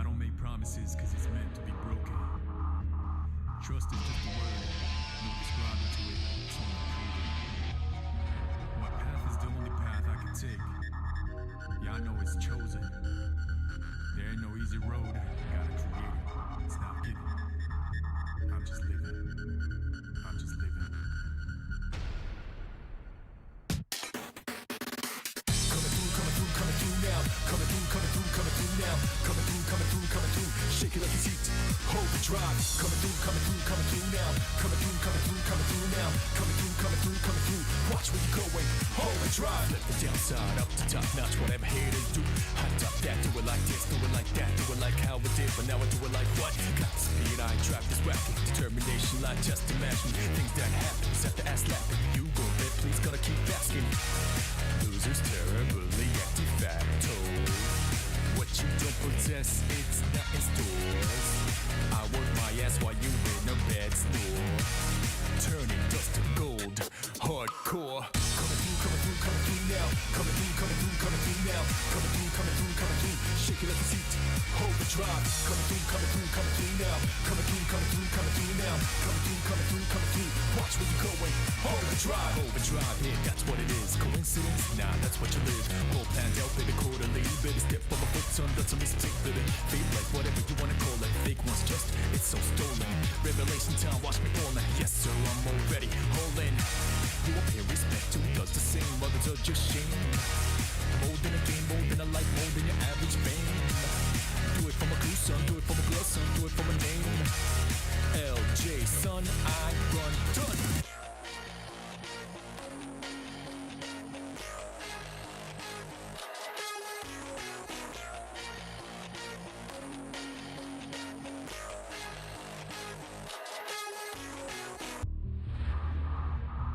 don't make promises because it's meant to be broken. Trust is just a word, no describing to it, it's only proven. My path is the only path I can take. Yeah, I know it's chosen. There ain't no easy road, gotta create it. It's not given. I'm just living. I'm just living. Coming through now. Coming through now. Coming through. Shake it like it's heat. Hold the drive. Coming through now. Coming through now. Coming through. Watch where you're going. Hold the drive. Let the downside up to top notch. Whatever haters do. Hot top that. Do it like this. Do it like that. Do it like how it did. But now I do it like what? Got the speed. I trap this racket. Determination. Like just imagine things that happen. Set the ass laughing. You go bet. Please gotta keep asking. Losers terribly anti-facto. What you don't possess, it's not in stores. I work my ass while you in a bad store. Turning dust to gold, hardcore. Coming through now. Coming through now. Coming through. Shake it like it's heat. Hold the drive. Coming through now. Coming through now. Coming through. Watch where you're going. Hold the drive, yeah, that's what it is. Coincidence? Nah, that's what you live. Whole planned out, baby, quarterly. Better step on my foot, son, that's a mistake, baby. Fate like whatever you wanna call it. Fake ones just, it's so stolen. Revelation time, watch me all night. Yes, sir, I'm already holding. You up here, respect who does the same. Others are just shame. More than a game, more than a life, more than your average fame. Do it for my crew, son, do it for my blood, son, do it for my name. LJ, son, I run, done.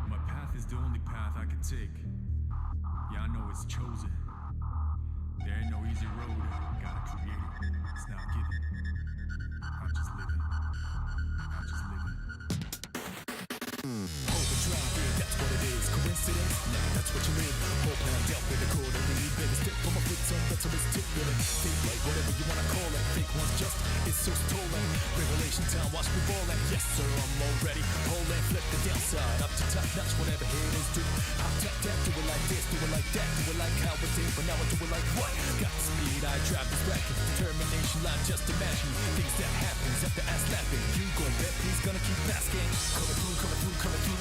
My path is the only path I can take. Yeah, I know it's chosen. There ain't no easy road, gotta create it. It's not given. I'm just living. I'm just living. Overdrive, yeah, that's what it is. Coincidence? Nah, that's what you live. Whole planned out with a quarterly. Better step on my foot, son, that's a mistake, really. Fake like whatever you wanna call it. Fake ones just, it's so stolen. Revelation time, watch me ballin'. Yes, sir, I'm already holding. Flip the downside, up to top notch, whatever haters do. I'll tap that, do it like this, do it like that, do it like how it did, but now I do it like what? Got the speed, I drive this racket. Determination, like just imagine things that happens after ass laughing. You gon' bet, please gonna keep asking. Coming through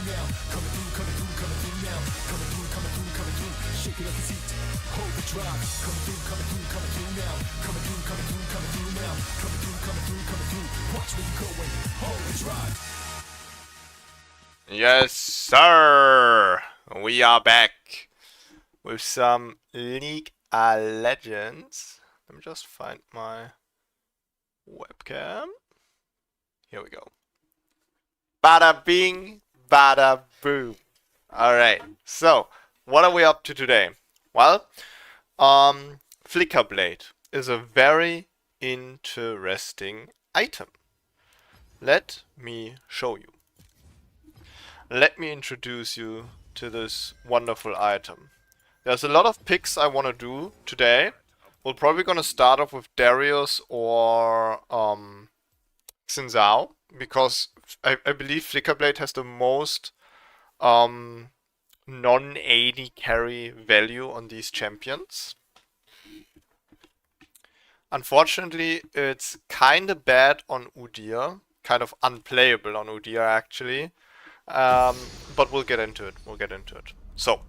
now. Coming through now. Coming through. Shake it like it's heat. Hold the drive. Coming through now. Coming through now. Coming through. Watch where you're going. Hold the drive. Yes, sir. We are back with some League of Legends. Let me just find my webcam. Here we go. Bada bing, bada boom. Alright, so what are we up to today? Well, Flickerblade is a very interesting item. Let me show you. Let me introduce you to this wonderful item. There's a lot of picks I want to do today. We're probably going to start off with Darius or Xin Zhao, because I believe Flickerblade has the most non-AD carry value on these champions. Unfortunately, it's kinda bad on Udyr, kind of unplayable on Udyr actually. But we'll get into it. So,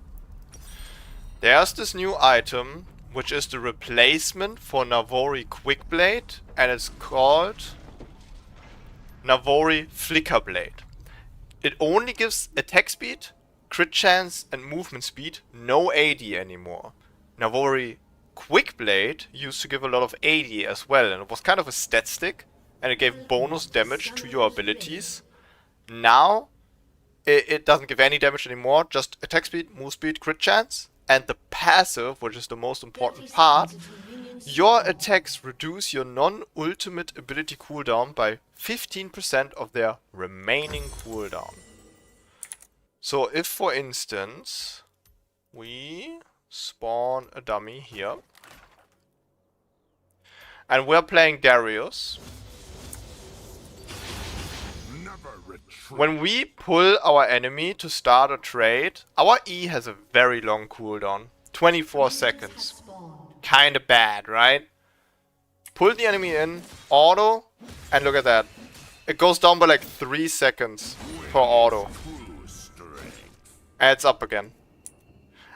there's this new item, which is the replacement for Navori Quickblade, and it's called Navori Flickerblade. It only gives attack speed, crit chance, and movement speed, no AD anymore. Navori Quickblade used to give a lot of AD as well, and it was kind of a stat stick, and it gave bonus damage to your abilities. Now, it doesn't give any damage anymore, just attack speed, move speed, crit chance, and the passive, which is the most important part. Your attacks reduce your non-ultimate ability cooldown by 15% of their remaining cooldown. So if, for instance, we spawn a dummy here, and we're playing Darius, when we pull our enemy to start a trade, our E has a very long cooldown. 24 seconds. Kinda bad, right? Pull the enemy in, auto, and look at that. It goes down by like 3 seconds per auto. And it's up again.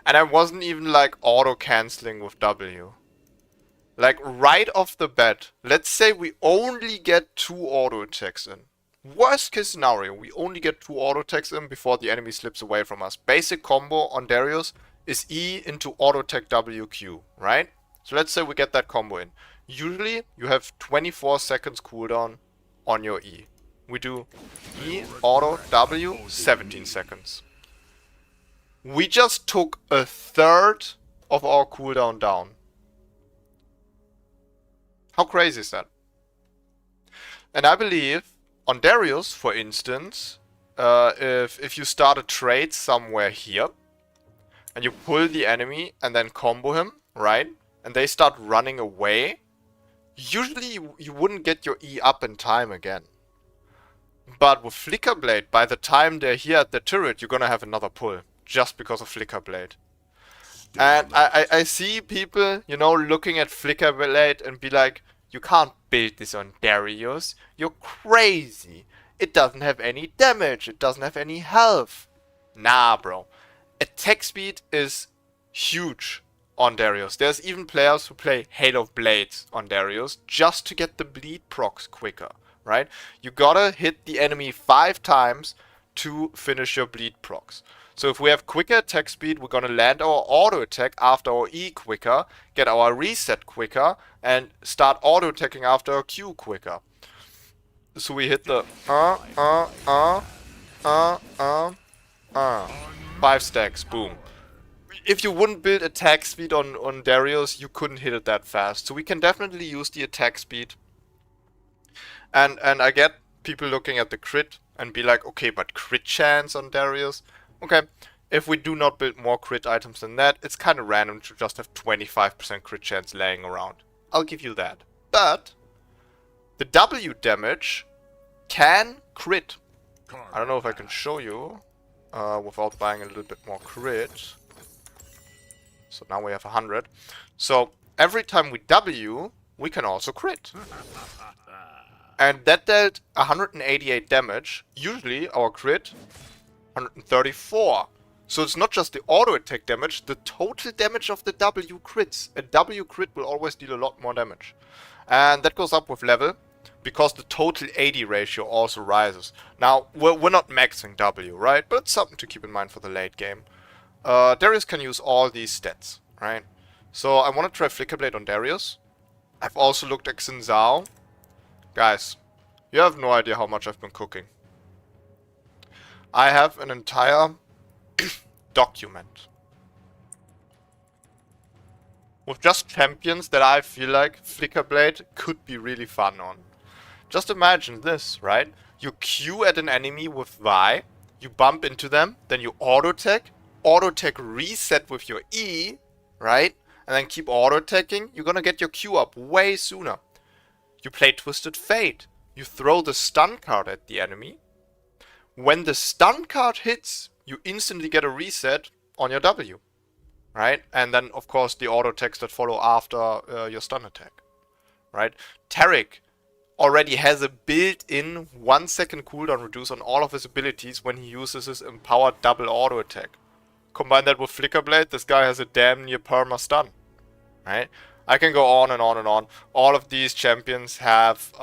And I wasn't even like auto cancelling with W. Like right off the bat, let's say we only get 2 auto attacks in. Worst case scenario, we only get 2 auto attacks in before the enemy slips away from us. Basic combo on Darius is E into auto attack WQ, right? So let's say we get that combo in. Usually you have 24 seconds cooldown on your E. We do E, auto, W, 17 seconds. We just took a third of our cooldown down. How crazy is that? And I believe on Darius, for instance, if you start a trade somewhere here, and you pull the enemy and then combo him, right? And they start running away, usually you wouldn't get your E up in time again. But with Flickerblade, by the time they're here at the turret, you're gonna have another pull, just because of Flickerblade. And I see people, you know, looking at Flickerblade and be like, you can't build this on Darius, you're crazy. It doesn't have any damage, it doesn't have any health. Nah, bro. Attack speed is huge on Darius. There's even players who play Hail of Blades on Darius just to get the bleed procs quicker, right? You gotta hit the enemy 5 times to finish your bleed procs. So if we have quicker attack speed, we're gonna land our auto attack after our E quicker, get our reset quicker, and start auto attacking after our Q quicker. So we hit the 5 stacks, boom. If you wouldn't build attack speed on Darius, you couldn't hit it that fast. So we can definitely use the attack speed. And I get people looking at the crit and be like, okay, but crit chance on Darius? Okay, if we do not build more crit items than that, it's kind of random to just have 25% crit chance laying around. I'll give you that. But the W damage can crit. I don't know if I can show you without buying a little bit more crit. So now we have 100. So every time we W, we can also crit. And that dealt 188 damage. Usually our crit 134. So it's not just the auto attack damage, the total damage of the W crits. A W crit will always deal a lot more damage. And that goes up with level, because the total AD ratio also rises. Now, we're not maxing W, right? But it's something to keep in mind for the late game. Darius can use all these stats, right? So I want to try Flickerblade on Darius. I've also looked at Xin Zhao. Guys, you have no idea how much I've been cooking. I have an entire document with just champions that I feel like Flickerblade could be really fun on. Just imagine this, right? You Q at an enemy with Y, you bump into them, then you auto attack reset with your E, right? And then keep auto attacking, you're gonna get your Q up way sooner. You play Twisted Fate, you throw the stun card at the enemy. When the stun card hits, you instantly get a reset on your W, right? And then, of course, the auto attacks that follow after your stun attack, right? Taric already has a built-in 1 second cooldown reduce on all of his abilities when he uses his empowered double auto attack. Combine that with Flickerblade, this guy has a damn near perma stun, right? I can go on and on and on. All of these champions have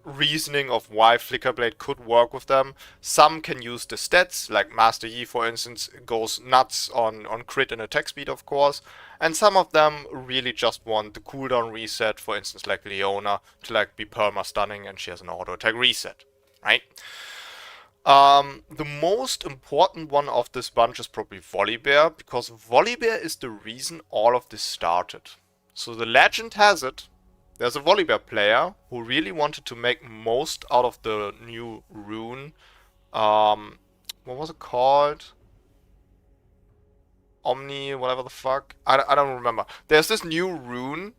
reasoning of why Flickerblade could work with them. Some can use the stats, like Master Yi, for instance, goes nuts on crit and attack speed, of course. And some of them really just want the cooldown reset, for instance, like Leona, to like be perma stunning and she has an auto attack reset, right? The most important one of this bunch is probably Volibear, because Volibear is the reason all of this started. So the legend has it, there's a Volibear player who really wanted to make most out of the new rune. What was it called? Omni, whatever the fuck. I don't remember. There's this new rune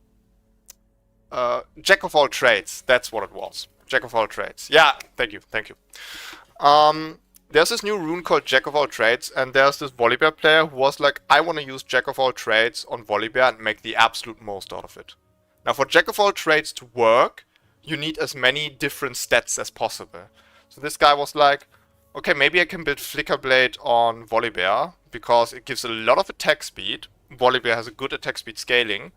Jack of all trades. That's what it was. Jack of all trades. Yeah, thank you, thank you. There's this new rune called Jack of all trades, and there's this Volibear player who was like, I want to use Jack of all trades on Volibear and make the absolute most out of it. Now, for Jack of all trades to work, you need as many different stats as possible. So this guy was like, okay, maybe I can build Flickerblade on Volibear, because it gives a lot of attack speed. Volibear has a good attack speed scaling.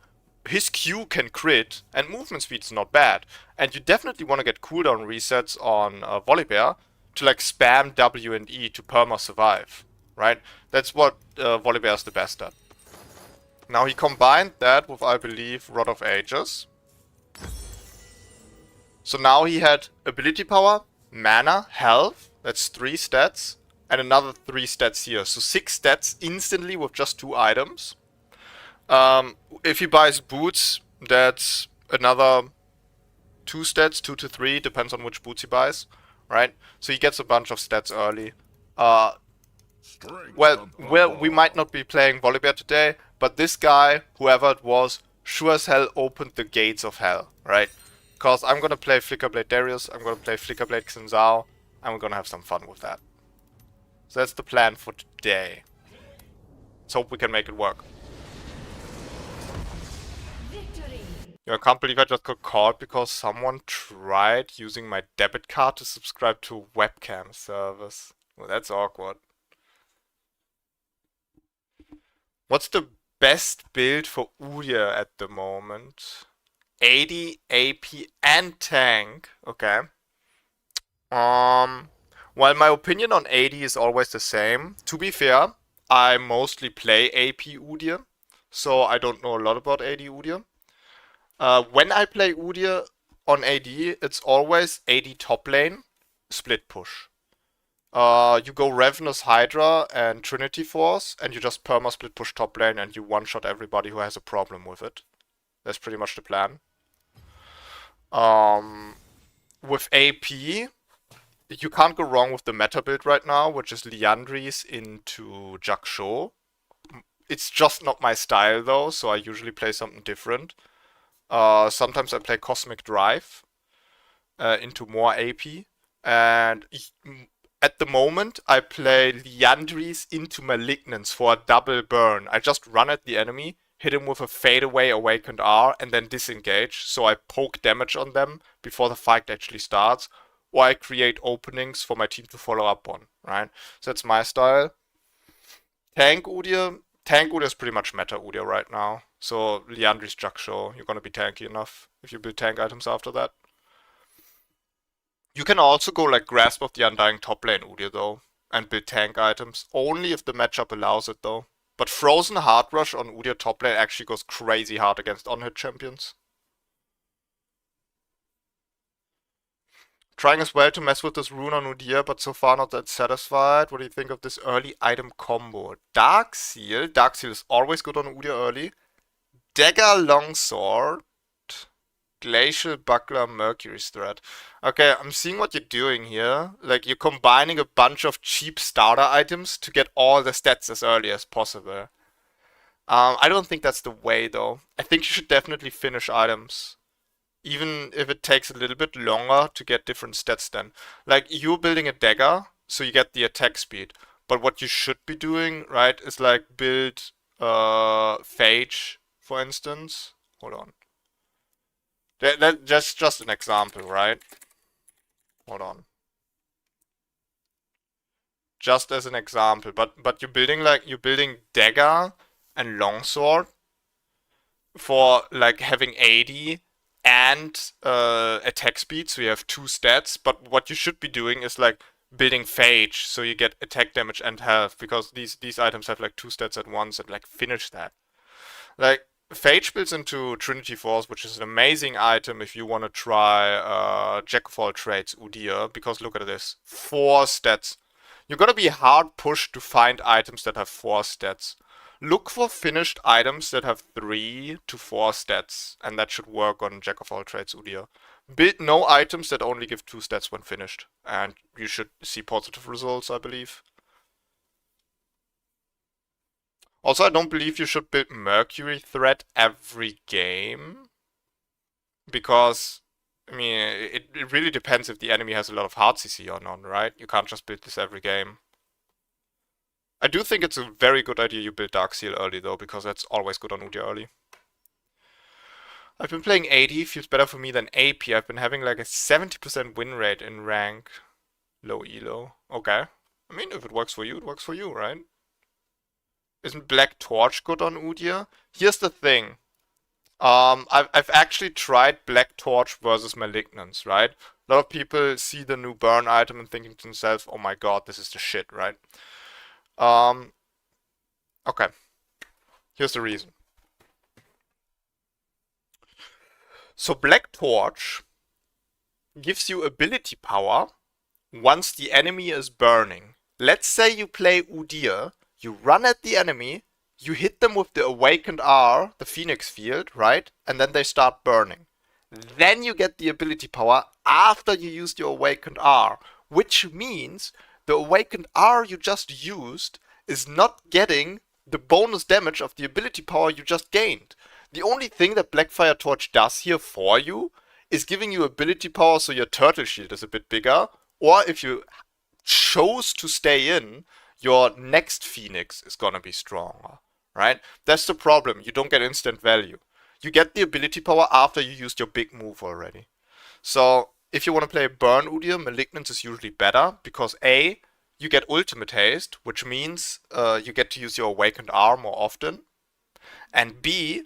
His Q can crit, and movement speed is not bad. And you definitely want to get cooldown resets on Volibear to like spam W and E to perma survive, right? That's what Volibear is the best at. Now he combined that with, I believe, Rod of Ages. So now he had ability power, mana, health, that's 3 stats, and another 3 stats here. So 6 stats instantly with just 2 items. If he buys boots, that's another 2 stats, 2 to 3, depends on which boots he buys, right? So he gets a bunch of stats early. Well, we might not be playing Volibear today, but this guy, whoever it was, sure as hell opened the gates of hell, right? Because I'm gonna play Flickerblade Darius, I'm gonna play Flickerblade Xin Zhao, and we're gonna have some fun with that. So that's the plan for today. Let's hope we can make it work. Yeah, I can't believe I just got caught because someone tried using my debit card to subscribe to a webcam service. Well, that's awkward. What's the best build for Udyr at the moment? 80, AP, and tank. Okay. Well, my opinion on 80 is always the same. To be fair, I mostly play AP Udyr, so I don't know a lot about AD Udyr. When I play Udyr on AD, it's always AD top lane, split push. You go Ravenous Hydra and Trinity Force, and you just perma split push top lane, and you one-shot everybody who has a problem with it. That's pretty much the plan. With AP, you can't go wrong with the meta build right now, which is Liandry's into Jak'Sho. It's just not my style though, so I usually play something different. Sometimes I play Cosmic Drive into more AP, and at the moment I play Liandry's into Malignance for a double burn. I just run at the enemy, hit him with a fadeaway Awakened R, and then disengage, so I poke damage on them before the fight actually starts, or I create openings for my team to follow up on, right? So that's my style. Tank Udyr is pretty much meta Udyr right now. So Liandry's Jak'Sho, you're gonna be tanky enough if you build tank items after that. You can also go like Grasp of the Undying top lane Udyr though, and build tank items, only if the matchup allows it though. But Frozen Hard Rush on Udyr top lane actually goes crazy hard against on-hit champions. Trying as well to mess with this rune on Udyr, but so far not that satisfied. What do you think of this early item combo? Dark Seal is always good on Udyr early. Dagger Longsword, Glacial Buckler, Mercury's Thread. Okay, I'm seeing what you're doing here. Like, you're combining a bunch of cheap starter items to get all the stats as early as possible. I don't think that's the way, though. I think you should definitely finish items, even if it takes a little bit longer to get different stats then. Like, you're building a dagger, so you get the attack speed. But what you should be doing, right, is like build Phage, for instance. Hold on. That's just an example, right? Hold on. Just as an example, but you're building dagger and longsword for like having 80 and attack speed, so you have 2 stats. But what you should be doing is like building Phage, so you get attack damage and health, because these items have like 2 stats at once, and like finish that. Like, Phage builds into Trinity Force, which is an amazing item if you want to try Jack of all trades Udyr, because look at this, 4 stats. You're gonna be hard pushed to find items that have 4 stats. Look for finished items that have 3 to 4 stats, and that should work on Jack of all trades Udyr. Build no items that only give 2 stats when finished, and you should see positive results, I believe. Also, I don't believe you should build Mercury Thread every game, Because, I mean, it really depends if the enemy has a lot of hard CC or not, right? You can't just build this every game. I do think it's a very good idea you build Dark Seal early though, because that's always good on Udyr early. I've been playing AD, feels better for me than AP. I've been having like a 70% win rate in rank. Low elo. Okay. I mean, if it works for you, it works for you, right? Isn't Black Torch good on Udyr? Here's the thing. I've actually tried Black Torch versus Malignance, right? A lot of people see the new burn item and thinking to themselves, oh my god, this is the shit, right? Okay. Here's the reason. So Black Torch gives you ability power once the enemy is burning. Let's say you play Udyr, you run at the enemy, you hit them with the Awakened R, the Phoenix Field, right? And then they start burning. Then you get the ability power after you used your Awakened R, which means the Awakened R you just used is not getting the bonus damage of the ability power you just gained. The only thing that Blackfire Torch does here for you is giving you ability power so your turtle shield is a bit bigger, or if you chose to stay in, your next Phoenix is gonna be stronger, right? That's the problem. You don't get instant value. You get the ability power after you used your big move already. So if you want to play Burn Udyr, Malignance is usually better because A, you get ultimate haste, which means you get to use your Awakened R more often, and B,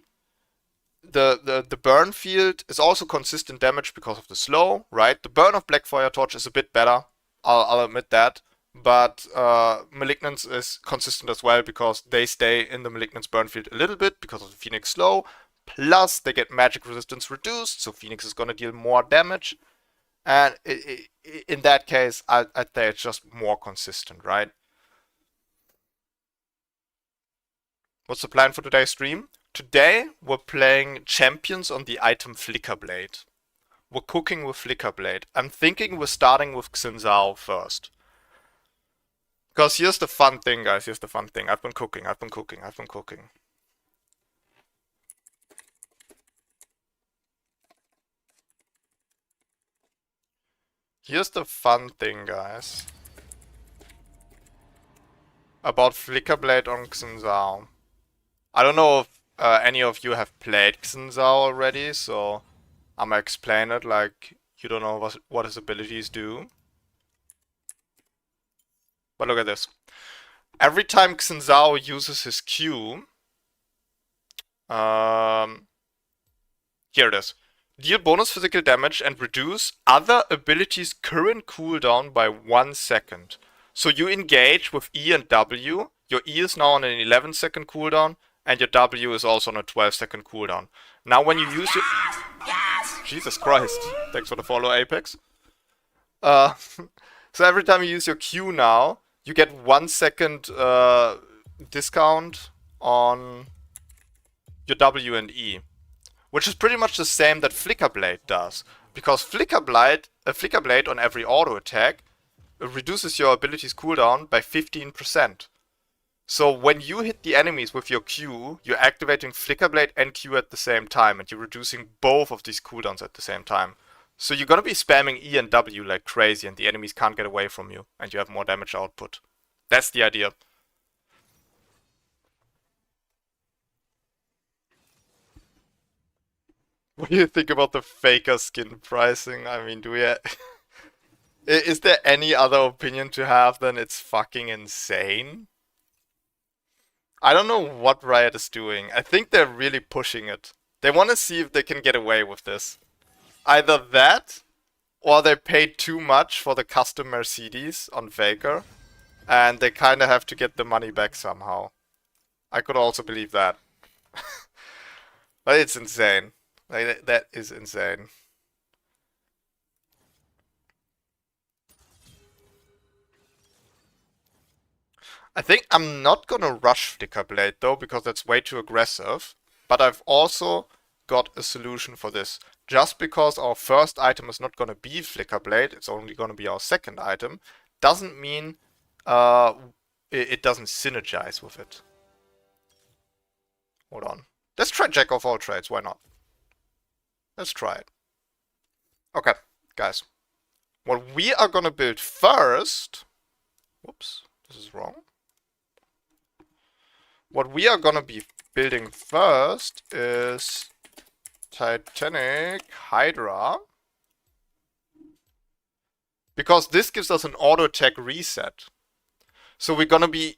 the burn field is also consistent damage because of the slow, right? The burn of Blackfire Torch is a bit better, I'll admit that. But Malignance is consistent as well because they stay in the Malignance burn field a little bit because of the Phoenix slow. Plus, they get magic resistance reduced, so Phoenix is going to deal more damage. And in that case, I'd say it's just more consistent, right? What's the plan for today's stream? Today, we're playing champions on the item Flickerblade. We're cooking with Flickerblade. I'm thinking we're starting with Xin Zhao first. Because here's the fun thing, guys. Here's the fun thing. I've been cooking. Here's the fun thing, guys. About Flickerblade on Xin Zhao. I don't know if any of you have played Xin Zhao already, so I'm gonna explain it like you don't know what his abilities do. But look at this. Every time Xin Zhao uses his Q, here it is. Deal bonus physical damage and reduce other abilities' current cooldown by 1 second. So you engage with E and W. Your E is now on an 11-second cooldown, and your W is also on a 12-second cooldown. Now when you use your... Jesus Christ. Thanks for the follow, Apex. So every time you use your Q now, you get 1 second discount on your W and E. Which is pretty much the same that Flickerblade does. Because Flickerblade on every auto attack reduces your ability's cooldown by 15%. So when you hit the enemies with your Q, you're activating Flickerblade and Q at the same time, and you're reducing both of these cooldowns at the same time. So you're gonna be spamming E and W like crazy, and the enemies can't get away from you, and you have more damage output. That's the idea. What do you think about the Faker skin pricing? I mean, do we... Is there any other opinion to have than it's fucking insane? I don't know what Riot is doing. I think they're really pushing it. They want to see if they can get away with this. Either that, or they paid too much for the custom Mercedes on Faker, and they kind of have to get the money back somehow. I could also believe that. But it's insane. Like, that is insane. I think I'm not gonna rush Flickerblade though, because that's way too aggressive. But I've also got a solution for this. Just because our first item is not gonna be Flickerblade, it's only gonna be our second item, doesn't mean it doesn't synergize with it. Hold on. Let's try Jack of all trades, why not? Let's try it. Okay, guys. What we are gonna build first... Whoops, this is wrong. What we are gonna be building first is Titanic Hydra. Because this gives us an auto attack reset. So we're gonna be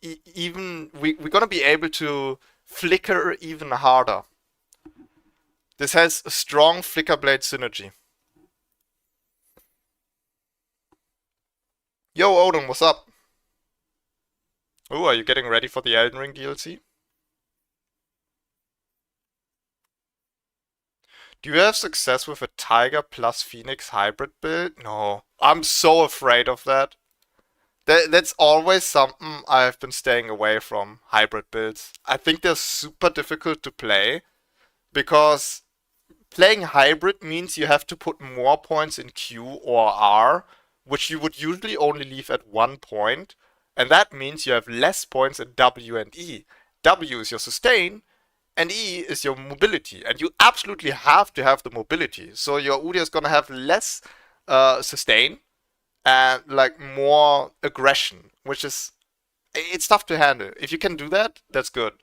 we're gonna be able to flicker even harder. This has a strong Flickerblade synergy. Yo, Odin, what's up? Oh, are you getting ready for the Elden Ring DLC? Do you have success with a Tiger plus Phoenix hybrid build? No. I'm so afraid of that. That's always something I've been staying away from, hybrid builds. I think they're super difficult to play, because playing hybrid means you have to put more points in Q or R, which you would usually only leave at 1 point, and that means you have less points in W and E. W is your sustain, and E is your mobility, and you absolutely have to have the mobility. So your Udyr is gonna have less sustain, and like more aggression, which is, it's tough to handle. If you can do that, that's good.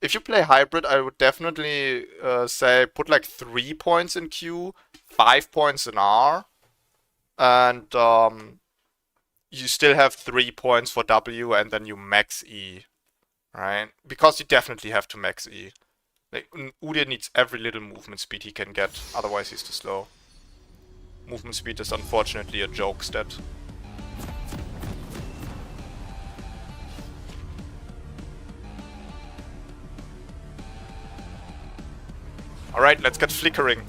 If you play hybrid, I would definitely say put like 3 points in Q, 5 points in R, and you still have 3 points for W, and then you max E, right? Because you definitely have to max E. Like, Udyr needs every little movement speed he can get, otherwise he's too slow. Movement speed is unfortunately a joke stat. Alright, let's get flickering.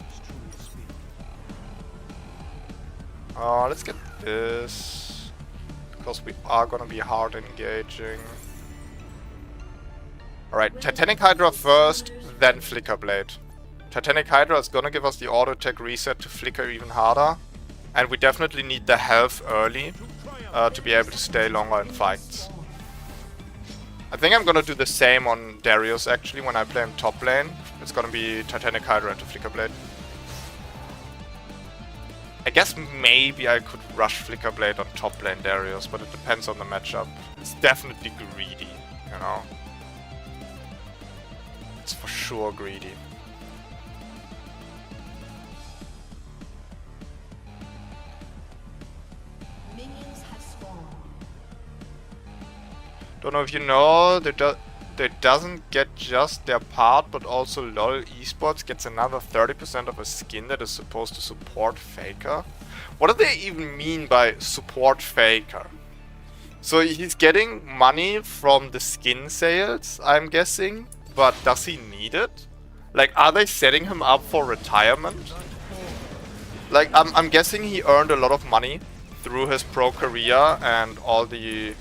Let's get this, because we are gonna be hard engaging. Alright, Titanic Hydra first, then Flickerblade. Titanic Hydra is gonna give us the auto attack reset to flicker even harder, and we definitely need the health early to be able to stay longer in fights. I think I'm gonna do the same on Darius actually when I play him top lane. It's gonna be Titanic Hydra into Flickerblade. I guess maybe I could rush Flickerblade on top lane Darius, but it depends on the matchup. It's definitely greedy, you know. It's for sure greedy. Don't know if you know, they doesn't get just their part, but also LoL Esports gets another 30% of a skin that is supposed to support Faker. What do they even mean by support Faker? So he's getting money from the skin sales, I'm guessing, but does he need it? Like, are they setting him up for retirement? Like, I'm guessing he earned a lot of money through his pro career and all the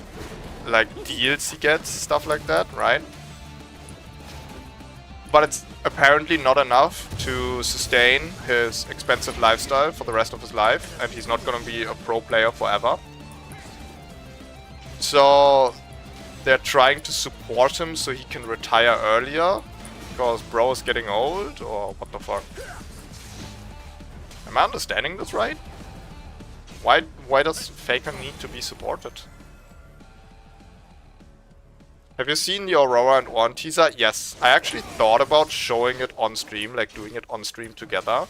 like deals he gets, stuff like that, right? But it's apparently not enough to sustain his expensive lifestyle for the rest of his life, and he's not gonna be a pro player forever. So they're trying to support him so he can retire earlier, because bro is getting old, or what the fuck? Am I understanding this right? Why does Faker need to be supported? Have you seen the Aurora and Ornn teaser? Yes. I actually thought about showing it on stream, like doing it on stream together.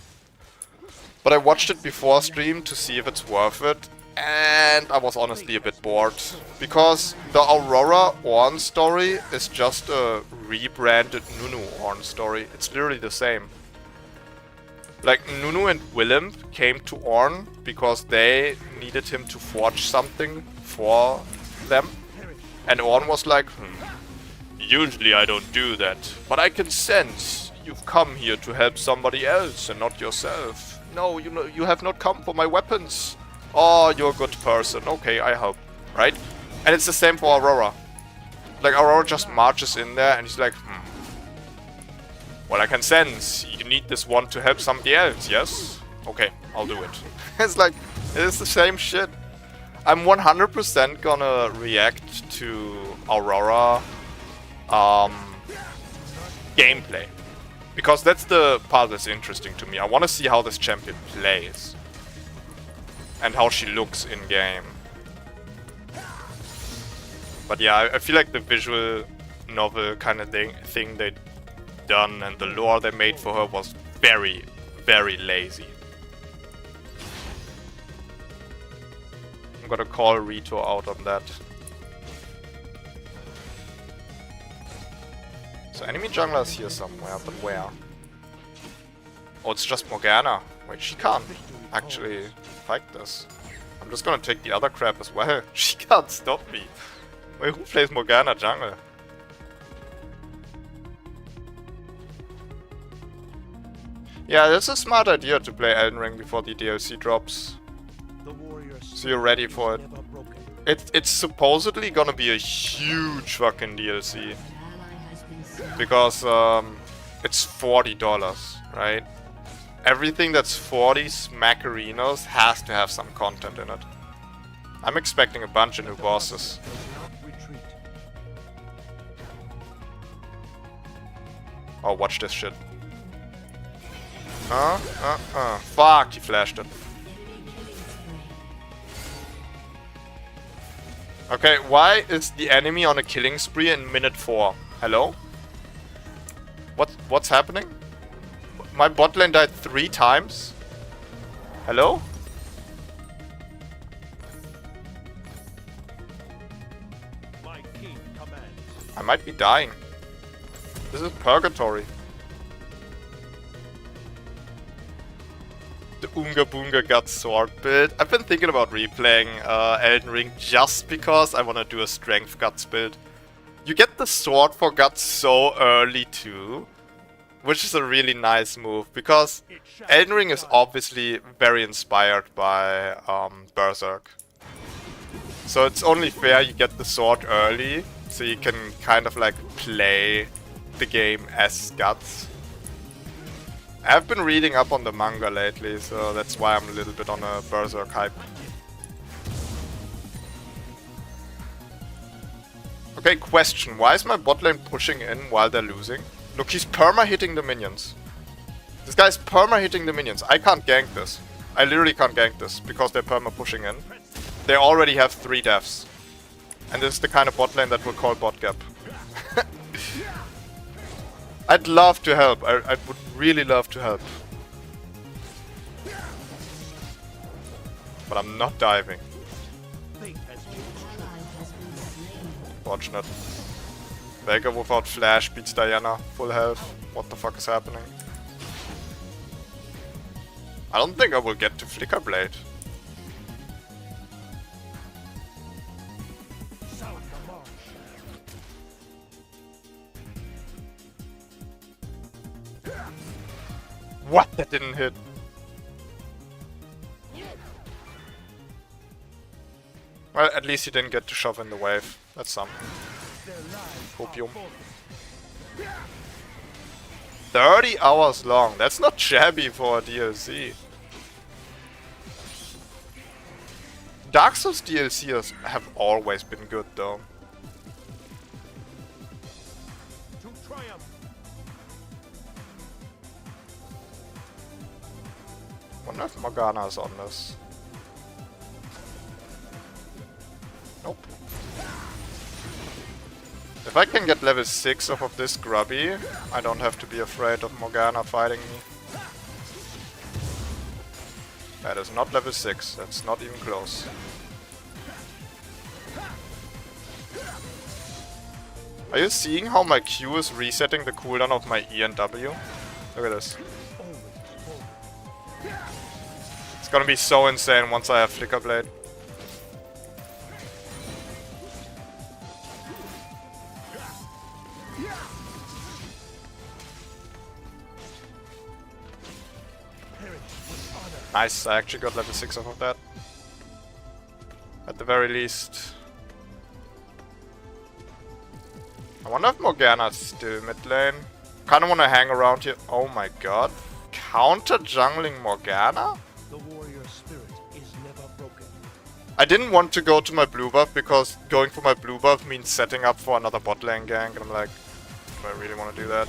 But I watched it before stream to see if it's worth it, and I was honestly a bit bored. Because the Aurora Ornn story is just a rebranded Nunu Ornn story. It's literally the same. Like, Nunu and Willem came to Ornn because they needed him to forge something for them. And Ornn was like, usually I don't do that, but I can sense you've come here to help somebody else and not yourself. No, you know, you have not come for my weapons. Oh, you're a good person. Okay, I help. Right? And it's the same for Aurora. Like, Aurora just marches in there and he's like, well, I can sense you need this one to help somebody else, yes? Okay, I'll do it. It's like, it's the same shit. I'm 100% gonna react to Aurora gameplay. Because that's the part that's interesting to me. I want to see how this champion plays. and how she looks in game. But yeah, I feel like the visual novel kind of thing they done and the lore they made for her was very, very lazy. I'm gonna call Rito out on that. So enemy jungler is here somewhere, but where? Oh, it's just Morgana. Wait, she can't actually fight this. I'm just gonna take the other crap as well. She can't stop me. Wait, who plays Morgana jungle? Yeah, that's a smart idea to play Elden Ring before the DLC drops. So you're ready for it. It's supposedly gonna be a huge fucking DLC. Because it's $40, right? Everything that's 40 smackerinos has to have some content in it. I'm expecting a bunch of new bosses. Oh, watch this shit. Fuck, he flashed it. Okay, why is the enemy on a killing spree in minute 4? Hello? What's happening? My bot lane died 3 times? Hello? I might be dying. This is purgatory. The Unga Boonga Guts sword build. I've been thinking about replaying Elden Ring just because I want to do a strength guts build. You get the sword for guts so early too, which is a really nice move because Elden Ring is obviously very inspired by Berserk. So it's only fair you get the sword early so you can kind of like play the game as guts. I've been reading up on the manga lately, so that's why I'm a little bit on a Berserk hype. Okay, question. Why is my bot lane pushing in while they're losing? Look, he's perma-hitting the minions. This guy's perma-hitting the minions. I can't gank this. I literally can't gank this because they're perma-pushing in. They already have 3 deaths. And this is the kind of bot lane that will call bot gap. I'd love to help. I would really love to help. But I'm not diving. Fortunate. Veigar without flash beats Diana. Full health. What the fuck is happening? I don't think I will get to Flickerblade. What? That didn't hit. Well, at least he didn't get to shove in the wave. That's some. Copium. 30 hours long. That's not shabby for a DLC. Dark Souls DLCs have always been good though. Wonder if Morgana is on this. Nope. If I can get level 6 off of this grubby, I don't have to be afraid of Morgana fighting me. That is not level 6, that's not even close. Are you seeing how my Q is resetting the cooldown of my E and W? Look at this. It's gonna be so insane once I have Flickerblade. Nice, I actually got level 6 off of that. At the very least. I wonder if Morgana's still mid lane. Kinda wanna hang around here. Oh my god. Counter jungling Morgana? The warrior spirit is never broken. I didn't want to go to my blue buff because going for my blue buff means setting up for another bot lane gank, and I'm like, do I really want to do that?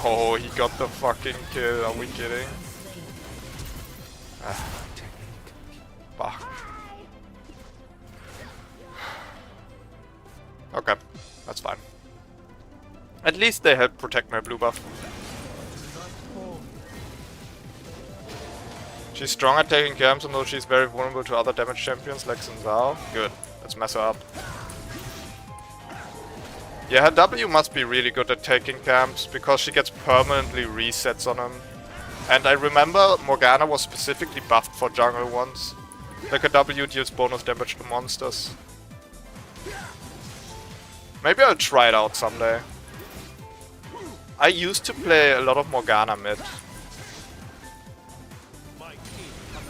Oh, he got the fucking kill. Are we kidding? Fuck. Okay, that's fine. At least they help protect my blue buff. She's strong at taking camps, although she's very vulnerable to other damage champions like Xin Zhao. Good. Let's mess her up. Yeah, her W must be really good at taking camps, because she gets permanently resets on him. And I remember Morgana was specifically buffed for jungle once. Like her W deals bonus damage to monsters. Maybe I'll try it out someday. I used to play a lot of Morgana mid.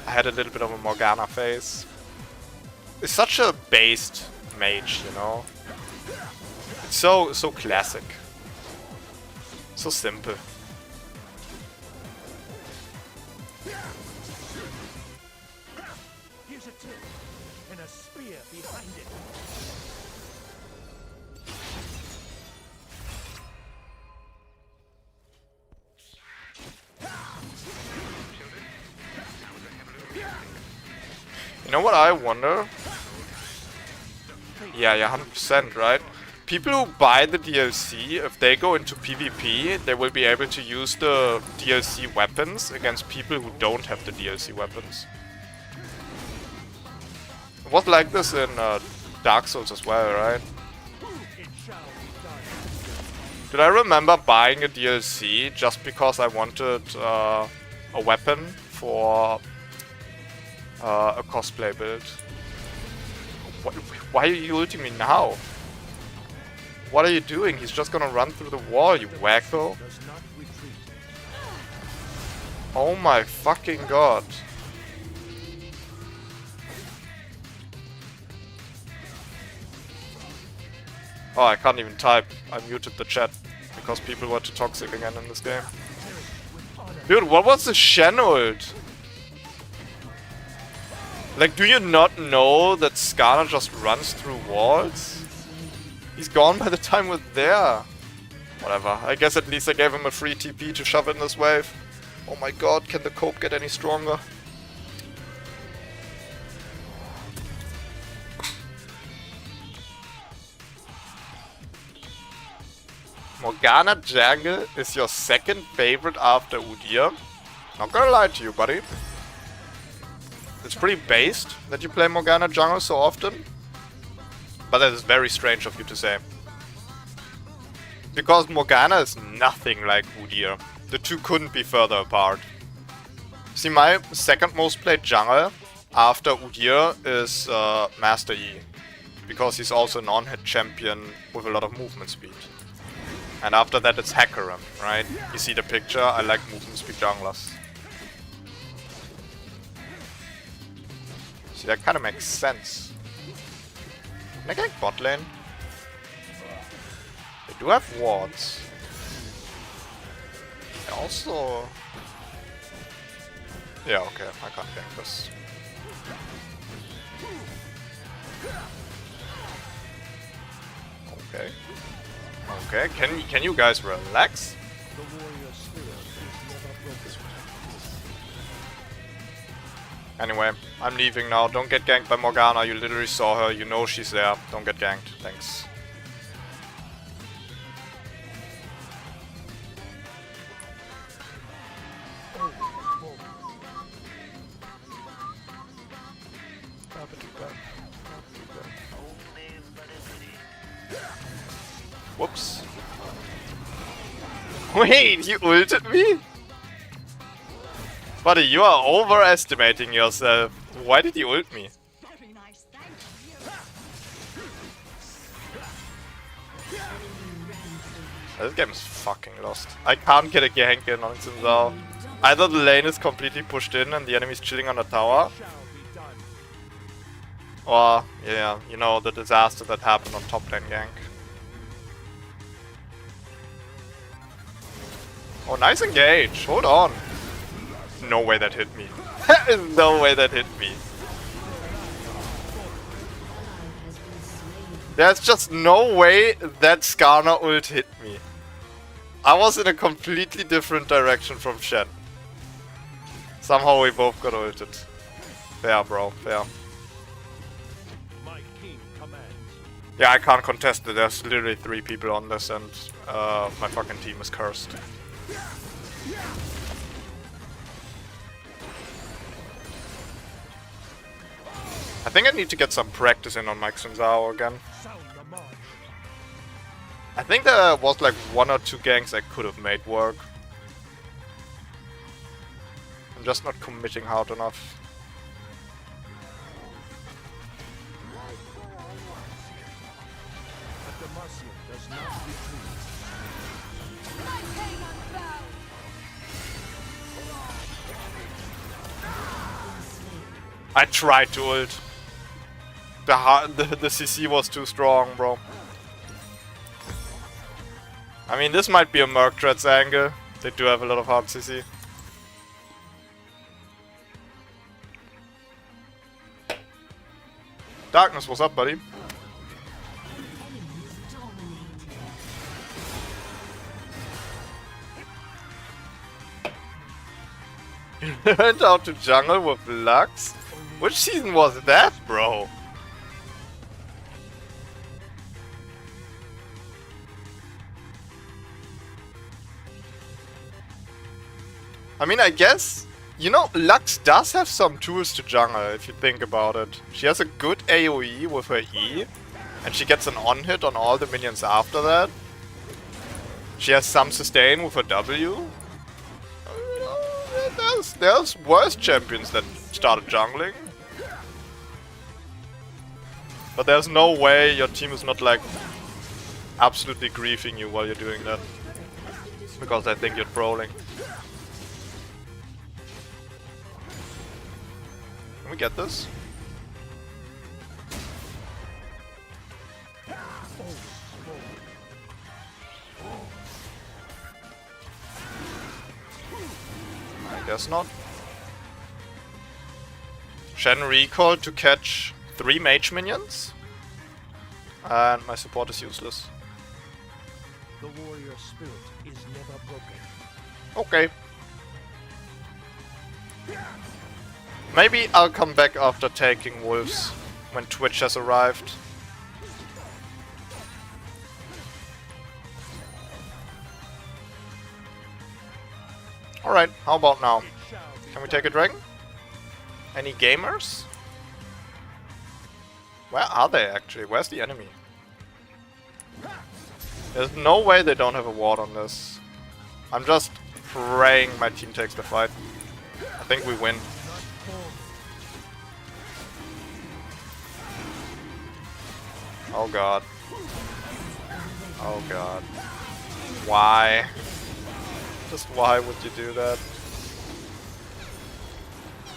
I had a little bit of a Morgana phase. It's such a based mage, you know? It's so classic. So simple. Here's a tip and a spear behind it. You know what I wonder? Yeah, 100%, right? People who buy the DLC, if they go into PvP, they will be able to use the DLC weapons against people who don't have the DLC weapons. It was like this in Dark Souls as well, right? Did I remember buying a DLC just because I wanted a weapon for a cosplay build? Why are you ulting me now? What are you doing? He's just gonna run through the wall, you wacko. Oh my fucking god. Oh, I can't even type. I muted the chat because people were too toxic again in this game. Dude, what was the Shen ult? Like, do you not know that Skarner just runs through walls? He's gone by the time we're there. Whatever. I guess at least I gave him a free TP to shove in this wave. Oh my god, can the cope get any stronger? Morgana jungle is your second favorite after Udyr? Not gonna lie to you, buddy. It's pretty based that you play Morgana jungle so often. But that is very strange of you to say. Because Morgana is nothing like Udyr. The two couldn't be further apart. See, my second most played jungle after Udyr is Master Yi. Because he's also a non-hit champion with a lot of movement speed. And after that it's Hecarim, right? You see the picture, I like movement speed junglers. See, that kind of makes sense. Can I get bot lane? They do have wards. They also... Yeah, okay, I can't gank this. Okay. Okay, can you guys relax? The warrior spirit is never broken. Anyway, I'm leaving now. Don't get ganked by Morgana. You literally saw her. You know she's there. Don't get ganked. Thanks. Whoops. Wait, you ulted me? Buddy, you are overestimating yourself. Why did you ult me? Very nice, thank you. This game is fucking lost. I can't get a gank in on Xin Zhao. Either the lane is completely pushed in and the enemy's chilling on the tower. Or, yeah, you know, the disaster that happened on top lane gank. Oh, nice engage. Hold on. No way that hit me. No way that hit me. There's just no way that Skarner ult hit me. I was in a completely different direction from Shen. Somehow we both got ulted. Fair, bro. Fair. My king commands. Yeah, I can't contest it. There's literally 3 people on this and my fucking team is cursed. I think I need to get some practice in on Mike Zhao again. Sound the march. I think there was like 1 or 2 ganks I could have made work. I'm just not committing hard enough. The Demacian does not retreat. I tried to ult. The CC was too strong, bro. I mean, this might be a Merc Dread's angle. They do have a lot of hard CC. Darkness, what's up, buddy? You went out to jungle with Lux? Which season was that, bro? I mean, I guess, you know, Lux does have some tools to jungle, if you think about it. She has a good AoE with her E, and she gets an on-hit on all the minions after that. She has some sustain with her W. There's worse champions that started jungling. But there's no way your team is not, like, absolutely griefing you while you're doing that. Because I think you're trolling. Can we get this? I guess not. Shen recall to catch 3 mage minions. And my support is useless. The warrior spirit is never broken. Okay. Maybe I'll come back after taking wolves when Twitch has arrived. Alright, how about now? Can we take a dragon? Any gamers? Where are they actually? Where's the enemy? There's no way they don't have a ward on this. I'm just praying my team takes the fight. I think we win. Oh god. Oh god. Why? Just why would you do that?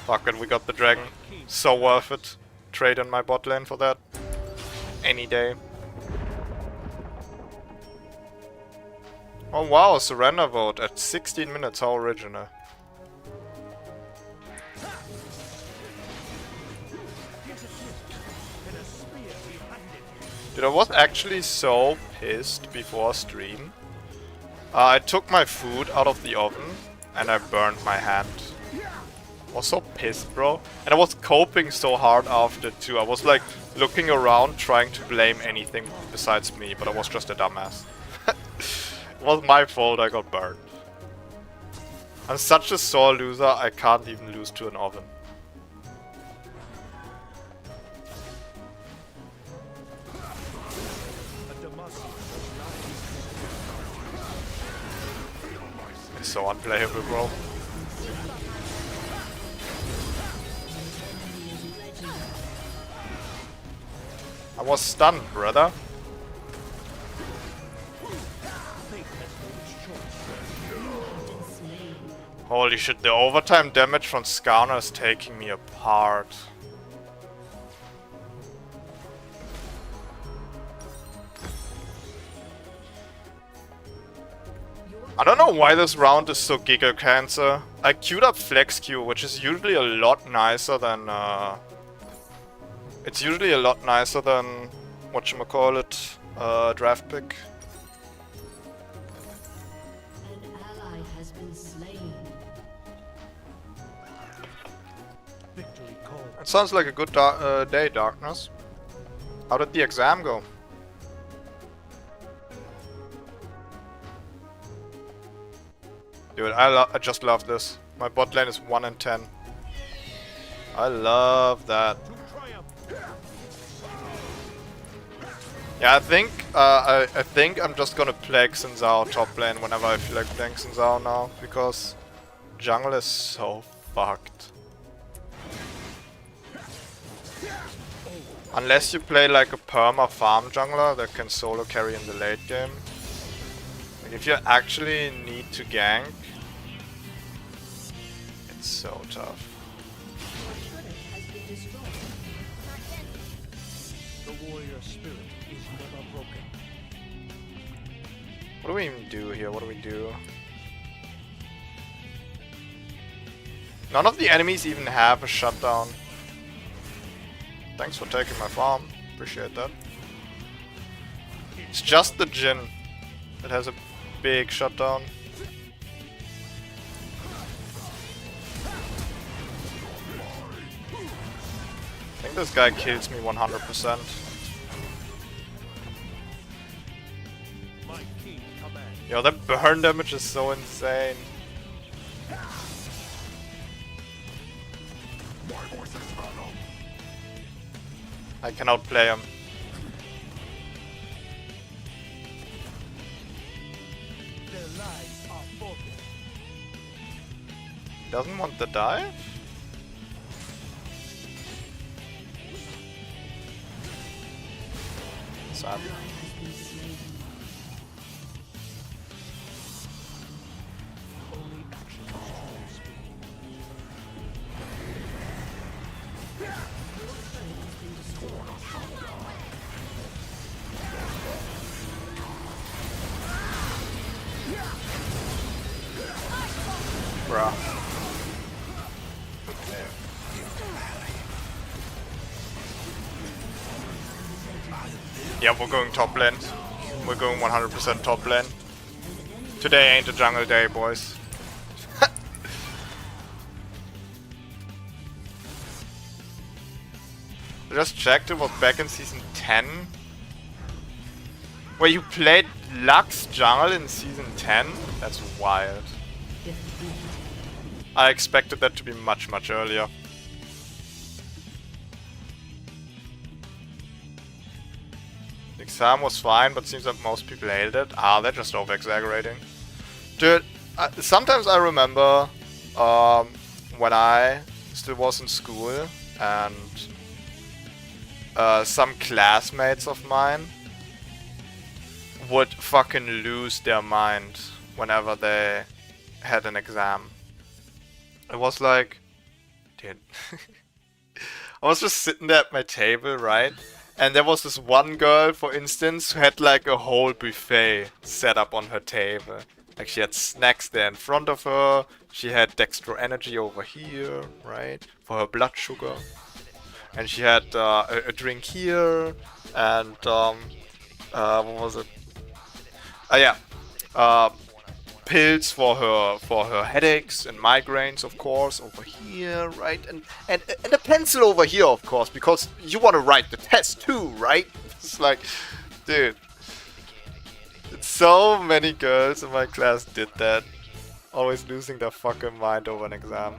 Fuck it, we got the dragon. So worth it. Trade in my bot lane for that. Any day. Oh wow, surrender vote at 16 minutes, how original. Dude, I was actually so pissed before stream. I took my food out of the oven and I burned my hand. I was so pissed, bro. And I was coping so hard after too. I was like looking around trying to blame anything besides me, but I was just a dumbass. It was my fault I got burned. I'm such a sore loser, I can't even lose to an oven. It's so unplayable, bro. I was stunned, brother. Holy shit, the overtime damage from Skarner is taking me apart. I don't know why this round is so giga cancer. I queued up Flex Q, which is usually a lot nicer than it's usually a lot nicer than whatchamacallit, draft pick. been slain. Victory called. It sounds like a good day, Darkness. How did the exam go? Dude, I just love this. My bot lane is 1 in 10. I love that. Yeah, I think I'm just gonna play Xin Zhao top lane whenever I feel like playing Xin Zhao now, because jungle is so fucked. Unless you play like a perma farm jungler that can solo carry in the late game. Like if you actually need to gank, it's so tough. The warrior spirit is never broken. What do we even do here? What do we do? None of the enemies even have a shutdown. Thanks for taking my farm. Appreciate that. It's just the Jhin that has a big shutdown. I think this guy kills me 100%. My king commands. Yo, that burn damage is so insane. I cannot play him. Their lives are forfeit. Doesn't want the dive? Sad. Only actions truly speak. Bruh. Yeah, we're going top lane. We're going 100% top lane. Today ain't a jungle day, boys. I just checked, it was back in season 10. Where you played Lux jungle in season 10? That's wild. I expected that to be much, much earlier. The exam was fine, but seems like most people hated it. Ah, they're just over-exaggerating. Dude, sometimes I remember when I still was in school and some classmates of mine would fucking lose their mind whenever they had an exam. It was like, dude, I was just sitting there at my table, right? And there was this one girl, for instance, who had like a whole buffet set up on her table. Like she had snacks there in front of her, she had dextro energy over here, right? For her blood sugar. And she had a drink here, and what was it? Oh yeah, pills for her headaches and migraines, of course, over here, right? And a pencil over here, of course, because you want to write the test too, right? It's like, dude, so many girls in my class did that, always losing their fucking mind over an exam.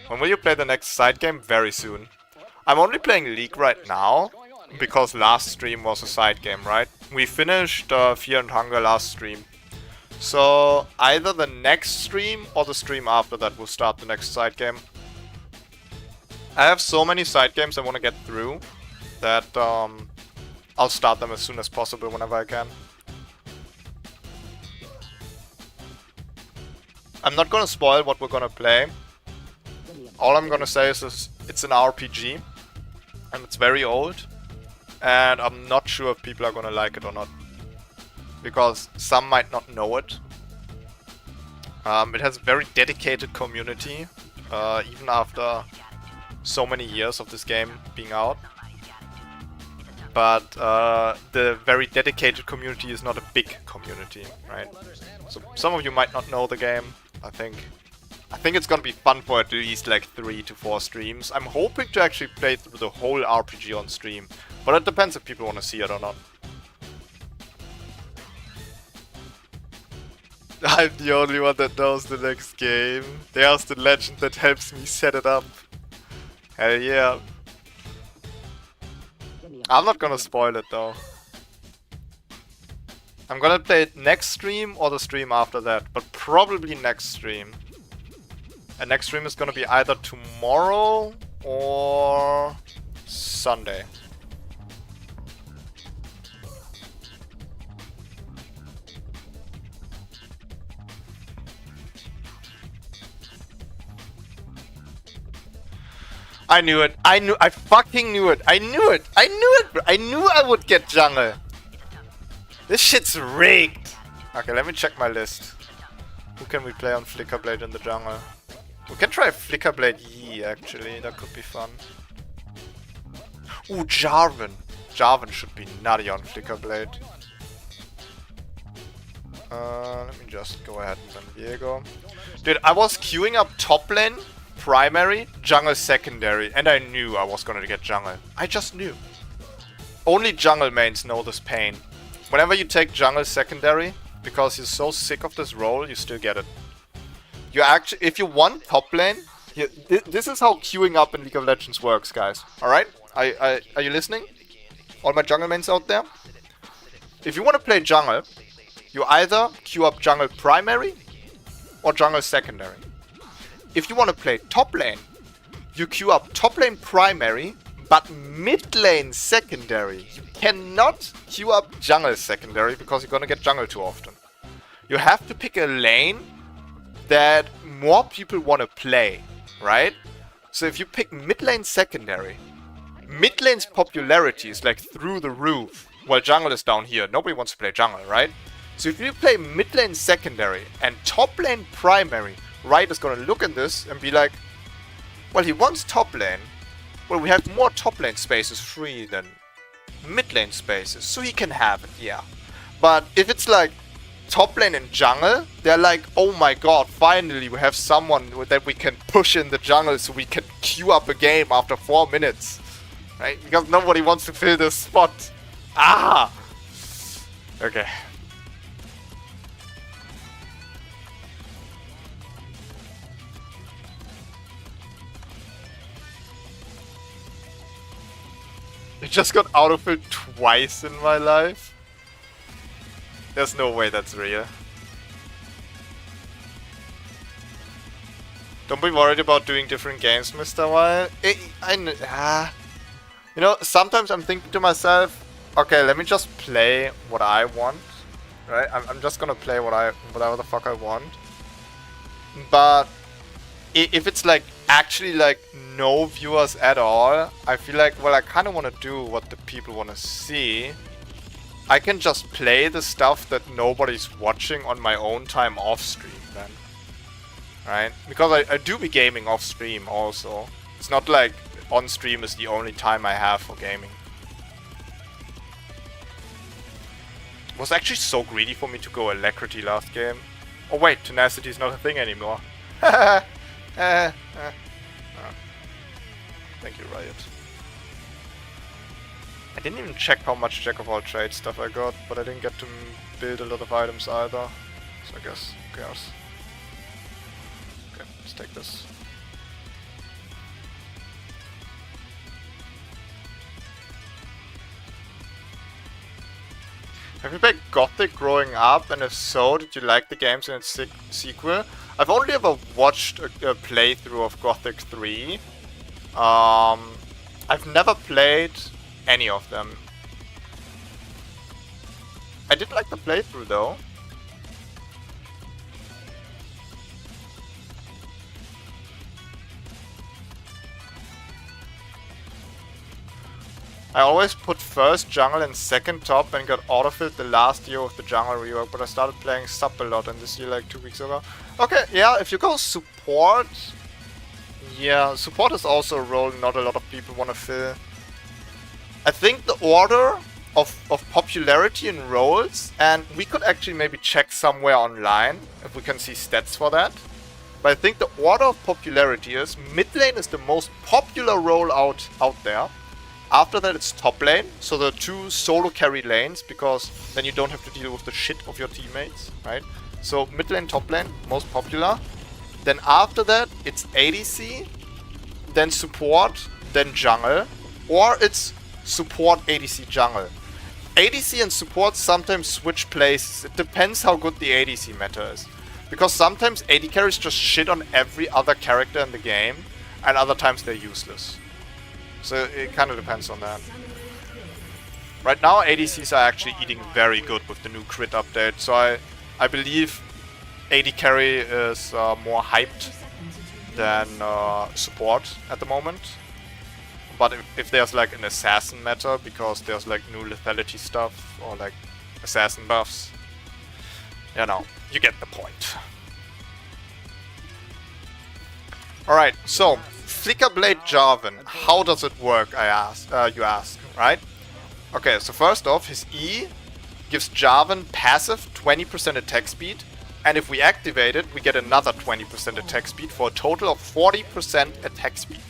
When will you play the next side game? Very soon. I'm only playing League right now, because last stream was a side game, right? We finished Fear and Hunger last stream. So either the next stream or the stream after that will start the next side game. I have so many side games I want to get through that I'll start them as soon as possible whenever I can. I'm not gonna spoil what we're gonna play. All I'm gonna say is it's an RPG and it's very old. And I'm not sure if people are gonna like it or not. Because some might not know it. It has a very dedicated community. Even after so many years of this game being out. but the very dedicated community is not a big community, right? So some of you might not know the game. I think it's gonna be fun for at least like 3 to 4 streams. I'm hoping to actually play through the whole RPG on stream, but it depends if people want to see it or not. I'm the only one that knows the next game. There's the legend that helps me set it up. Hell yeah. I'm not gonna spoil it though. I'm gonna play it next stream or the stream after that, but probably next stream. And next stream is gonna be either tomorrow or Sunday. I knew it. I fucking knew it. I knew it. I knew I would get jungle. This shit's rigged. Okay, let me check my list. Who can we play on Flickerblade in the jungle? We can try Flickerblade Yi, actually. That could be fun. Ooh, Jarvan. Jarvan should be nutty on Flickerblade. Let me just go ahead and send Diego. Dude, I was queuing up top lane, primary, jungle secondary, and I knew I was gonna get jungle. I just knew. Only jungle mains know this pain. Whenever you take jungle secondary, because you're so sick of this role, you still get it. You actually, if you want top lane, this is how queuing up in League of Legends works, guys. Alright? Are you listening? All my jungle mains out there? If you want to play jungle, you either queue up jungle primary or jungle secondary. If you want to play top lane, you queue up top lane primary, but mid lane secondary. You cannot queue up jungle secondary because you're gonna get jungle too often. You have to pick a lane that more people want to play, right? So if you pick mid lane secondary, mid lane's popularity is like through the roof, while jungle is down here. Nobody wants to play jungle, right? So if you play mid lane secondary and top lane primary, Riot is gonna look at this and be like, well, he wants top lane. Well, we have more top lane spaces free than mid lane spaces, so he can have it, yeah. But if it's like top lane and jungle, they're like, oh my god, finally we have someone that we can push in the jungle so we can queue up a game after 4 minutes. Right? Because nobody wants to fill this spot. Ah! Okay. I just got autofilled twice in my life. There's no way that's real. Don't be worried about doing different games, Mr. Wild. You know, sometimes I'm thinking to myself, okay, let me just play what I want. Right? I'm just gonna play whatever the fuck I want. But if it's like actually like no viewers at all, I feel like, well, I kind of want to do what the people want to see. I can just play the stuff that nobody's watching on my own time off stream then. Right? Because I do be gaming off stream also. It's not like on stream is the only time I have for gaming. It was actually so greedy for me to go Alacrity last game. Oh wait, Tenacity is not a thing anymore. Thank you, Riot. I didn't even check how much Jack of all trades stuff I got, but I didn't get to build a lot of items either. So I guess, who cares? Okay, let's take this. Have you played Gothic growing up, and if so, did you like the games in its sequel? I've only ever watched a playthrough of Gothic 3. I've never played any of them. I did like the playthrough though. I always put first jungle and second top and got autofilled the last year of the jungle rework, but I started playing sub a lot and this year like 2 weeks ago. Okay, yeah, if you go support, yeah, support is also a role not a lot of people want to fill. I think the order of popularity in roles, and we could actually maybe check somewhere online if we can see stats for that. But I think the order of popularity is mid lane is the most popular role out there. After that it's top lane, so the two solo carry lanes, because then you don't have to deal with the shit of your teammates, right? So mid lane, top lane, most popular. Then after that it's ADC, then support, then jungle, or it's support, ADC, jungle. ADC and support sometimes switch places. It depends how good the ADC meta is. Because sometimes AD carries just shit on every other character in the game, and other times they're useless. So it kind of depends on that. Right now ADCs are actually eating very good with the new crit update, so I believe AD carry is more hyped than support at the moment. But if there's like an assassin meta, because there's like new lethality stuff or like assassin buffs, you know, you get the point. Alright, so Flickerblade Jarvan, how does it work, you ask, right? Okay, so first off, his E gives Jarvan passive 20% attack speed, and if we activate it, we get another 20% attack speed for a total of 40% attack speed.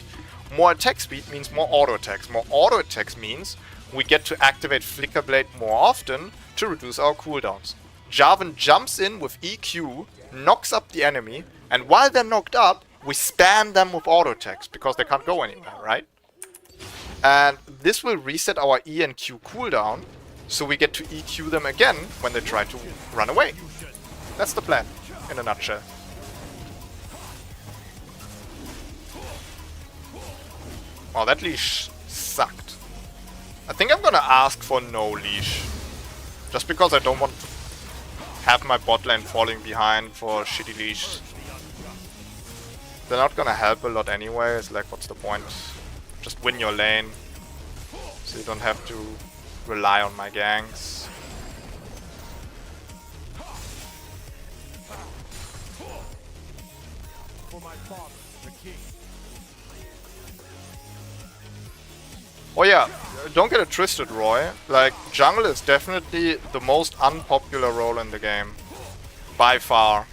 More attack speed means more auto attacks. More auto attacks means we get to activate Flickerblade more often to reduce our cooldowns. Jarvan jumps in with EQ, knocks up the enemy, and while they're knocked up, we spam them with auto attacks because they can't go anywhere, right? And this will reset our E and Q cooldown, so we get to EQ them again when they try to run away. That's the plan, in a nutshell. Oh, that leash sucked. I think I'm gonna ask for no leash. Just because I don't want to have my bot lane falling behind for shitty leash. They're not gonna help a lot anyway. It's like, what's the point? Just win your lane, so you don't have to rely on my ganks. For my father, the king. Oh yeah, don't get it twisted, Roy. Like, jungle is definitely the most unpopular role in the game. By far.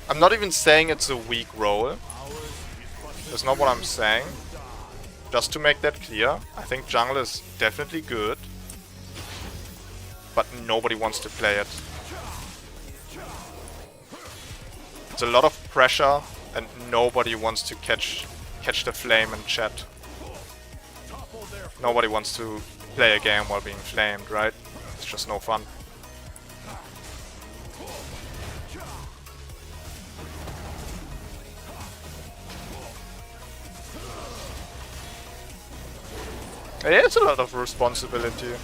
I'm not even saying it's a weak role. That's not what I'm saying. Just to make that clear, I think jungle is definitely good. But nobody wants to play it. It's a lot of pressure and nobody wants to catch the flame in chat. Nobody wants to play a game while being flamed, right? It's just no fun. It's a lot of responsibility.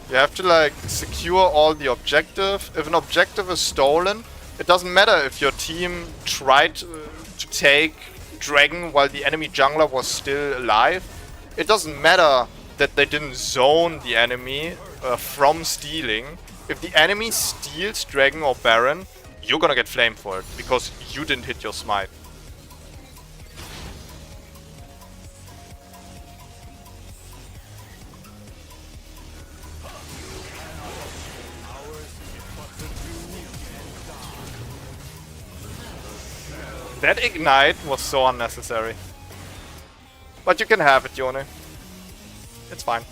You have to like secure all the objective. If an objective is stolen, it doesn't matter if your team tried to take Dragon while the enemy jungler was still alive. It doesn't matter that they didn't zone the enemy from stealing. If the enemy steals Dragon or Baron, you're gonna get flamed for it because you didn't hit your smite. That ignite was so unnecessary. But you can have it, Yone. It's fine.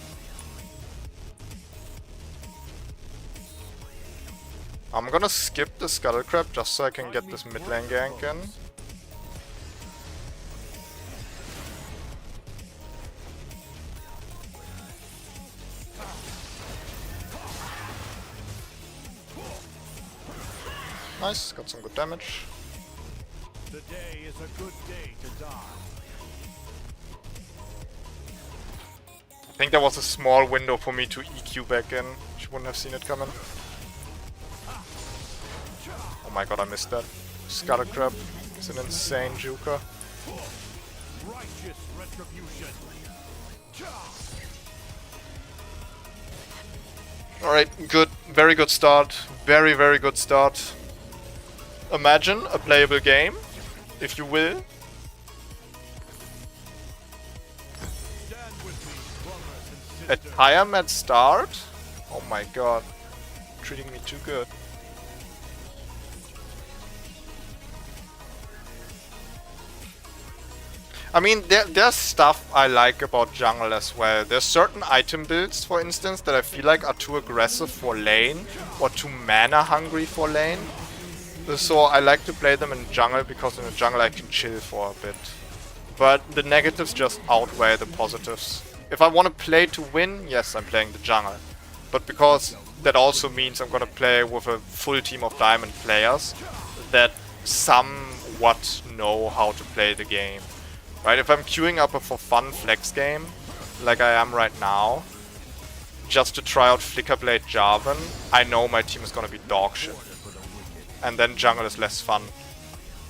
I'm gonna skip the Scuttle Crab just so I can get this mid lane gank in. Nice, got some good damage. Today is a good day to die. I think there was a small window for me to EQ back in. She wouldn't have seen it coming. Oh my god, I missed that. Scuttle Crab is an insane juker. Righteous retribution. Alright, good. Very good start. Very, very good start. Imagine a playable game, if you will. A time at start? Oh my god. Treating me too good. I mean, there's stuff I like about jungle as well. There's certain item builds, for instance, that I feel like are too aggressive for lane or too mana hungry for lane. So I like to play them in jungle because in the jungle I can chill for a bit. But the negatives just outweigh the positives. If I want to play to win, yes, I'm playing the jungle. But because that also means I'm gonna play with a full team of diamond players that somewhat know how to play the game. Right, if I'm queuing up a for fun flex game, like I am right now, just to try out Flickerblade Jarvan, I know my team is gonna be dog shit. And then jungle is less fun.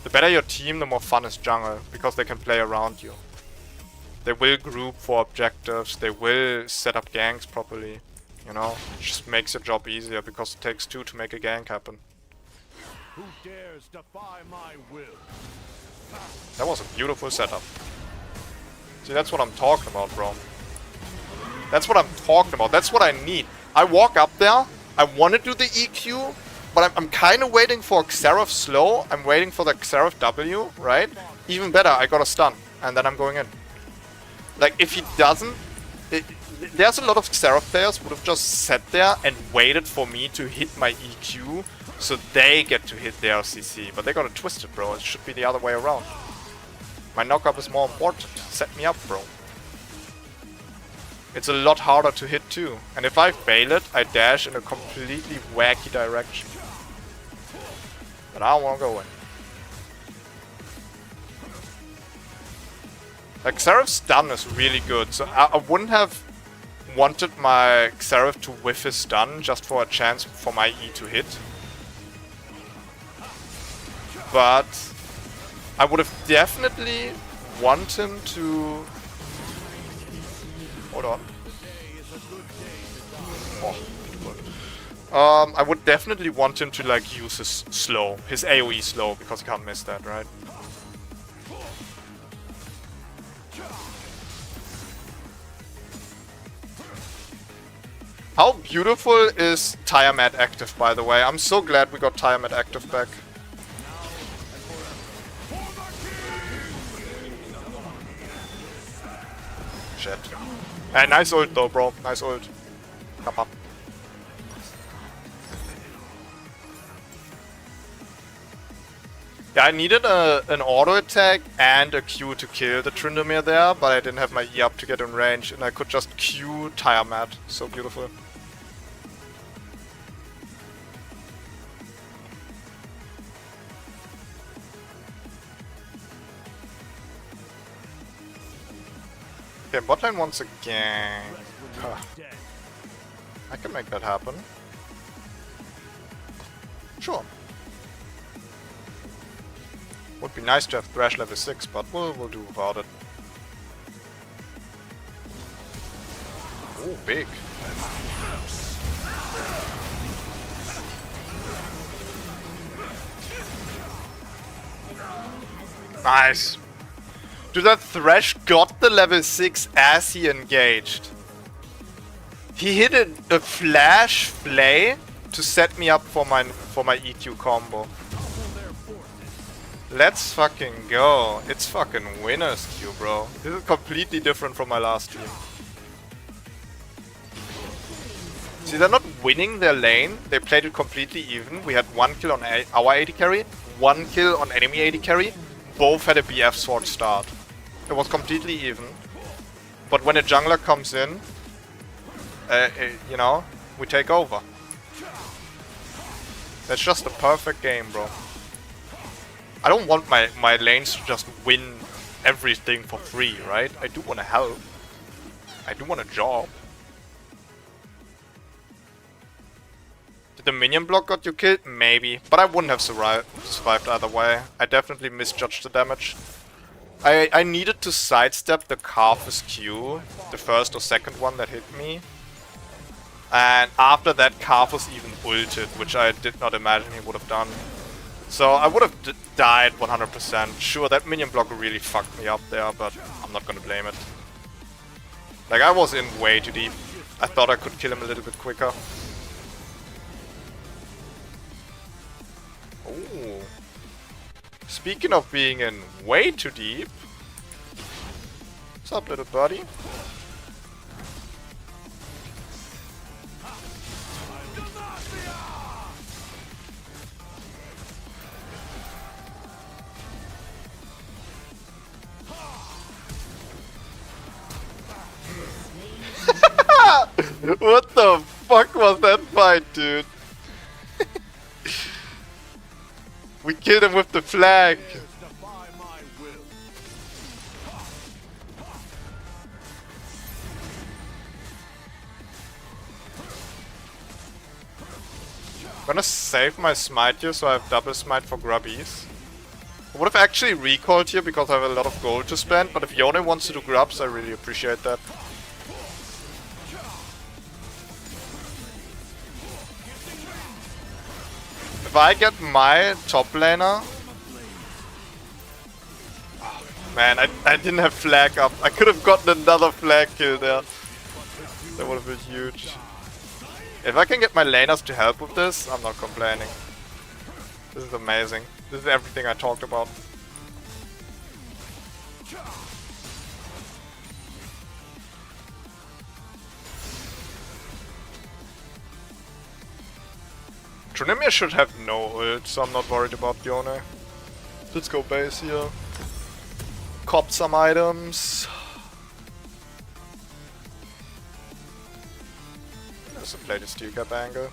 The better your team, the more fun is jungle, because they can play around you. They will group for objectives, they will set up ganks properly. You know, it just makes your job easier, because it takes two to make a gank happen. Who dares defy my will? That was a beautiful setup. See, that's what I'm talking about, bro. That's what I'm talking about. That's what I need. I walk up there. I want to do the EQ, but I'm kind of waiting for Xerath slow. I'm waiting for the Xerath W, right? Even better, I got a stun, and then I'm going in. Like, if he doesn't... there's a lot of Xerath players who would have just sat there and waited for me to hit my EQ so they get to hit their CC. But they got it twisted, bro. It should be the other way around. My knockup is more important. Set me up, bro. It's a lot harder to hit too. And if I fail it, I dash in a completely wacky direction. But I don't want to go in. Like, Xerath's stun is really good. So I wouldn't have wanted my Xerath to whiff his stun just for a chance for my E to hit. But I would have definitely want him to... Hold on. Oh, beautiful. I would definitely want him to like use his slow, his AoE slow, because he can't miss that, right? How beautiful is Tiamat active, by the way? I'm so glad we got Tiamat active back. Shit. Hey, nice ult though, bro. Nice ult. Come up. Yeah, I needed an auto attack and a Q to kill the Tryndamere there, but I didn't have my E up to get in range, and I could just Q Tiamat. So beautiful. Okay, bot lane once again. Huh. I can make that happen. Sure. Would be nice to have Thresh level 6, but we'll do without it. Oh, big. Nice. Dude, that Thresh got the level 6 as he engaged. He hit a flash play to set me up for my EQ combo. Let's fucking go. It's fucking winner's queue, bro. This is completely different from my last team. See, they're not winning their lane. They played it completely even. We had 1 kill on our AD carry, 1 kill on enemy AD carry. Both had a BF sword start. It was completely even. But when a jungler comes in, you know, we take over. That's just a perfect game, bro. I don't want my lanes to just win everything for free, right? I do want to help. I do want a job. Did the minion block got you killed? Maybe. But I wouldn't have survived either way. I definitely misjudged the damage. I needed to sidestep the Karthus Q, the first or second one that hit me. And after that, Karthus even ulted, which I did not imagine he would have done. So I would have died 100%. Sure, that minion block really fucked me up there, but I'm not gonna blame it. Like, I was in way too deep. I thought I could kill him a little bit quicker. Ooh. Speaking of being in way too deep. What's up, little buddy? What the fuck was that fight, dude? We killed him with the flag. Defy my will. I'm gonna save my smite here so I have double smite for grubbies. I would have actually recalled here because I have a lot of gold to spend, but if Yone wants to do grubs, I really appreciate that. If I get my top laner... Oh, man, I didn't have flag up. I could have gotten another flag kill there. That would have been huge. If I can get my laners to help with this, I'm not complaining. This is amazing. This is everything I talked about. Trinimir should have no ult, so I'm not worried about Yone. Let's go base here. Cop some items. Let's play the steel cap angle.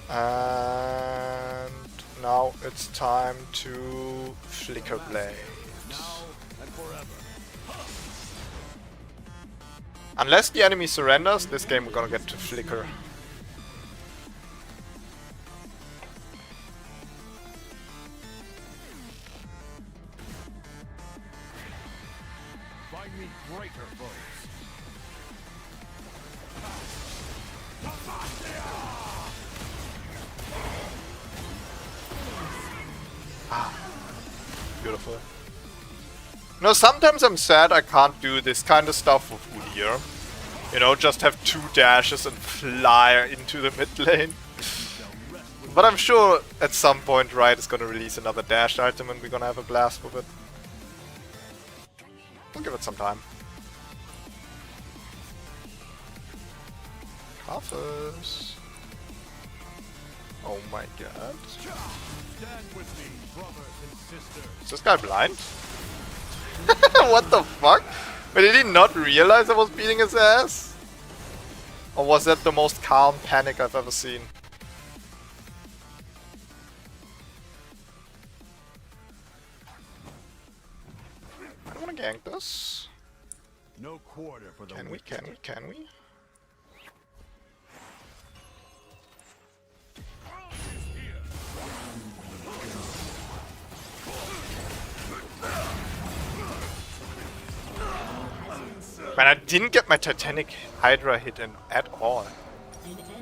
And now it's time to Flickerblade. And forever. Unless the enemy surrenders, this game we're gonna get to Flicker. Find me greater foes. Beautiful. You know, sometimes I'm sad I can't do this kind of stuff with Udyr. You know, just have 2 dashes and fly into the mid lane. But I'm sure at some point Riot is gonna release another dash item and we're gonna have a blast with it. We'll give it some time. Coffers. Oh my god. Stand with me, brothers and sisters. Is this guy blind? What the fuck? But did he not realize I was beating his ass? Or was that the most calm panic I've ever seen? I don't wanna gank this. No quarter for the Can we? wicked. Can we? Can we? Man, I didn't get my Titanic Hydra hit in at all.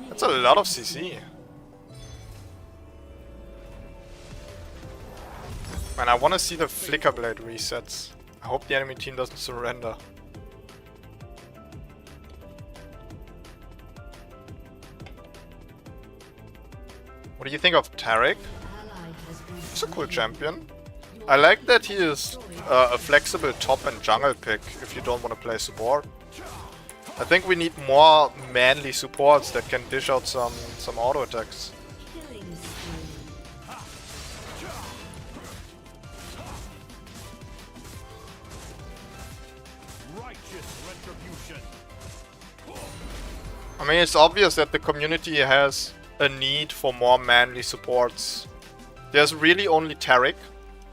That's a lot of CC. Man, I want to see the Flickerblade resets. I hope the enemy team doesn't surrender. What do you think of Taric? He's a cool champion. I like that he is a flexible top and jungle pick if you don't want to play support. I think we need more manly supports that can dish out some auto attacks. Righteous retribution. I mean, it's obvious that the community has a need for more manly supports. There's really only Taric,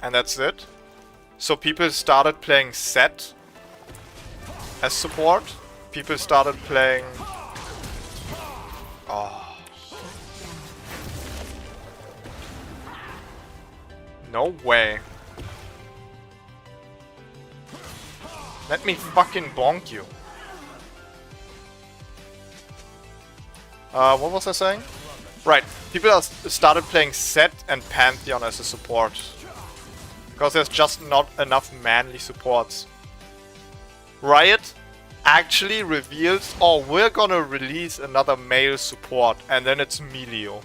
and that's it. So people started playing Set as support. People started playing... Oh. No way. Let me fucking bonk you. What was I saying? Right, people started playing Set and Pantheon as a support. Because there's just not enough manly supports. Riot actually reveals, oh, we're gonna release another male support, and then it's Melio.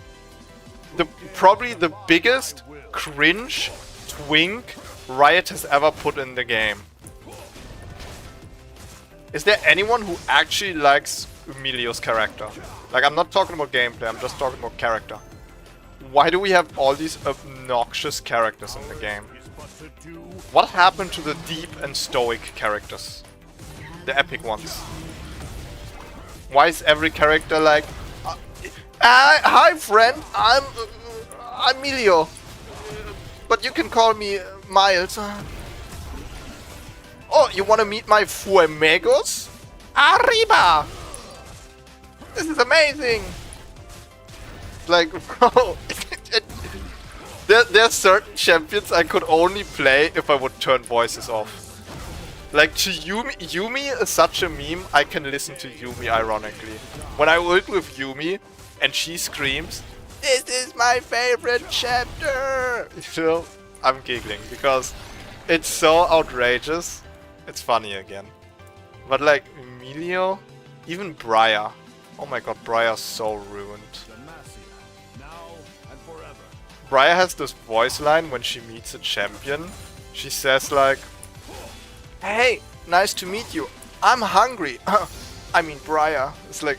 Probably the biggest cringe twink Riot has ever put in the game. Is there anyone who actually likes Melio's character? Like, I'm not talking about gameplay, I'm just talking about character. Why do we have all these obnoxious characters in the game? What happened to the deep and stoic characters? The epic ones. Why is every character like, hi friend, I'm Melio, but you can call me Miles. Oh, you wanna meet my fuemegos? Arriba! This is amazing! Like, bro, there are certain champions I could only play if I would turn voices off. Like, to Yumi is such a meme, I can listen to Yumi ironically. When I ult with Yumi and she screams, "This is my favorite chapter!" You know, I'm giggling because it's so outrageous. It's funny again. But like, Melio, even Briar. Oh my god, Briar's so ruined. Briar has this voice line when she meets a champion. She says like, "Hey, nice to meet you. I'm hungry." I mean, Briar. It's like,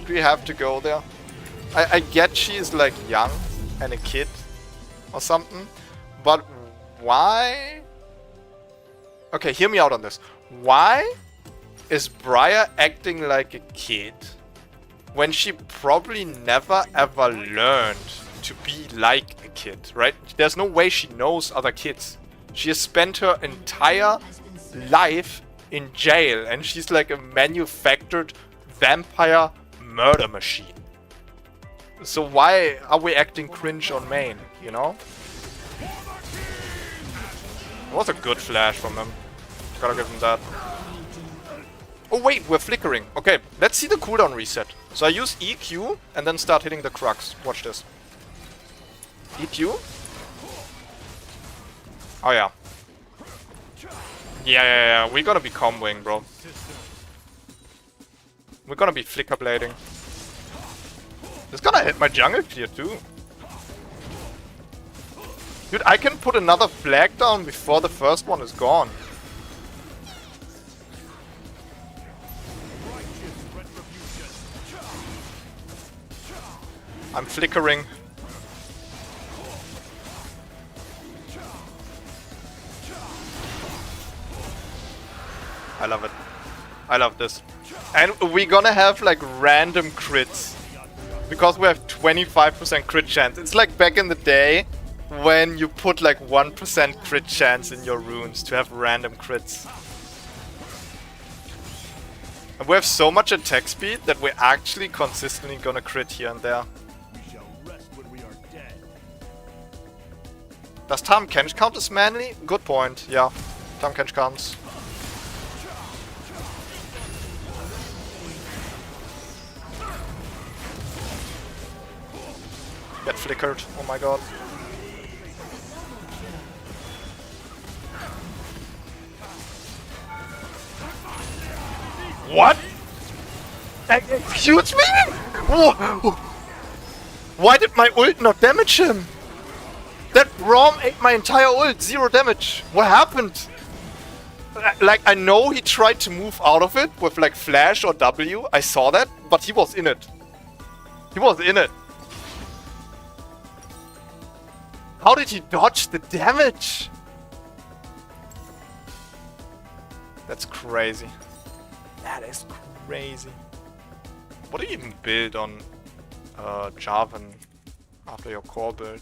do we have to go there? I get she is like young and a kid or something, but why? Okay, hear me out on this. Why is Briar acting like a kid when she probably never ever learned to be like a kid, right? There's no way she knows other kids. She has spent her entire life in jail and she's like a manufactured vampire murder machine. So why are we acting cringe on main, you know? It was a good flash from him. Gotta give him that. Oh wait, we're flickering. Okay, let's see the cooldown reset. So I use EQ and then start hitting the crux. Watch this. EQ. Oh yeah. Yeah. We're gonna be comboing, bro. We're gonna be flickerblading. It's gonna hit my jungle clear too. Dude, I can put another flag down before the first one is gone. I'm flickering. I love it. I love this. And we're gonna have like random crits. Because we have 25% crit chance. It's like back in the day when you put like 1% crit chance in your runes to have random crits. And we have so much attack speed that we're actually consistently gonna crit here and there. Does Tahm Kench count as manly? Good point, yeah. Tahm Kench counts. Get flickered, oh my god. What? Excuse me? Whoa. Why did my ult not damage him? That Braum ate my entire ult, 0 damage. What happened? Like, I know he tried to move out of it with like flash or W. I saw that, but he was in it. He was in it. How did he dodge the damage? That's crazy. That is crazy. What do you even build on Jarvan after your core build?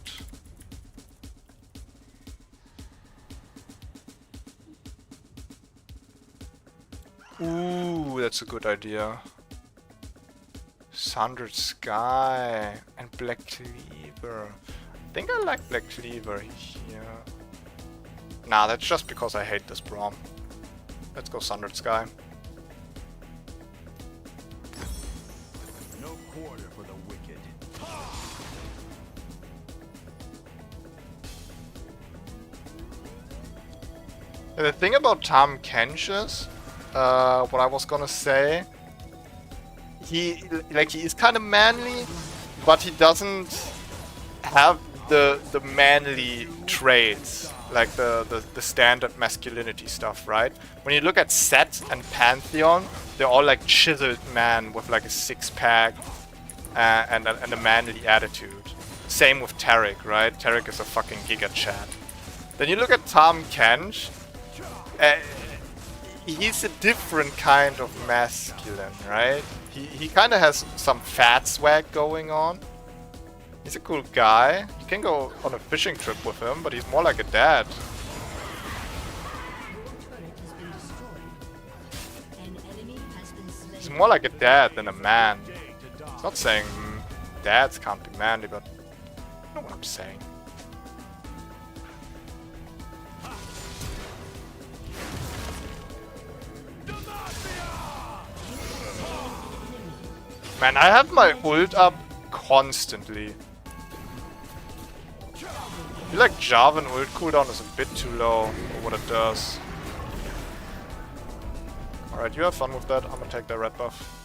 Ooh, that's a good idea. Sundered Sky and Black Cleaver. I think I like Black Cleaver here. Nah, that's just because I hate this Braum. Let's go Sundered Sky. No quarter for the wicked. The thing about Tahm Kench is, what I was gonna say, he is kind of manly, but he doesn't have the manly traits, like the standard masculinity stuff, right? When you look at Set and Pantheon, they're all like chiseled men with like a six-pack and a manly attitude. Same with Tarek, right? Tarek is a fucking giga chat. Then you look at Tahm Kench, he's a different kind of masculine, right? He kind of has some fat swag going on. He's a cool guy. You can go on a fishing trip with him, but he's more like a dad. He's more like a dad than a man. It's not saying dads can't be manly, but you know what I'm saying. Man, I have my ult up constantly. I feel like Jarvan ult cooldown is a bit too low for what it does. Alright, you have fun with that. I'm gonna take the red buff.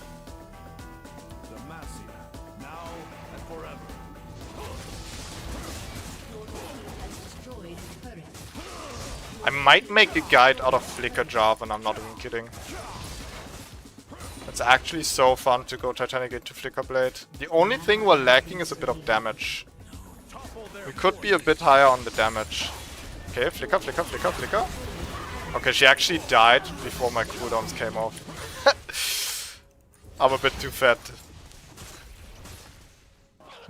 I might make a guide out of Flicker Jarvan, I'm not even kidding. It's actually so fun to go Titanic Gate to Flickerblade. The only thing we're lacking is a bit of damage. We could be a bit higher on the damage. Okay, Flicker, Flicker, Flicker, Flicker. Okay, she actually died before my cooldowns came off. I'm a bit too fat.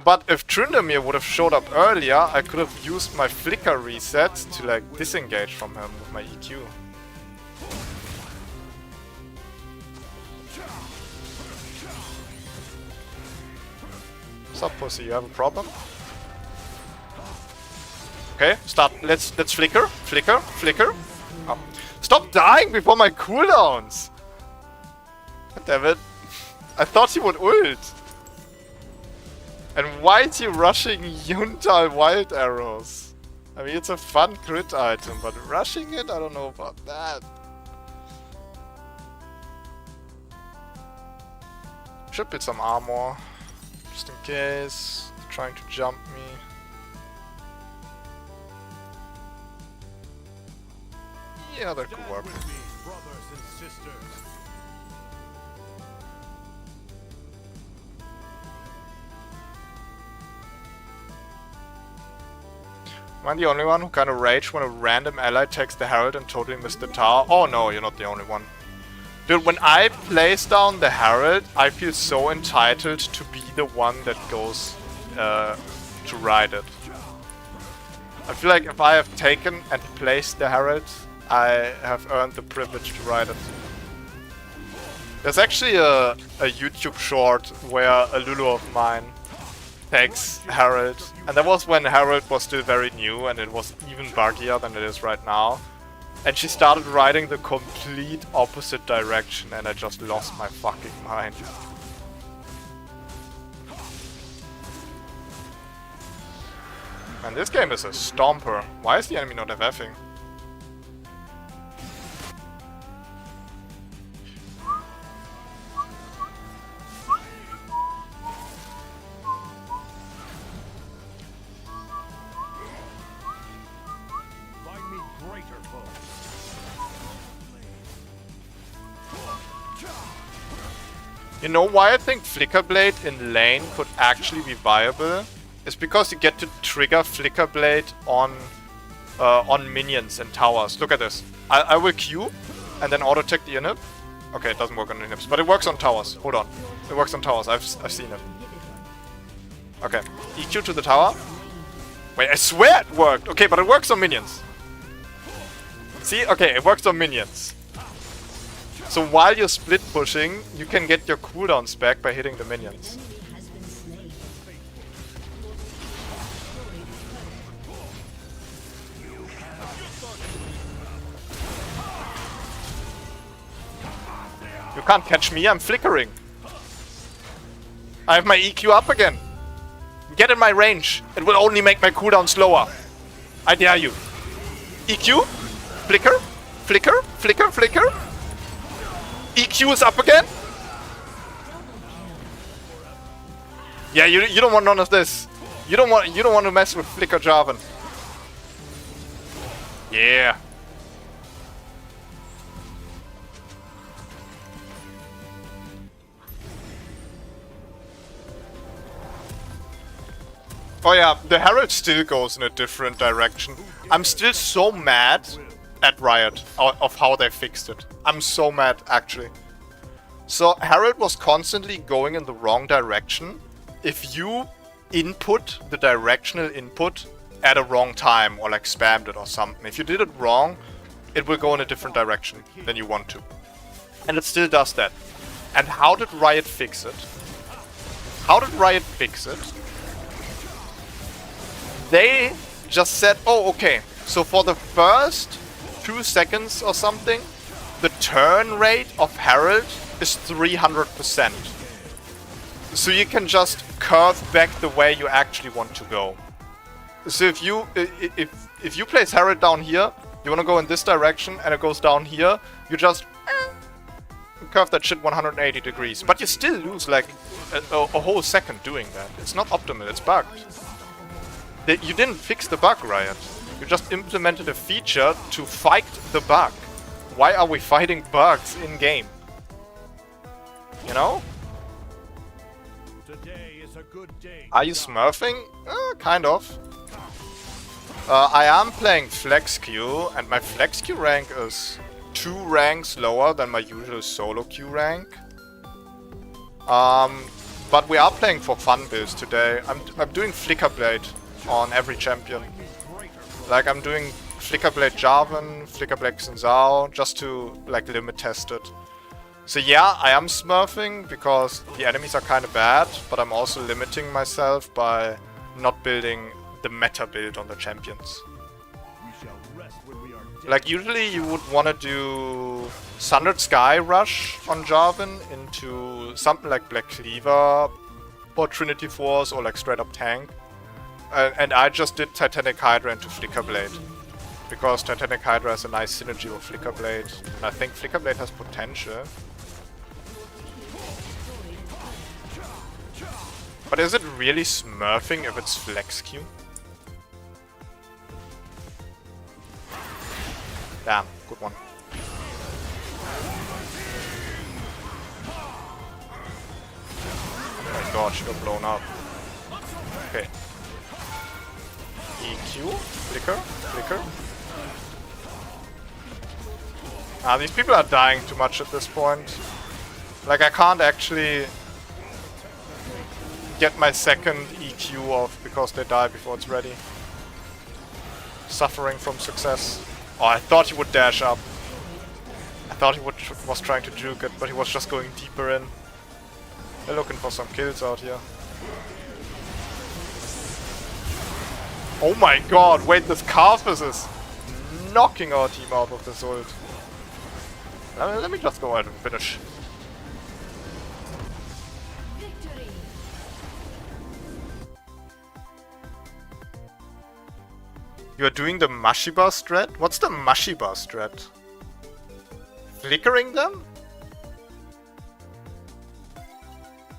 But if Tryndamere would have showed up earlier, I could have used my Flicker reset to like disengage from him with my EQ. What's up, pussy? You have a problem? Okay, start. Let's flicker, flicker, flicker. Oh. Stop dying before my cooldowns! God damn it! I thought he would ult. And why is he rushing Yuntal Wild Arrows? I mean, it's a fun crit item, but rushing it, I don't know about that. Should build some armor. Just in case they're trying to jump me. Yeah, that could work. Am I the only one who kind of rage when a random ally takes the Herald and totally missed the tower? Oh no, you're not the only one. Dude, when I place down the Herald, I feel so entitled to be the one that goes to ride it. I feel like if I have taken and placed the Herald, I have earned the privilege to ride it. There's actually a YouTube short where a Lulu of mine takes Herald, and that was when Herald was still very new and it was even buggier than it is right now. And she started riding the complete opposite direction and I just lost my fucking mind. Man, this game is a stomper. Why is the enemy not FFing? You know why I think Flickerblade in lane could actually be viable? It's because you get to trigger Flickerblade on minions and towers. Look at this. I will Q and then auto-tech the inhib. Okay, it doesn't work on inhibs, but it works on towers. Hold on. It works on towers. I've seen it. Okay. EQ to the tower. Wait, I swear it worked! Okay, but it works on minions. See? Okay, it works on minions. So while you're split pushing, you can get your cooldowns back by hitting the minions. You can't catch me, I'm flickering. I have my EQ up again. Get in my range. It will only make my cooldown slower. I dare you. EQ, flicker, Flicker, flicker, flicker. EQ is up again. Yeah, you don't want none of this. You don't want to mess with Flicker Jarvan. Yeah. Oh yeah, the Herald still goes in a different direction. I'm still so mad at Riot of how they fixed it. I'm so mad, actually. So Herald was constantly going in the wrong direction if you input the directional input at a wrong time or like spammed it or something. If you did it wrong, it will go in a different direction than you want to. And it still does that. And how did Riot fix it? How did Riot fix it? They just said, oh, okay, so for the first 2 seconds or something, the turn rate of Herald is 300%. So you can just curve back the way you actually want to go. So if you place Herald down here, you want to go in this direction and it goes down here, you just curve that shit 180 degrees. But you still lose like a whole second doing that. It's not optimal, it's bugged. You didn't fix the bug, Riot. You just implemented a feature to fight the bug. Why are we fighting bugs in-game? You know? Today is a good day. Are you smurfing? Kind of. I am playing Flex Q, and my Flex Q rank is 2 ranks lower than my usual solo Q rank. But we are playing for fun builds today. I'm doing Flickerblade on every champion. Like I'm doing Flickerblade Jarvan, Flickerblade Xin Zhao, just to like limit test it. So yeah, I am smurfing because the enemies are kinda bad, but I'm also limiting myself by not building the meta build on the champions. We shall rest when we are dead. Like usually you would wanna do Sundered Sky Rush on Jarvan into something like Black Cleaver or Trinity Force or like straight up tank. And I just did Titanic Hydra into Flickerblade. Because Titanic Hydra has a nice synergy with Flickerblade. And I think Flickerblade has potential. But is it really smurfing if it's Flex Q? Damn, good one. Oh my god, she got blown up. Okay. EQ, flicker, flicker. Ah, these people are dying too much at this point. Like I can't actually get my second EQ off because they die before it's ready. Suffering from success. Oh, I thought he would dash up. I thought he was trying to juke it, but he was just going deeper in. They're looking for some kills out here. Oh my god, wait, this Carthus is knocking our team out with this ult. Let me just go ahead and finish. Victory. You are doing the Mashiba strat? What's the Mashiba strat? Flickering them?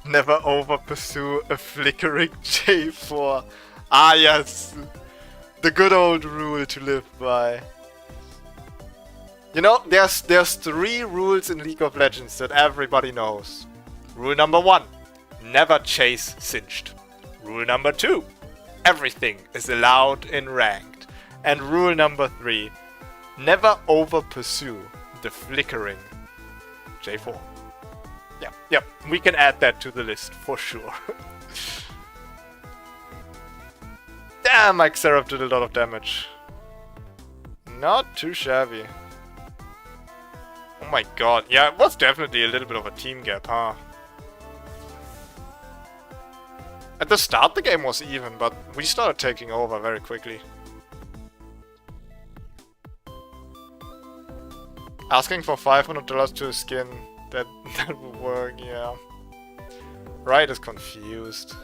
Never over pursue a flickering J4. Ah yes, the good old rule to live by. You know, there's 3 rules in League of Legends that everybody knows. Rule number 1, never chase Singed. Rule number 2, everything is allowed in ranked. And rule number 3, never over pursue the flickering J4. Yep, we can add that to the list for sure. Damn, Mike Seraph did a lot of damage. Not too shabby. Oh my god, yeah, it was definitely a little bit of a team gap, huh? At the start the game was even, but we started taking over very quickly. Asking for $500 to a skin, that would work, yeah. Riot is confused.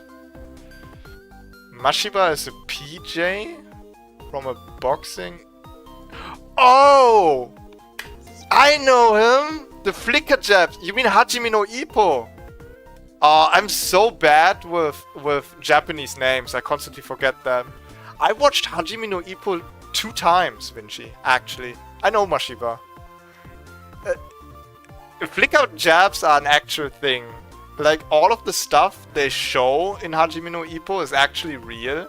Mashiba is a PJ from a boxing. Oh! I know him! The flicker jabs! You mean Hajime no Ippo? I'm so bad with Japanese names, I constantly forget them. I watched Hajime no Ippo 2 times, Vinci, actually. I know Mashiba. Flicker jabs are an actual thing. Like, all of the stuff they show in Hajime no Ippo is actually real.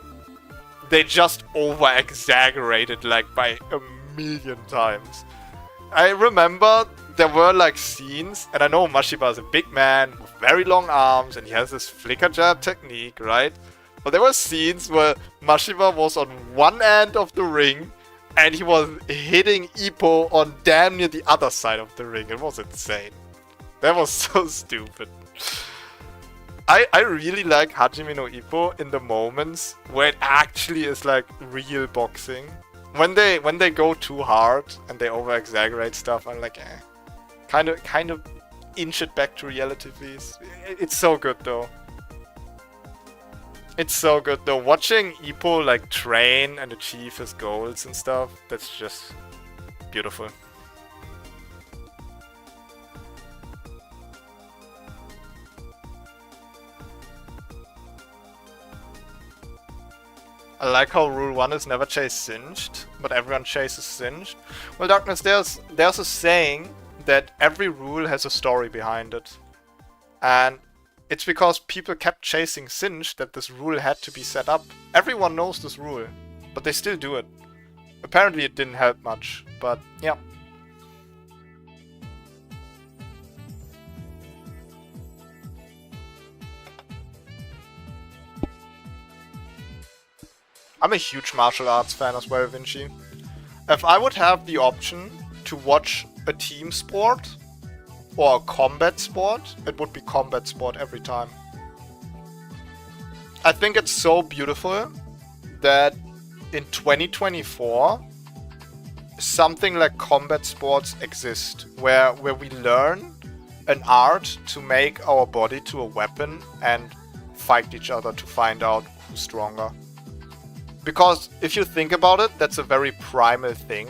They just over-exaggerate it, like, by a million times. I remember there were, like, scenes, and I know Mashiba is a big man with very long arms, and he has this flicker jab technique, right? But there were scenes where Mashiba was on one end of the ring, and he was hitting Ippo on damn near the other side of the ring. It was insane. That was so stupid. I really like Hajime no Ippo in the moments where it actually is like real boxing. When they go too hard and they over exaggerate stuff, I'm like, kind of inch it back to reality, please. It's so good though. It's so good though. Watching Ippo like train and achieve his goals and stuff, that's just beautiful. I like how rule 1 is never chase singed, but everyone chases singed. Well, Darkness, there's a saying that every rule has a story behind it. And it's because people kept chasing singed that this rule had to be set up. Everyone knows this rule, but they still do it. Apparently it didn't help much, but yeah. I'm a huge martial arts fan as well, Vinci. If I would have the option to watch a team sport or a combat sport, it would be combat sport every time. I think it's so beautiful that in 2024 something like combat sports exist, where we learn an art to make our body to a weapon and fight each other to find out who's stronger. Because if you think about it, that's a very primal thing,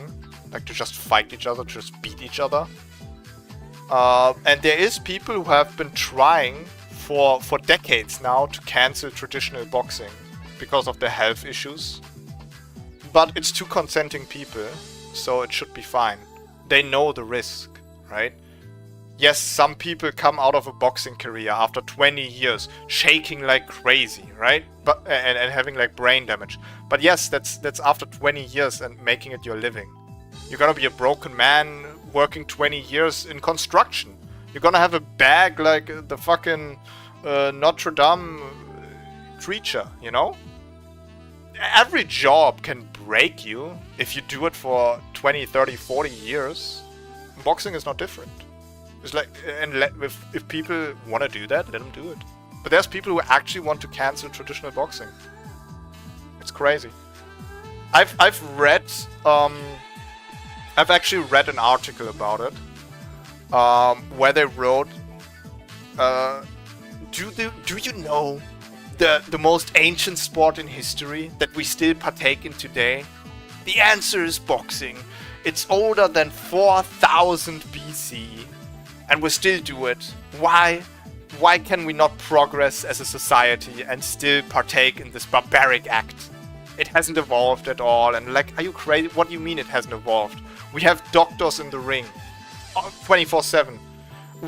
like to just fight each other, to just beat each other. And there is people who have been trying for decades now to cancel traditional boxing because of their health issues. But it's two consenting people, so it should be fine. They know the risk, right? Yes, some people come out of a boxing career after 20 years, shaking like crazy, right? But and having like brain damage. But yes, that's after 20 years and making it your living. You're gonna be a broken man working 20 years in construction. You're gonna have a bag like the fucking Notre Dame creature, you know? Every job can break you if you do it for 20, 30, 40 years. Boxing is not different. It's like, and if people want to do that, let them do it. But there's people who actually want to cancel traditional boxing. It's crazy. I've actually read an article about it, where they wrote, do you know the most ancient sport in history that we still partake in today? The answer is boxing. It's older than 4000 BC. And we still do it. Why? Why can we not progress as a society and still partake in this barbaric act? It hasn't evolved at all. And like, are you crazy? What do you mean it hasn't evolved? We have doctors in the ring 24/7.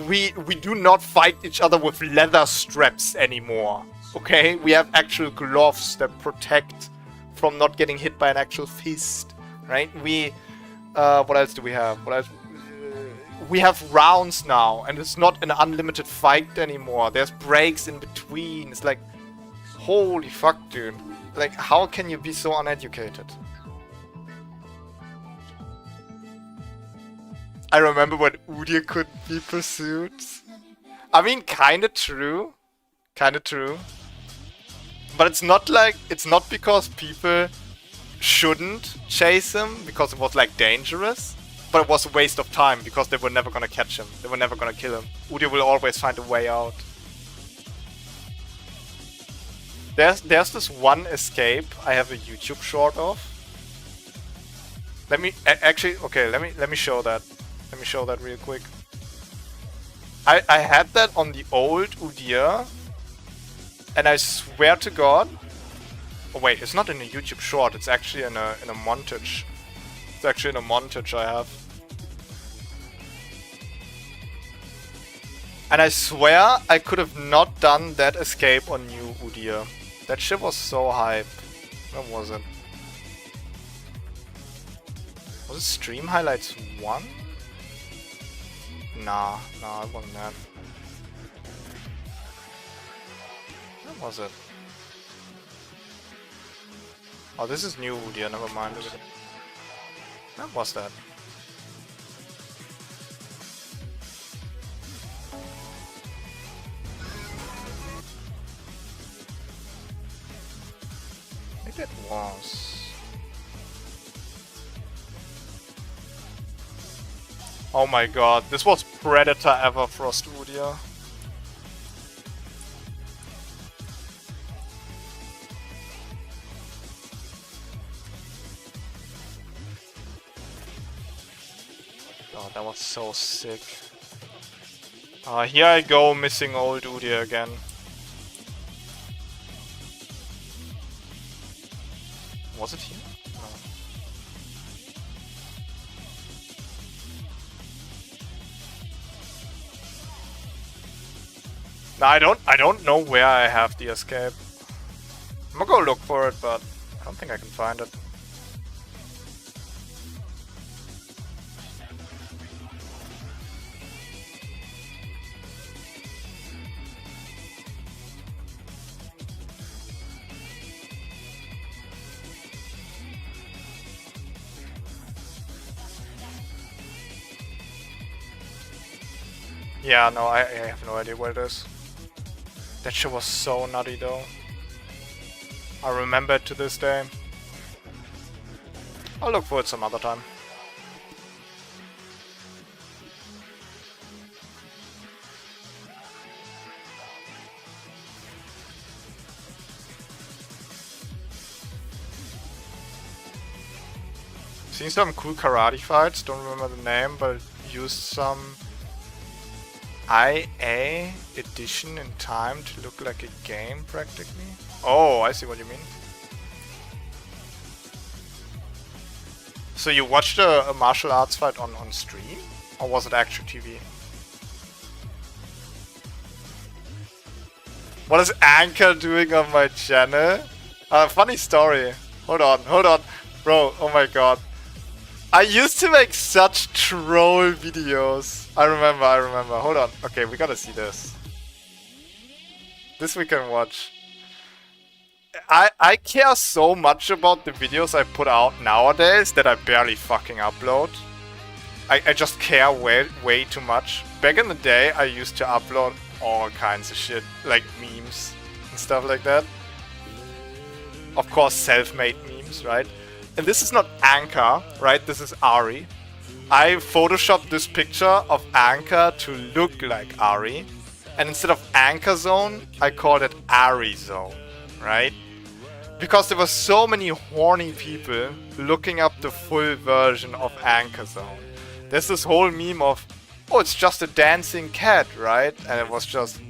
We do not fight each other with leather straps anymore. Okay? We have actual gloves that protect from not getting hit by an actual fist. Right? What else do we have? What else? We have rounds now, and it's not an unlimited fight anymore. There's breaks in between. It's like, holy fuck, dude. Like, how can you be so uneducated? I remember when Udyr could be pursued. I mean, kinda true. Kinda true. But it's not like, it's not because people shouldn't chase him, because it was like dangerous. But it was a waste of time, because they were never gonna catch him. They were never gonna kill him. Udyr will always find a way out. There's this one escape I have a YouTube short of. Let me actually, okay, let me show that. Let me show that real quick. I had that on the old Udyr, and I swear to God. Oh wait, it's not in a YouTube short. It's actually in a montage. It's actually in a montage I have. And I swear I could have not done that escape on new Udyr. That shit was so hype. Where was it? Was it Stream Highlights 1? Nah, it wasn't that. Where was it? Oh, this is new Udyr, never mind. Where was that? Maybe it was. Oh my god, this was Predator Everfrost Udyr. God, that was so sick. Here I go missing old Udyr again. Was it here? No. No, I don't know where I have the escape. I'm gonna go look for it, but I don't think I can find it. Yeah, no, I have no idea where it is. That shit was so nutty though. I remember it to this day. I'll look for it some other time. Seen some cool karate fights, don't remember the name, but used some IA edition in time to look like a game practically. Oh, I see what you mean. So you watched a martial arts fight on stream? Or was it actual TV? What is Anchor doing on my channel? Funny story. Hold on. Bro, oh my god. I used to make such troll videos. I remember. Hold on. Okay, we gotta see this. This we can watch. I care so much about the videos I put out nowadays that I barely fucking upload. I just care way too much. Back in the day, I used to upload all kinds of shit, like memes and stuff like that. Of course, self-made memes, right? And this is not Anchor, right? This is Ari. I photoshopped this picture of Anchor to look like Ari. And instead of Anchor Zone, I called it Ari Zone, right? Because there were so many horny people looking up the full version of Anchor Zone. There's this whole meme of, oh, it's just a dancing cat, right? And it was just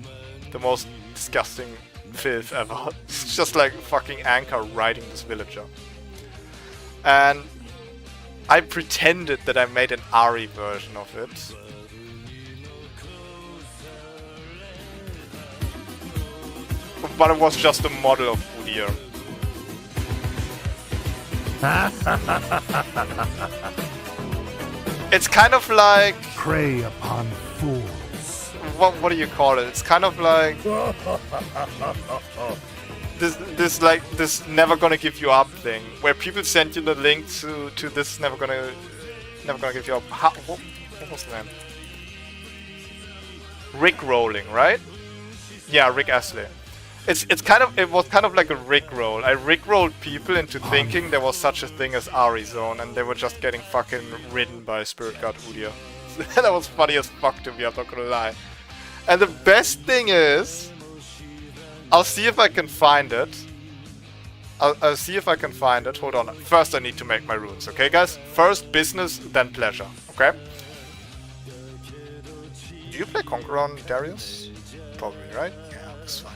the most disgusting filth ever. It's just like fucking Anchor riding this villager. And I pretended that I made an Ari version of it. But it was just a model of Udyr. It's kind of like... Prey upon fools. What do you call it? It's kind of like... this never gonna give you up thing, where people send you the link to this never gonna give you up. What was the name? Rick rolling, right? Yeah, Rick Astley. It was kind of like a Rickroll. I Rickrolled people into thinking there was such a thing as Ari Zone, and they were just getting fucking ridden by Spirit God Udyr. That was funny as fuck to me, I'm not gonna lie. And the best thing is, I'll see if I can find it. I'll see if I can find it. Hold on. First I need to make my runes, okay guys? First business, then pleasure, okay? Do you play Conqueror on Darius? Probably, right? Yeah, that's fine.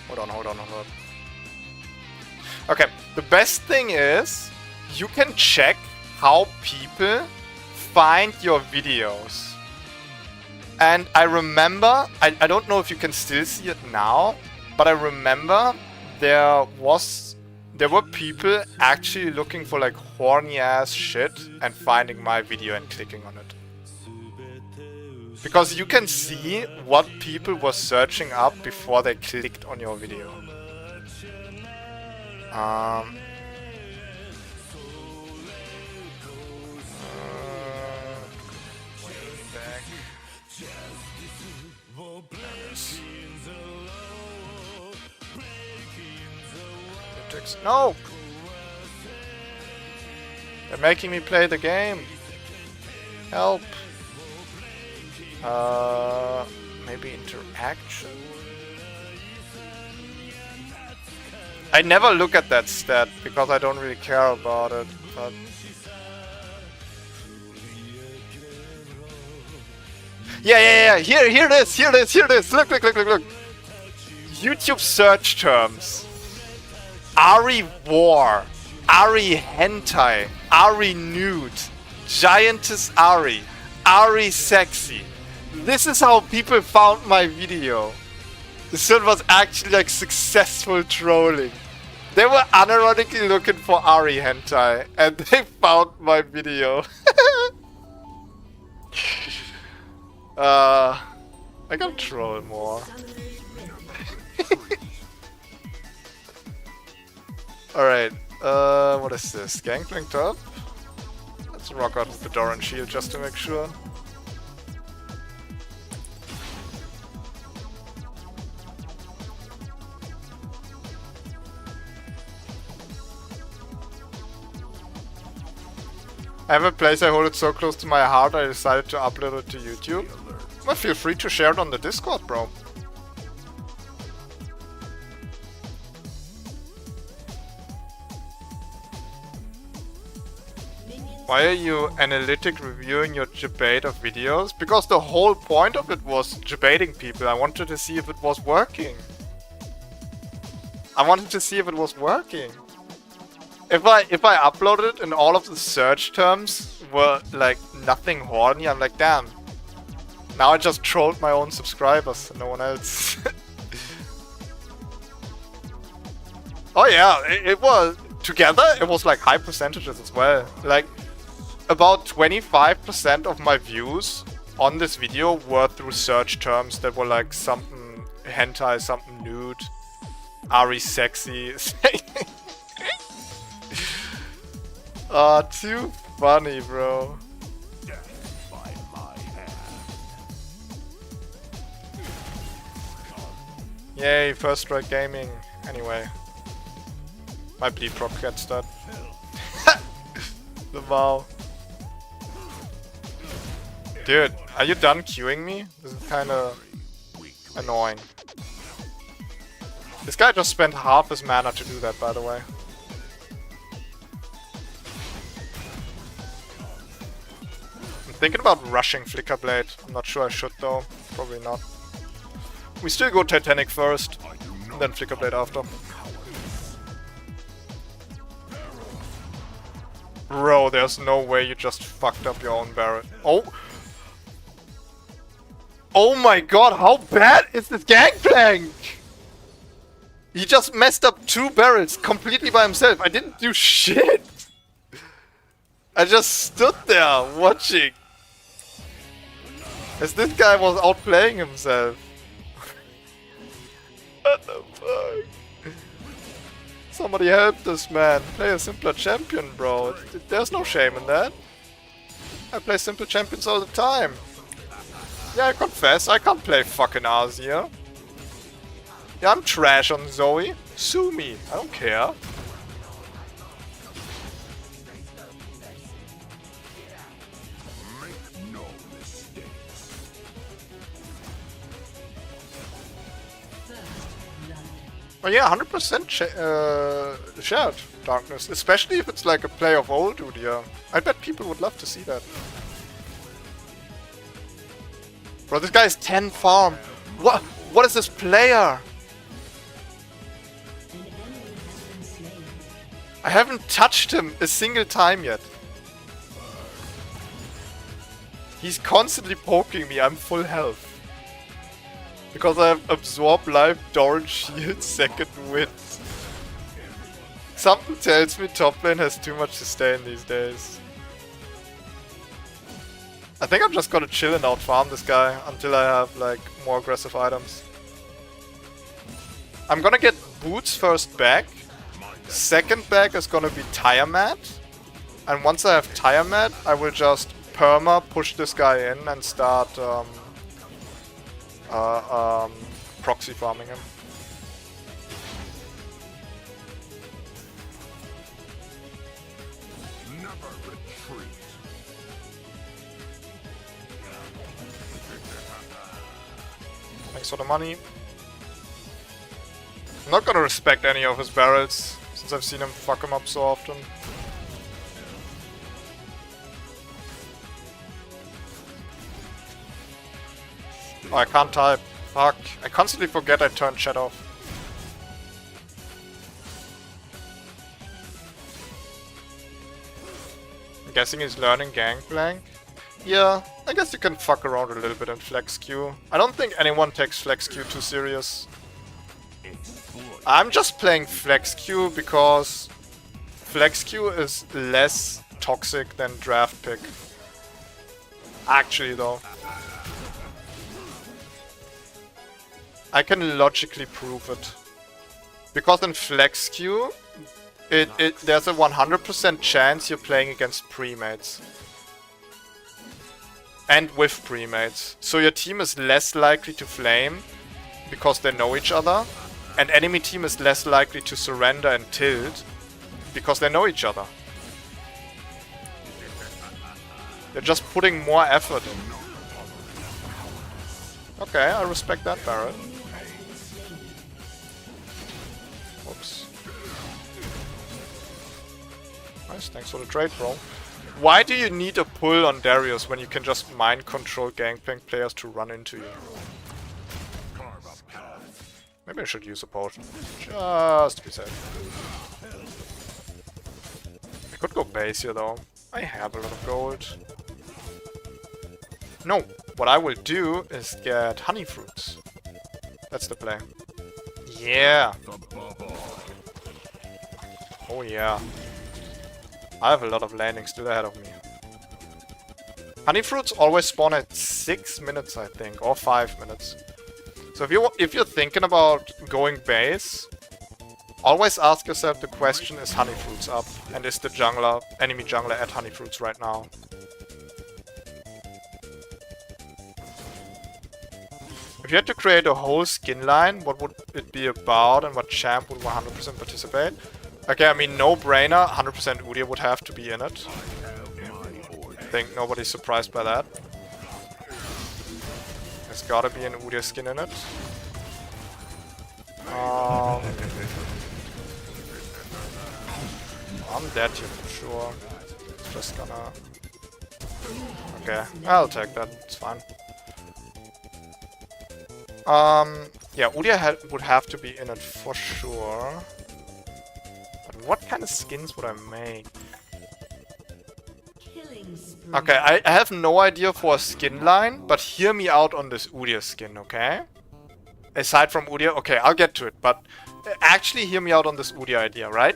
Hold on. Okay, the best thing is you can check how people find your videos. And I remember, I don't know if you can still see it now, but I remember there were people actually looking for like horny ass shit and finding my video and clicking on it. Because you can see what people were searching up before they clicked on your video. No! They're making me play the game. Help. Maybe interaction? I never look at that stat because I don't really care about it, but... Yeah. Here it is. Look. YouTube search terms. Ari War, Ari Hentai, Ari Nude, Giantess Ari, Ari Sexy. This is how people found my video. This one was actually like successful trolling. They were unironically looking for Ari Hentai and they found my video. I gotta troll more. Alright, what is this? Gangplank top? Let's rock out with the Doran shield just to make sure. I have a place I hold it so close to my heart I decided to upload it to YouTube. Well, feel free to share it on the Discord, bro. Why are you analytic reviewing your debate of videos? Because the whole point of it was debating people. I wanted to see if it was working. If I uploaded it and all of the search terms were like nothing horny, I'm like, damn. Now I just trolled my own subscribers and no one else. Oh yeah, it was together. It was like high percentages as well. Like about 25% of my views on this video were through search terms that were like something hentai, something nude, Ari sexy. Oh, too funny, bro. Yay, First Strike Gaming. Anyway. My bleed prop gets that. The Mao. Dude, are you done queuing me? This is kinda annoying. This guy just spent half his mana to do that, by the way. I'm thinking about rushing Flickerblade. I'm not sure I should though. Probably not. We still go Titanic first, and then Flickerblade after. Bro, there's no way you just fucked up your own barrel. Oh! Oh my god, how bad is this Gangplank? He just messed up 2 barrels completely by himself. I didn't do shit. I just stood there watching. As this guy was outplaying himself. What the fuck? Somebody help this man. Play a simpler champion, bro. There's no shame in that. I play simple champions all the time. Yeah, I confess, I can't play fucking Azir. Yeah, I'm trash on Zoe. Sue me. I don't care. Well, yeah, 100% shared darkness, especially if it's like a play of old Udyr. I bet people would love to see that. Bro, this guy is 10 farm. What? What is this player? I haven't touched him a single time yet. He's constantly poking me. I'm full health. Because I have Absorb Life, Doran Shield, Second Wind. Something tells me top lane has too much sustain these days. I think I'm just gonna chill and outfarm this guy until I have like more aggressive items. I'm gonna get boots first back. Second back is gonna be Tire Mat. And once I have Tire Mat, I will just perma push this guy in and start proxy farming him. Never retreat. Thanks for the money. I'm not gonna respect any of his barrels, since I've seen him fuck him up so often. Oh, I can't type. Fuck. I constantly forget I turned chat off. I'm guessing he's learning Gangplank. Yeah, I guess you can fuck around a little bit in Flex Q. I don't think anyone takes Flex Q too serious. I'm just playing Flex Q because Flex Q is less toxic than Draft Pick. Actually though. I can logically prove it. Because in Flex Q, there's a 100% chance you're playing against pre-mates. And with pre-mates. So your team is less likely to flame because they know each other. And enemy team is less likely to surrender and tilt because they know each other. They're just putting more effort in. Okay, I respect that, Barret. Oops. Nice, thanks for the trade, bro. Why do you need a pull on Darius when you can just mind control Gangplank players to run into you? Maybe I should use a potion. Just to be safe. I could go base here though. I have a lot of gold. No, what I will do is get honey fruits. That's the play. Yeah. Oh yeah. I have a lot of landing still ahead of me. Honey fruits always spawn at 6 minutes, I think, or 5 minutes. So if you're thinking about going base, always ask yourself the question: is honey fruits up, and is the enemy jungler at honey fruits right now? If you had to create a whole skin line, what would it be about, and what champ would 100% participate? Okay, I mean, no brainer, 100% Udyr would have to be in it. I think nobody's surprised by that. There's gotta be an Udyr skin in it. I'm dead here for sure. Just gonna... Okay, I'll take that, it's fine. Yeah, Udyr would have to be in it for sure. But what kind of skins would I make? Okay, I have no idea for a skin line, but hear me out on this Udyr skin, okay? Aside from Udyr, okay, I'll get to it, but actually hear me out on this Udyr idea, right?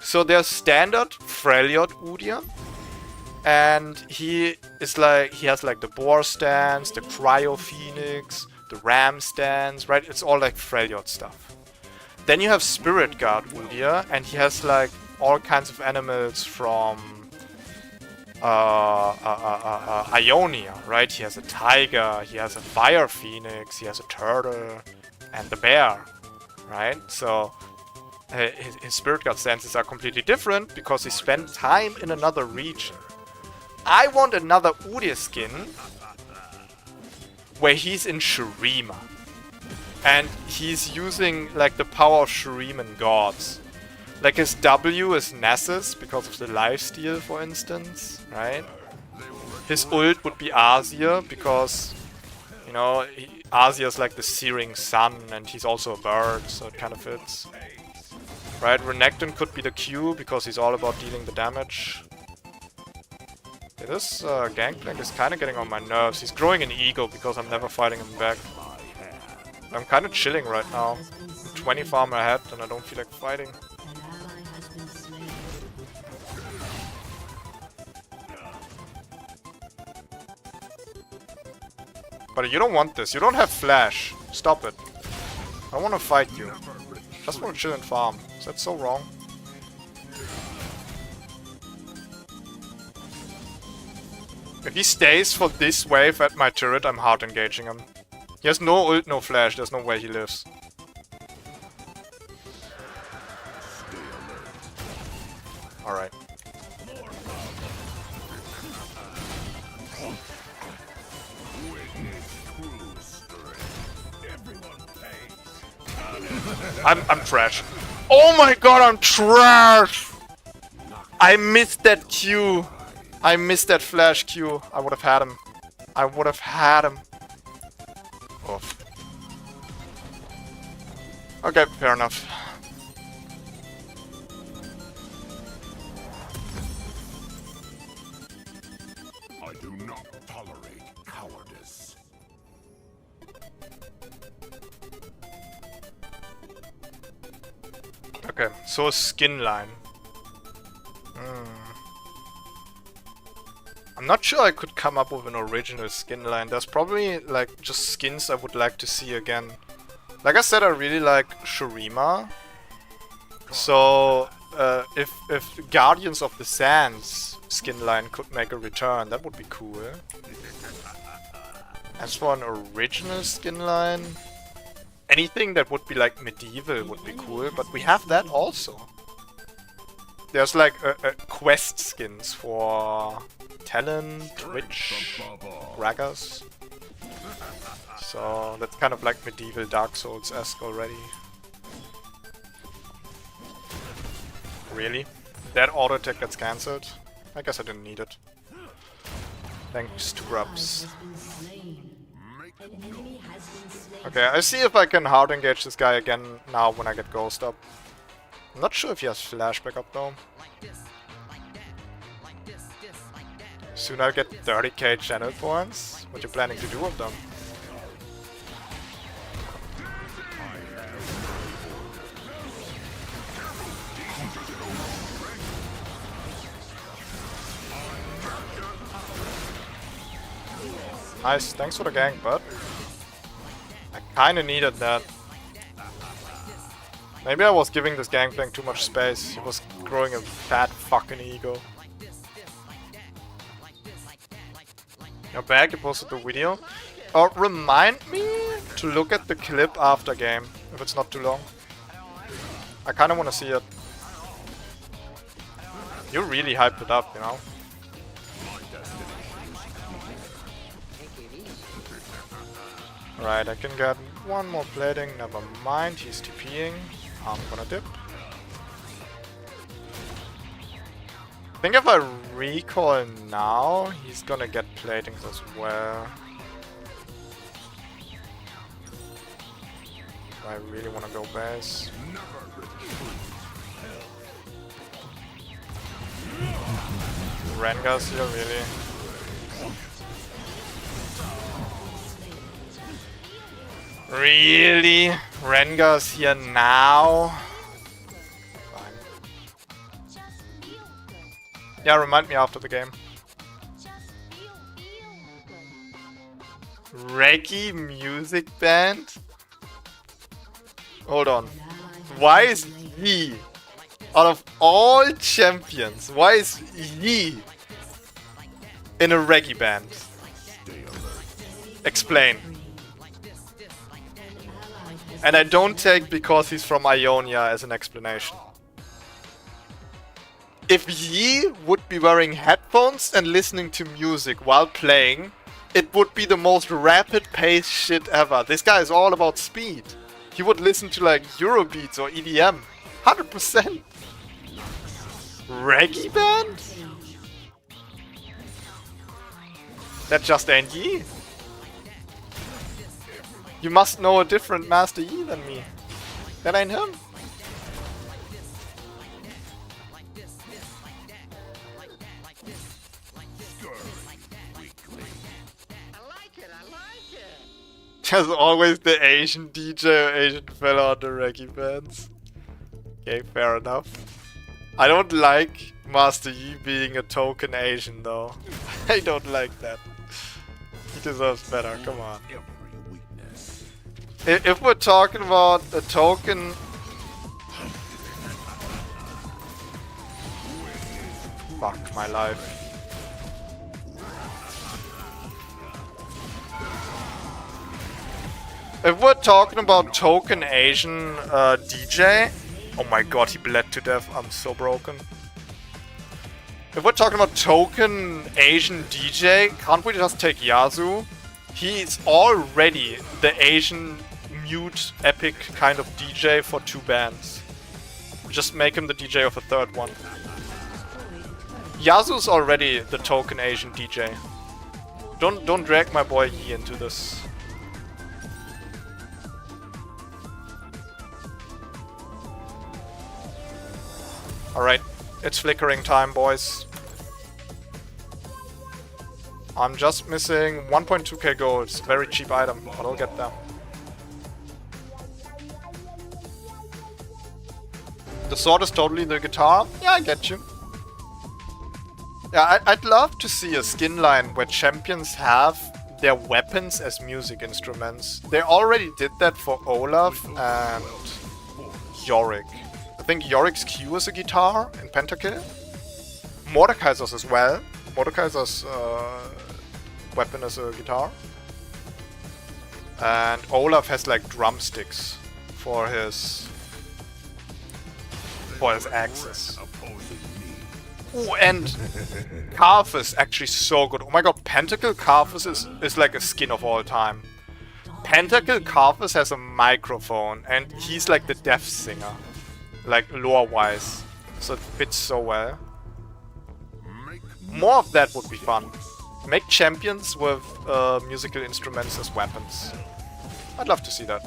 So there's standard Freljord Udyr, and he has like the Boar stance, the Cryo Phoenix, the Ram stance, right? It's all like Freljord stuff. Then you have Spirit Guard Udyr, and he has like all kinds of animals from Ionia, right? He has a tiger, he has a fire phoenix, he has a turtle, and the bear, right? So his Spirit Guard stances are completely different because he spent time in another region. I want another Udyr skin where he's in Shurima. And he's using like the power of Shuriman gods. Like his W is Nessus because of the lifesteal, for instance, right? His ult would be Azir because, you know, Azir is like the searing sun and he's also a bird, so it kind of fits. Right, Renekton could be the Q because he's all about dealing the damage. Yeah, this Gangplank is kind of getting on my nerves. He's growing an ego because I'm never fighting him back. I'm kind of chilling right now. I'm 20 farm ahead and I don't feel like fighting. But you don't want this. You don't have flash. Stop it. I want to fight you. Just want to chill and farm. Is that so wrong? If he stays for this wave at my turret, I'm hard engaging him. He has no ult, no flash. There's no way he lives. Alright. I'm trash. Oh my god, I'm trash! I missed that Q. I missed that flash Q. I would have had him. I would have had him. Oh. Okay, fair enough. I do not tolerate cowardice. Okay, so a skin line. I'm not sure I could come up with an original skin line. There's probably like just skins I would like to see again. Like I said, I really like Shurima. So if Guardians of the Sands skin line could make a return, that would be cool. As for an original skin line, anything that would be like medieval would be cool, but we have that also. There's like quest skins for Talon, Twitch, Gragas. So that's kind of like medieval Dark Souls-esque already. Really? That auto attack gets cancelled? I guess I didn't need it. Thanks to Grubs. Okay, I see if I can hard engage this guy again now when I get Ghost up. I'm not sure if he has flash backup though. Soon I'll get 30k channel points. What you planning to do with them? Nice, thanks for the gank, bud. I kinda needed that. Maybe I was giving this Gangplank too much space. He was growing a fat fucking ego. You're back, you posted the video. Or remind me to look at the clip after game, if it's not too long. I kinda wanna see it. You really hyped it up, you know? Right, I can get one more plating, never mind, he's TPing. I'm gonna dip. I think if I recall now, he's gonna get platings as well. I really wanna go base. Rengar's here, really. Really? Rengar's here now? Fine. Yeah, remind me after the game. Reggae music band? Hold on. Why is he, out of all champions, why is he in a reggae band? Explain. And I don't take because he's from Ionia as an explanation. If Yi would be wearing headphones and listening to music while playing, it would be the most rapid pace shit ever. This guy is all about speed. He would listen to like Eurobeats or EDM. 100%. Reggae band? That just ain't ye. You must know a different Master Yi than me. That ain't him. There's always the Asian DJ or Asian fella on the reggae bands. Okay, fair enough. I don't like Master Yi being a token Asian though. I don't like that. He deserves better, come on. If we're talking about a token... Fuck my life. If we're talking about token Asian DJ... Oh my god, he bled to death, I'm so broken. If we're talking about token Asian DJ, can't we just take Yasu? He's already the Asian mute epic kind of DJ for 2 bands. Just make him the DJ of a 3rd one. Yasu's already the token Asian DJ. Don't drag my boy Yi into this. Alright, it's flickering time, boys. I'm just missing 1.2k gold. It's a very cheap item, but I'll get them. The sword is totally the guitar? Yeah, I get you. Yeah, I'd love to see a skin line where champions have their weapons as music instruments. They already did that for Olaf and Yorick. I think Yorick's Q is a guitar in Pentakill. Mordekaiser's as well. Mordekaiser's weapon is a guitar. And Olaf has like drumsticks for his axes. Ooh, and Karf is actually so good. Oh my god, Pentakill Karf is like a skin of all time. Pentakill Karf has a microphone and he's like the deaf singer. Like lore-wise. So it fits so well. More of that would be fun. Make champions with musical instruments as weapons. I'd love to see that.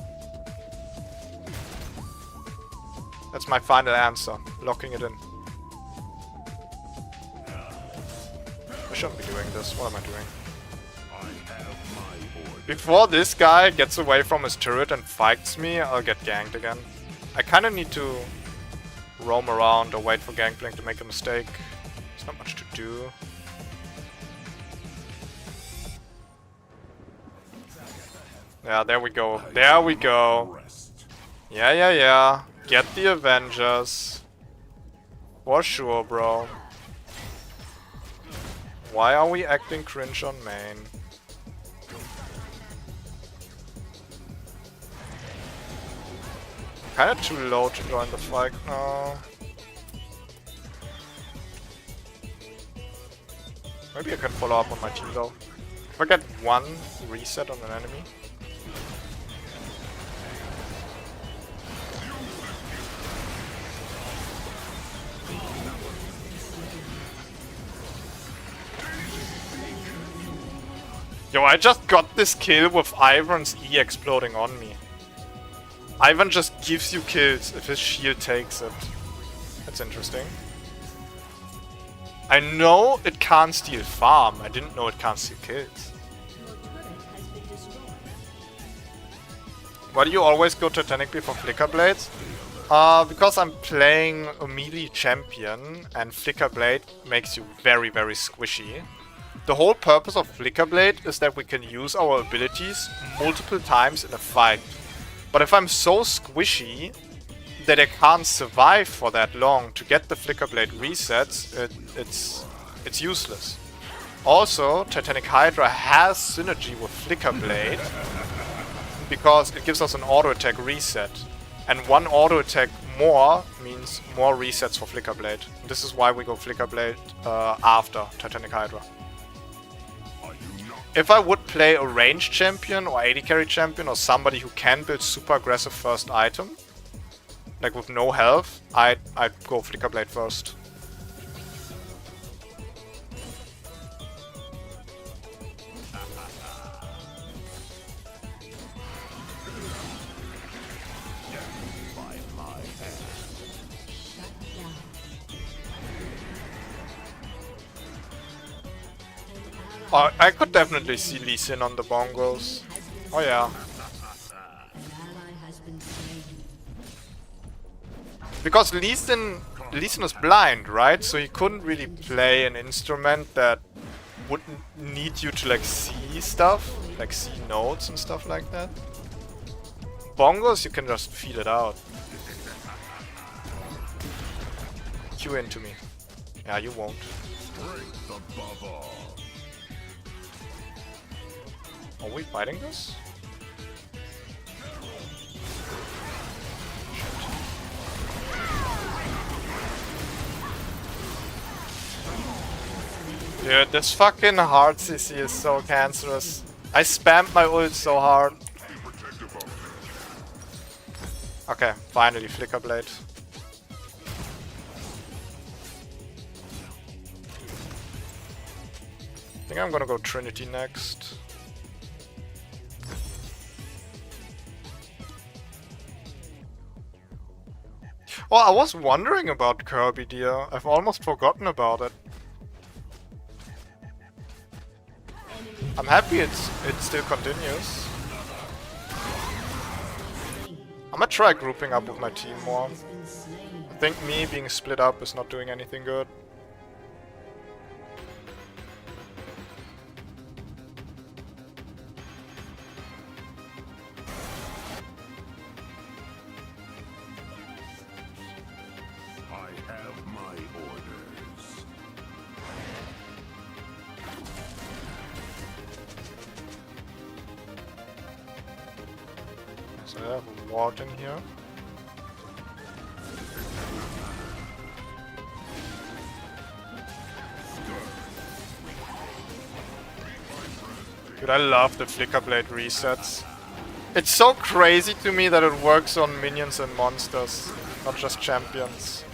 That's my final answer. Locking it in. I shouldn't be doing this. What am I doing? Before this guy gets away from his turret and fights me, I'll get ganked again. I kinda need to roam around or wait for Gangplank to make a mistake. There's not much to do. Yeah, there we go. There we go. Yeah. Get the Avengers. For sure, bro. Why are we acting cringe on main? Kinda too low to join the fight now. Maybe I can follow up on my team though. If I get 1 reset on an enemy. Yo, I just got this kill with Ivan's E exploding on me. Ivan just gives you kills if his shield takes it. That's interesting. I know it can't steal farm. I didn't know it can't steal kills. Why do you always go Titanic before Flickerblades? Because I'm playing a melee champion and Flickerblade makes you very, very squishy. The whole purpose of Flickerblade is that we can use our abilities multiple times in a fight. But if I'm so squishy that I can't survive for that long to get the Flickerblade resets, it's useless. Also, Titanic Hydra has synergy with Flickerblade because it gives us an auto attack reset. And 1 auto attack more means more resets for Flickerblade. This is why we go Flickerblade after Titanic Hydra. if I would play a ranged champion or AD carry champion or somebody who can build super aggressive first item, like with no health, I'd go Flickerblade first. Oh, I could definitely see Lee Sin on the bongos. Oh yeah. Because Lee Sin is blind, right? So he couldn't really play an instrument that wouldn't need you to like see stuff, like see notes and stuff like that. Bongos, you can just feel it out. Q into me. Yeah, you won't. Are we fighting this? Dude, this fucking hard CC is so cancerous. I spammed my ult so hard. Okay, finally Flickerblade. I think I'm gonna go Trinity next. Well, I was wondering about Kirby, dear. I've almost forgotten about it. I'm happy it still continues. I'm gonna try grouping up with my team more. I think me being split up is not doing anything good. So I have a ward in here. Dude, I love the Flickerblade resets. It's so crazy to me that it works on minions and monsters, not just champions.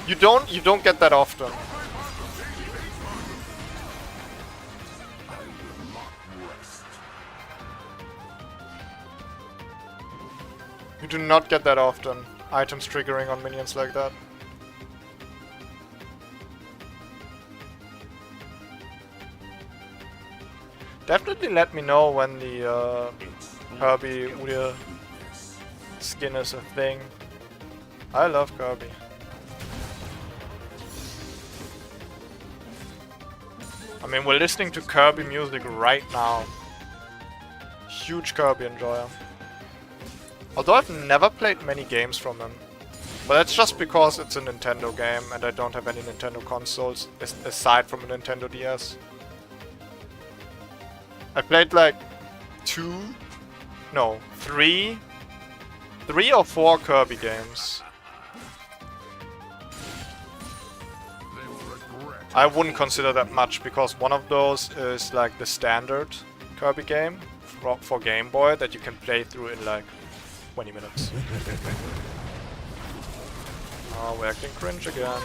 You don't get that often. You do not get that often. Items triggering on minions like that. Definitely let me know when the Kirby Udyr skin is a thing. I love Kirby. I mean, we're listening to Kirby music right now. Huge Kirby enjoyer. Although I've never played many games from him. But that's just because it's a Nintendo game and I don't have any Nintendo consoles aside from a Nintendo DS. I played like three or four Kirby games. I wouldn't consider that much because one of those is like the standard Kirby game for Game Boy that you can play through in like 20 minutes. Oh, we're acting cringe again.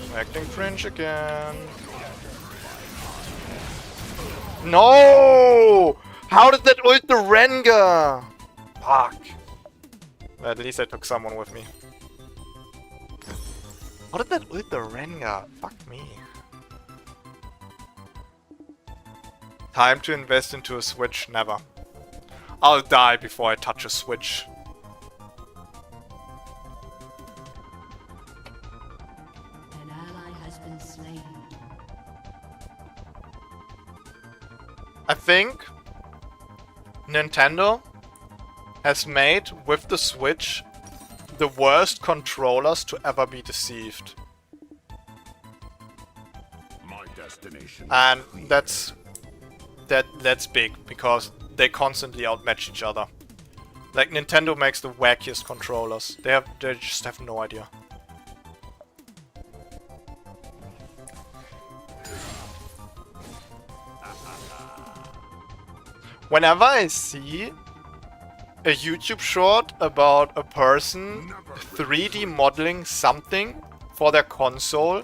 We're acting cringe again. No! How did that ult the Rengar? Fuck. At least I took someone with me. How did that ult the Rengar? Fuck me. Time to invest into a Switch? Never. I'll die before I touch a Switch. An ally has been slain. I think Nintendo has made, with the Switch, the worst controllers to ever be deceived. My destination. And that's big, because they constantly outmatch each other. Like, Nintendo makes the wackiest controllers. They just have no idea. Whenever I see a YouTube short about a person 3D modeling something for their console,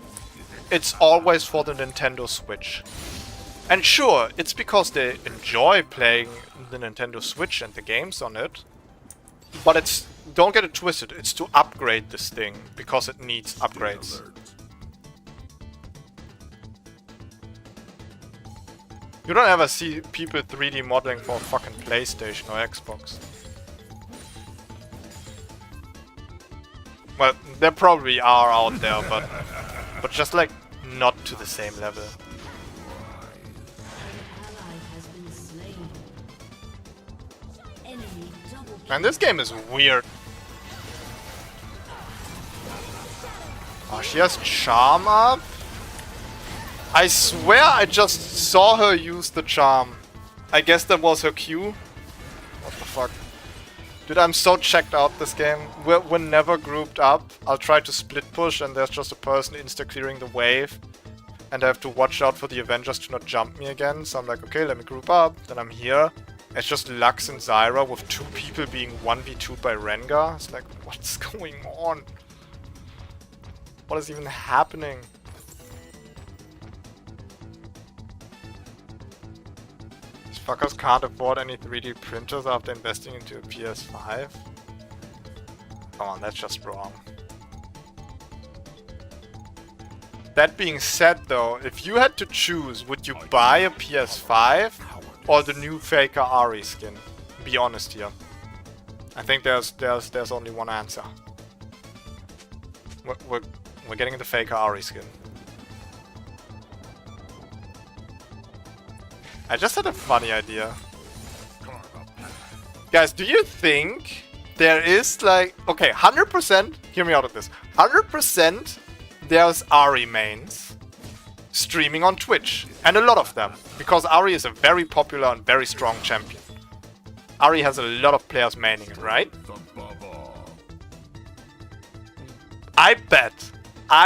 it's always for the Nintendo Switch. And sure, it's because they enjoy playing the Nintendo Switch and the games on it. But it's, don't get it twisted, it's to upgrade this thing, because it needs upgrades. You don't ever see people 3D modeling for a fucking PlayStation or Xbox. Well, there probably are out there, but just like not to the same level. Man, this game is weird. Oh, she has charm up? I swear I just saw her use the charm. I guess that was her cue. What the fuck? Dude, I'm so checked out this game. We're never grouped up. I'll try to split push and there's just a person insta-clearing the wave. And I have to watch out for the Avengers to not jump me again. So I'm like, okay, let me group up. Then I'm here. It's just Lux and Zyra with two people being 1v2'd by Rengar. It's like, what's going on? What is even happening? These fuckers can't afford any 3D printers after investing into a PS5? Come on, that's just wrong. That being said though, if you had to choose, would you buy a PS5 or the new Faker Ahri skin? Be honest here. I think there's only one answer. We're getting the Faker Ahri skin. I just had a funny idea. Guys, do you think there is like... Okay, 100%, hear me out of this. 100% there's Ahri mains streaming on Twitch. And a lot of them. Because Ahri is a very popular and very strong champion. Ahri has a lot of players maining it, right? I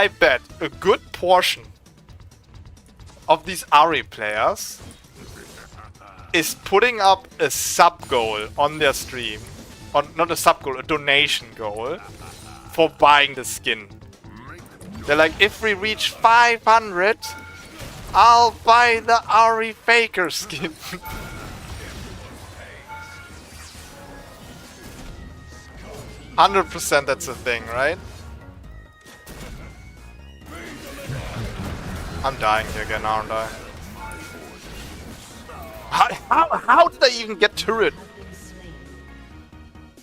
bet a good portion of these Ahri players is putting up a sub goal on their stream. Or not a sub goal, a donation goal for buying the skin. They're like, if we reach 500, I'll buy the Ahri Faker skin. %, that's a thing, right? I'm dying here again, aren't I? How did I even get turret?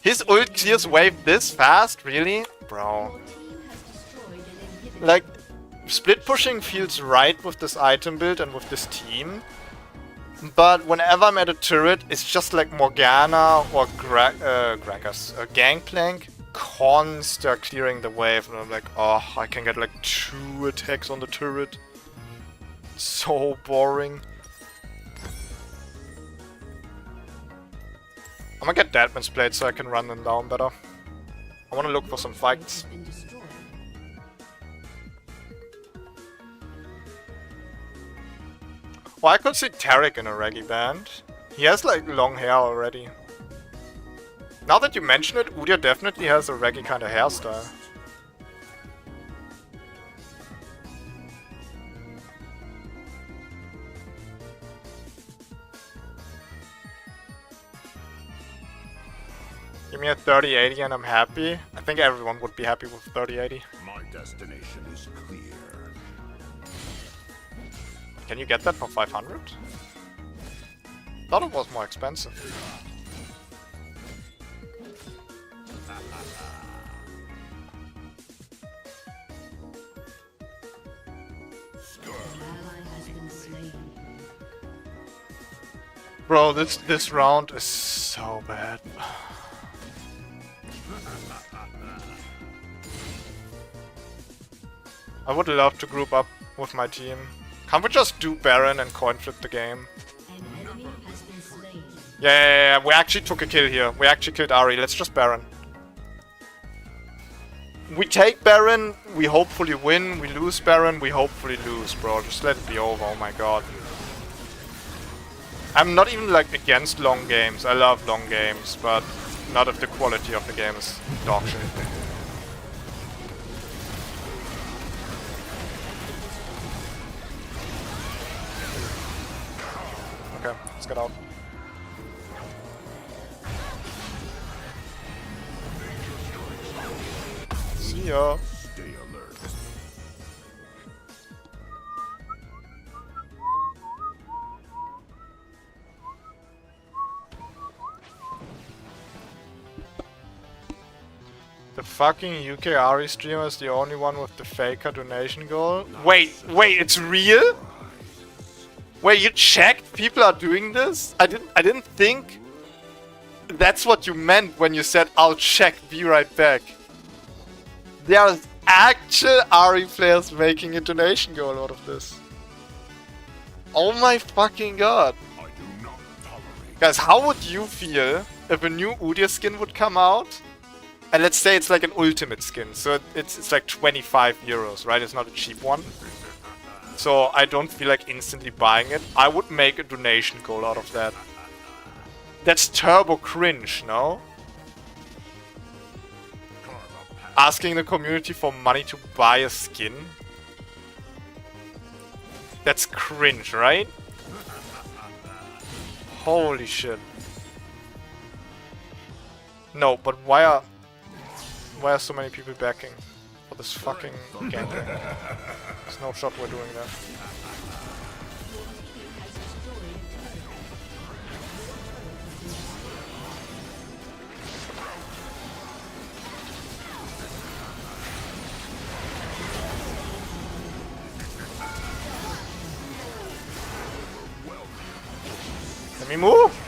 His ult clears wave this fast? Really? Bro. Like, split pushing feels right with this item build and with this team. But whenever I'm at a turret, it's just like Morgana or Gangplank constant clearing the wave. And I'm like, oh, I can get like 2 attacks on the turret. So boring. I'm gonna get Deadman's Blade so I can run them down better. I wanna look for some fights. Well, I could see Tarek in a reggae band. He has like long hair already. Now that you mention it, Udyr definitely has a reggae kind of hairstyle. Give me a 3080 and I'm happy. I think everyone would be happy with 3080. My destination is clear. Can you get that for 500? Thought it was more expensive. Bro, this round is so bad. I would love to group up with my team. Can't we just do Baron and coin flip the game? Yeah, we actually took a kill here. We actually killed Ahri. Let's just Baron. We take Baron, we hopefully win. We lose Baron, we hopefully lose, bro. Just let it be over, oh my god. I'm not even like against long games. I love long games, but not if the quality of the game is dog shit. Okay, let's get out. See ya. Stay alert. The fucking UK Ari streamer is the only one with the faker donation goal. Wait, it's real? Wait, you checked? People are doing this? I didn't think that's what you meant when you said I'll check, be right back. There are actual Ari players making a donation goal out of this. Oh my fucking god. I do not tolerate. Guys, how would you feel if a new Udyr skin would come out? And let's say it's like an ultimate skin, so it's like 25 euros, right? It's not a cheap one. So I don't feel like instantly buying it. I would make a donation goal out of that. That's turbo cringe, no? Asking the community for money to buy a skin? That's cringe, right? Holy shit. No, but why are so many people backing for this fucking ganking? There's no shot we're doing that. Let me move!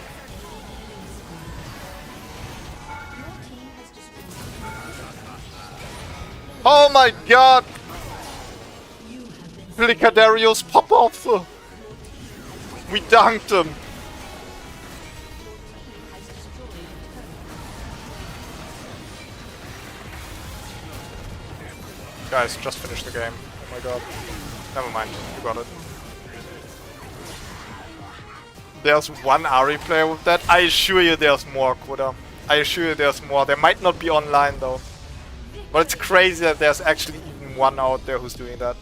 Oh my god! Flickerblade pop off! We dunked him! Guys, just finish the game. Oh my god. Never mind, you got it. There's one Ari player with that. I assure you there's more, Kuda. I assure you there's more. They might not be online though. But it's crazy that there's actually even one out there who's doing that.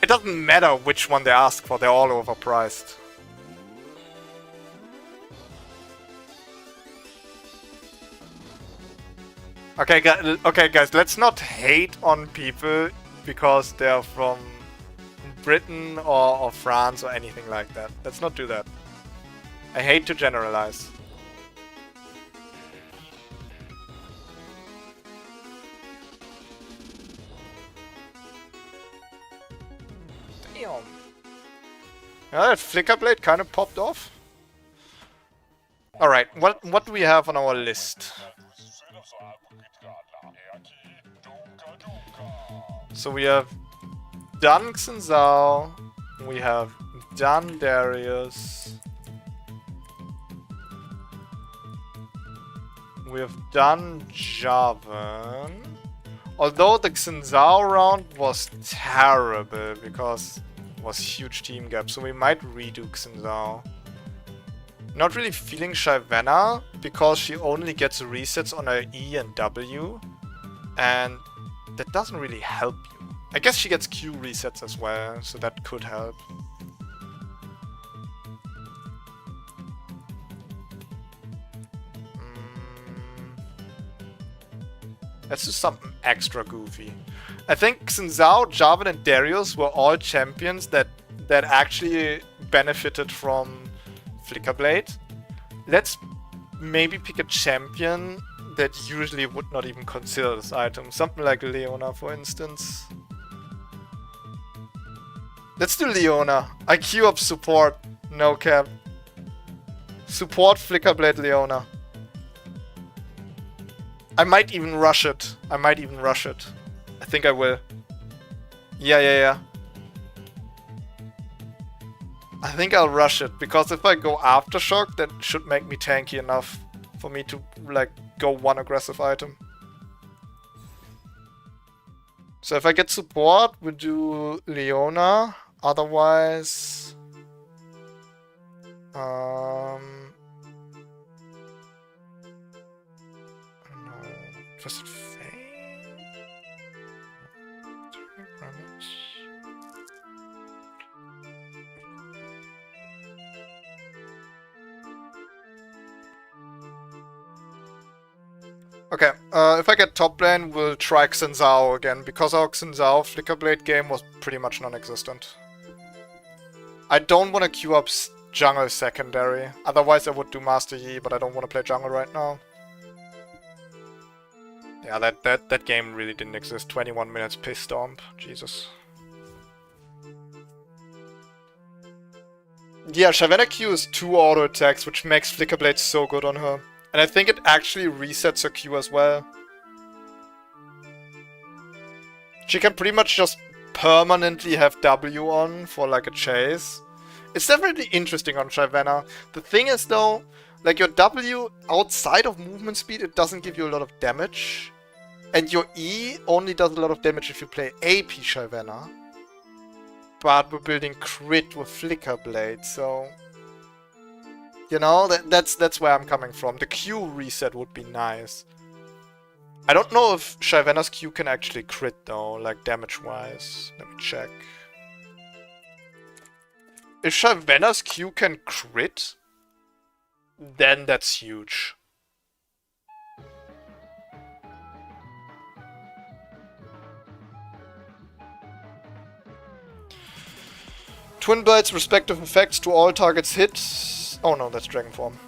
It doesn't matter which one they ask for, they're all overpriced. Okay, guys, let's not hate on people because they're from Britain or France or anything like that. Let's not do that. I hate to generalize. Damn. Yeah, that Flickerblade kind of popped off. Alright, what do we have on our list? So we have done Xinzao, we have done Darius, we have done Javan. Although the Xinzao round was terrible because it was huge team gap, so we might redo Xinzao. Not really feeling Shyvana because she only gets resets on her E and W, and that doesn't really help you. I guess she gets Q resets as well, so that could help. Let's do something extra goofy. I think Xinzao, Javan and Darius were all champions that actually benefited from Flickerblade. Let's maybe pick a champion that usually would not even consider this item. Something like Leona, for instance. Let's do Leona. I queue up support. No cap. Support Flickerblade Leona. I might even rush it. I think I will. Yeah. I think I'll rush it, because if I go Aftershock, that should make me tanky enough for me to, like, go one aggressive item. So if I get support, we do Leona. Otherwise... no. Twisted Fate? Okay, if I get top lane, we'll try Xin Zhao again, because our Xin Zhao Flickerblade game was pretty much non-existent. I don't want to queue up jungle secondary, otherwise I would do Master Yi, but I don't want to play jungle right now. Yeah, that game really didn't exist. 21 minutes piss stomp, Jesus. Yeah, Shyvana Q is 2 auto attacks, which makes Flickerblade so good on her. And I think it actually resets her Q as well. She can pretty much just permanently have W on for like a chase. It's definitely interesting on Shyvana. The thing is though, like your W outside of movement speed, it doesn't give you a lot of damage. And your E only does a lot of damage if you play AP Shyvana. But we're building crit with Flickerblade, so... You know, that's where I'm coming from. The Q reset would be nice. I don't know if Shyvana's Q can actually crit though, like damage-wise. Let me check. If Shyvana's Q can crit, then that's huge. Twin Blights respective effects to all targets hit. Oh no, that's Dragon Form.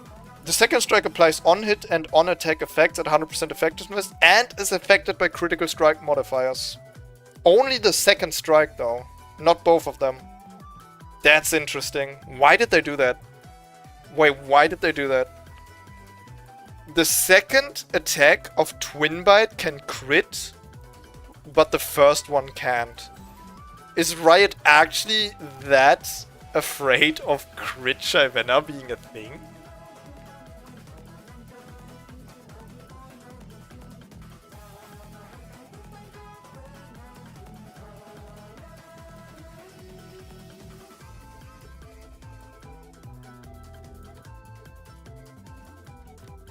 The second strike applies on hit and on attack effects at 100% effectiveness and is affected by critical strike modifiers. Only the second strike though, not both of them. That's interesting. Why did they do that? Wait, why did they do that? The second attack of Twin Bite can crit, but the first one can't. Is Riot actually that afraid of crit Shyvana being a thing?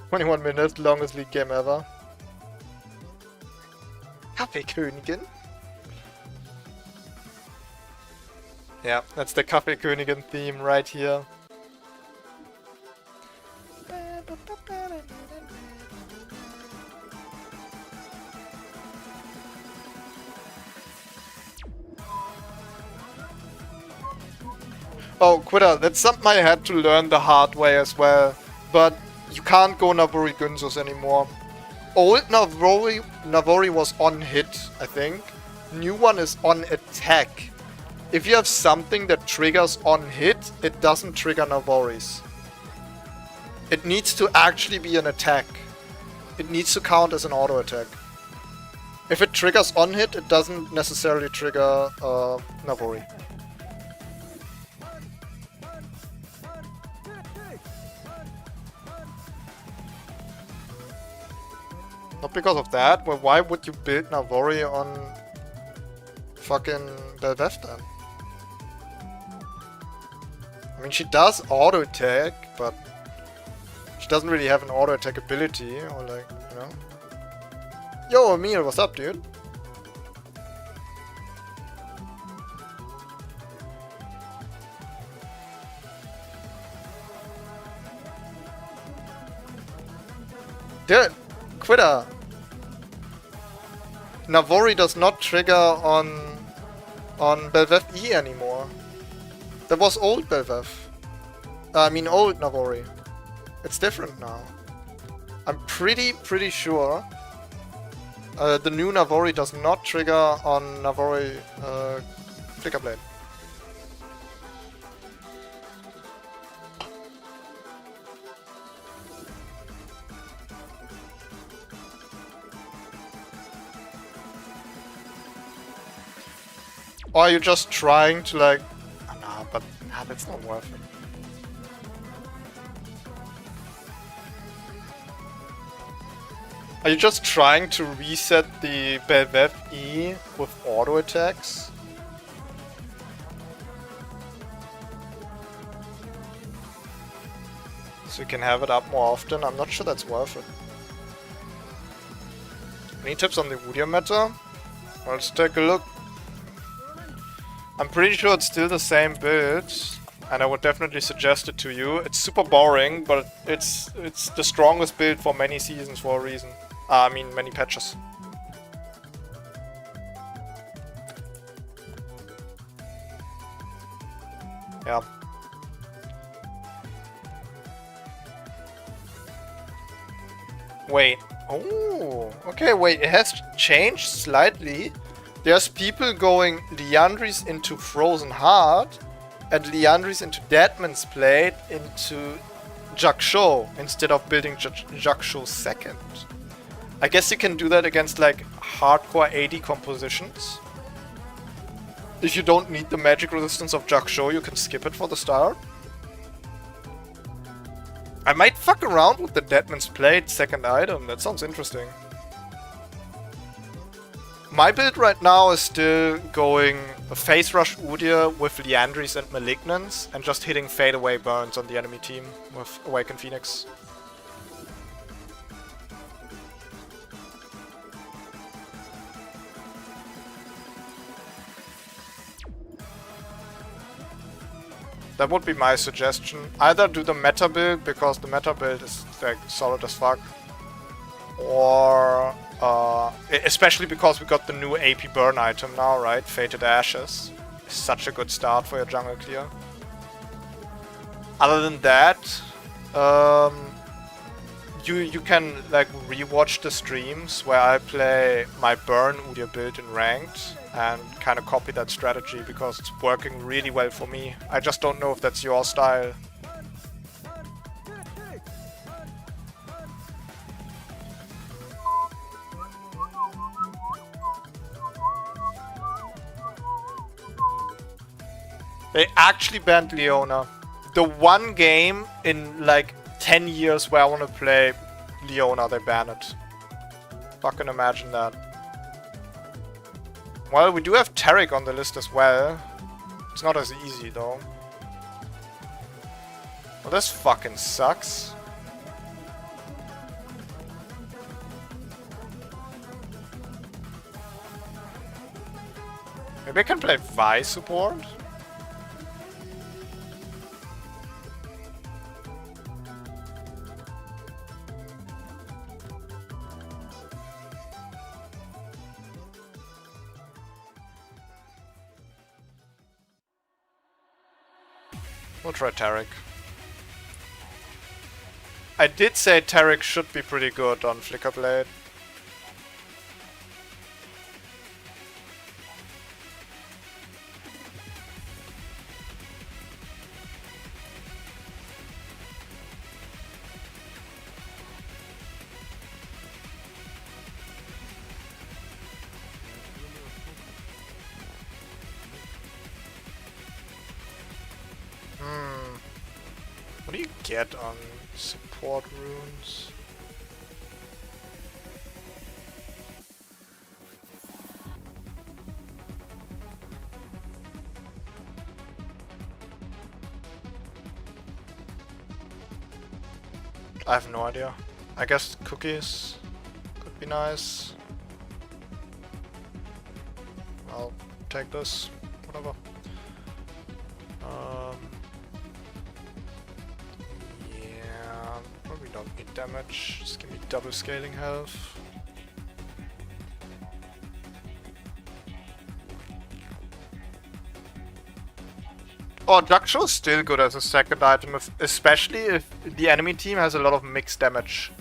"21 minutes, longest league game ever." Kaffeekönigin? Yeah, that's the Kaffeekönigin theme right here. Oh, Quitter, that's something I had to learn the hard way as well. But you can't go Navori Gunzus anymore. Old Navori was on hit, I think. New one is on attack. If you have something that triggers on hit, it doesn't trigger Navoris. It needs to actually be an attack. It needs to count as an auto attack. If it triggers on hit, it doesn't necessarily trigger Navori. Not because of that, but why would you build Navori on fucking Belveth then? I mean, she does auto attack, but she doesn't really have an auto attack ability, or like, you know. Yo, Emil, what's up, dude? Dude, Quitter. Navori does not trigger on Belveth E anymore. That was old Belveth. I mean old Navori. It's different now. I'm pretty sure the new Navori does not trigger on Navori Flickerblade. Or are you just trying to like... Oh, nah, but nah, that's not worth it. Are you just trying to reset the Belveth E with auto attacks? So you can have it up more often. I'm not sure that's worth it. Any tips on the Udyr meta? Well, let's take a look. I'm pretty sure it's still the same build, and I would definitely suggest it to you. It's super boring, but it's the strongest build for many seasons for a reason. I mean, many patches. Yeah. Wait. Oh, okay, wait, it has changed slightly. There's people going Liandry's into Frozen Heart and Liandry's into Deadman's Blade into Jaksho instead of building Jaksho second. I guess you can do that against like hardcore AD compositions. If you don't need the magic resistance of Jaksho, you can skip it for the start. I might fuck around with the Deadman's Blade second item, that sounds interesting. My build right now is still going Phase Rush Udyr with Liandry's and Malignance and just hitting fadeaway burns on the enemy team with Awakened Phoenix. That would be my suggestion. Either do the meta build, because the meta build is like solid as fuck. Or, especially because we got the new AP burn item now, right? Fated Ashes. Such a good start for your jungle clear. Other than that, you can like rewatch the streams where I play my burn Udyr build in ranked and kind of copy that strategy because it's working really well for me. I just don't know if that's your style. They actually banned Leona. The one game in like 10 years where I want to play Leona, they ban it. Fucking imagine that. Well, we do have Taric on the list as well. It's not as easy though. Well, this fucking sucks. Maybe I can play Vi support? We'll try Taric. I did say Taric should be pretty good on Flickerblade. What do you get on support runes? I have no idea. I guess cookies could be nice. I'll take this, whatever. Yeah, probably don't need damage. Just give me double scaling health. Oh, Jaksho is still good as a second item, especially if the enemy team has a lot of mixed damage.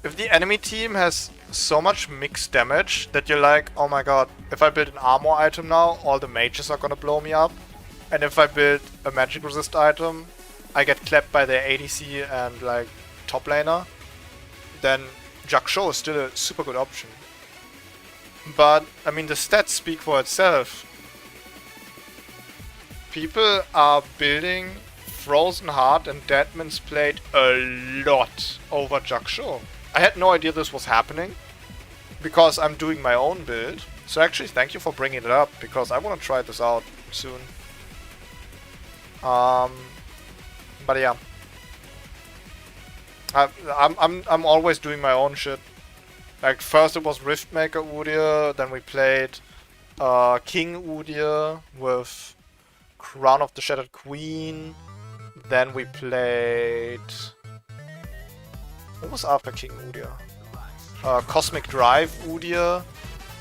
If the enemy team has so much mixed damage that you're like, oh my god, if I build an armor item now, all the mages are gonna blow me up. And if I build a magic resist item, I get clapped by their ADC and like top laner, then Jaksho is still a super good option. But, I mean, the stats speak for itself. People are building Frozen Heart and Deadman's Blade a lot over Jaksho. I had no idea this was happening, because I'm doing my own build. So actually, thank you for bringing it up, because I want to try this out soon. But yeah, I'm always doing my own shit. Like first it was Riftmaker Udyr, then we played King Udyr with Crown of the Shattered Queen. Then we played... What was after King Udyr? Cosmic Drive Udyr.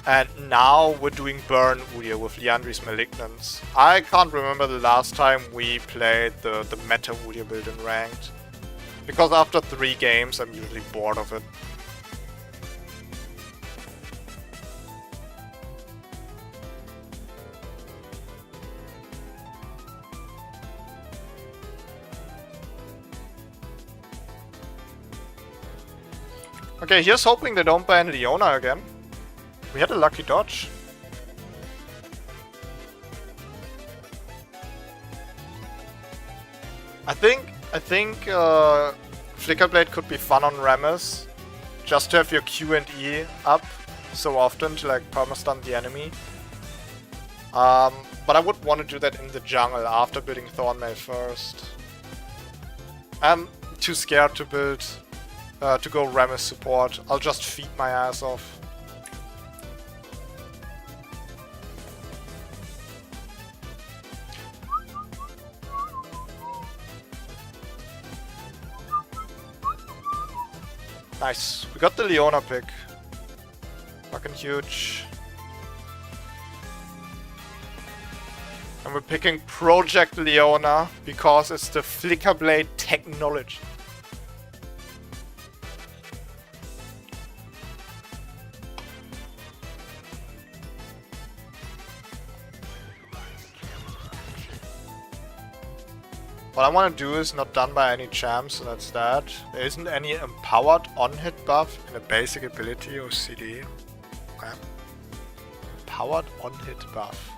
And now we're doing Burn Udyr with Liandry's Malignance. I can't remember the last time we played the meta Udyr build in Ranked. Because after 3 games I'm usually bored of it. Okay, here's hoping they don't ban Leona again. We had a lucky dodge. I think Flickerblade could be fun on Rammus. Just to have your Q and E up so often to like permastun the enemy. But I would want to do that in the jungle after building Thornmail first. I'm too scared to build to go Rammus support. I'll just feed my ass off. Nice. We got the Leona pick. Fucking huge. And we're picking Project Leona because it's the Flickerblade technology. What I want to do is not done by any champs, so that's that. There isn't any empowered on-hit buff in a basic ability or CD. Okay. Empowered on-hit buff.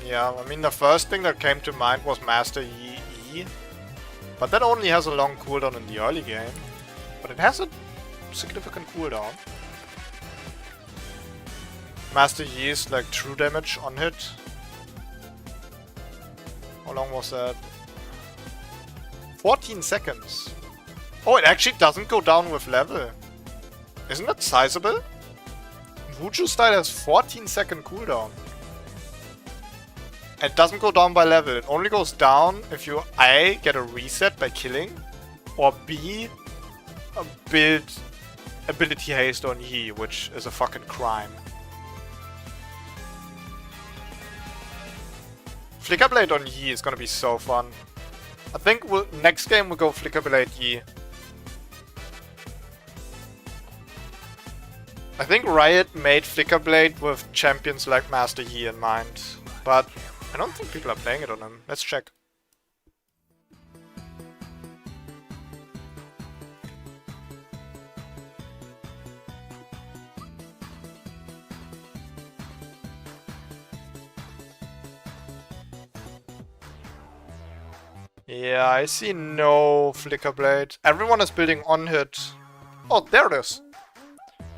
Yeah, I mean the first thing that came to mind was Master Yi E. But that only has a long cooldown in the early game. But it has a significant cooldown. Master Yi is like true damage on hit. How long was that? 14 seconds. Oh, it actually doesn't go down with level. Isn't that sizable? Wuju style has 14-second cooldown. It doesn't go down by level. It only goes down if you A, get a reset by killing, or B, build ability haste on Yi, which is a fucking crime. Flickerblade on Yi is gonna be so fun. I think next game we'll go Flickerblade Yi. I think Riot made Flickerblade with champions like Master Yi in mind, but I don't think people are playing it on him. Let's check. Yeah, I see no Flickerblade. Everyone is building on hit. Oh, there it is.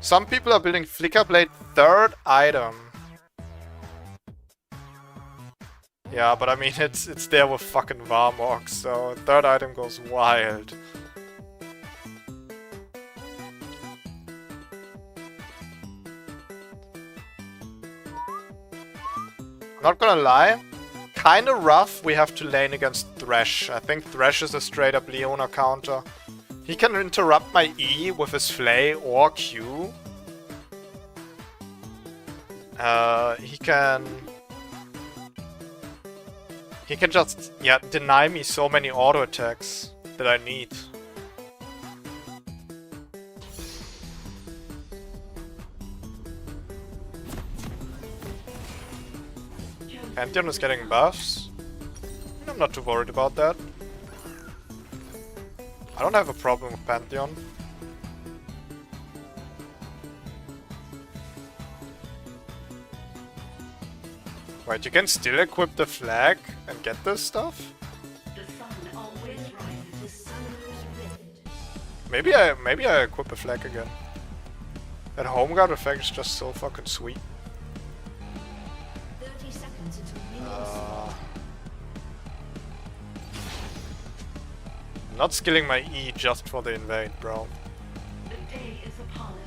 Some people are building Flickerblade third item. Yeah, but I mean it's there with fucking Varmorg, so third item goes wild. Not gonna lie. Kinda rough we have to lane against Thresh. I think Thresh is a straight up Leona counter. He can interrupt my E with his Flay or Q. He can just, yeah, deny me so many auto attacks that I need. Pantheon is getting buffs. I'm not too worried about that. I don't have a problem with Pantheon. Wait, you can still equip the flag and get this stuff? The sun always rises with summer's rift. Maybe I equip a flag again. That home guard effect is just so fucking sweet. 30 seconds until minions. not skilling my E just for the invade, bro. The day is upon us.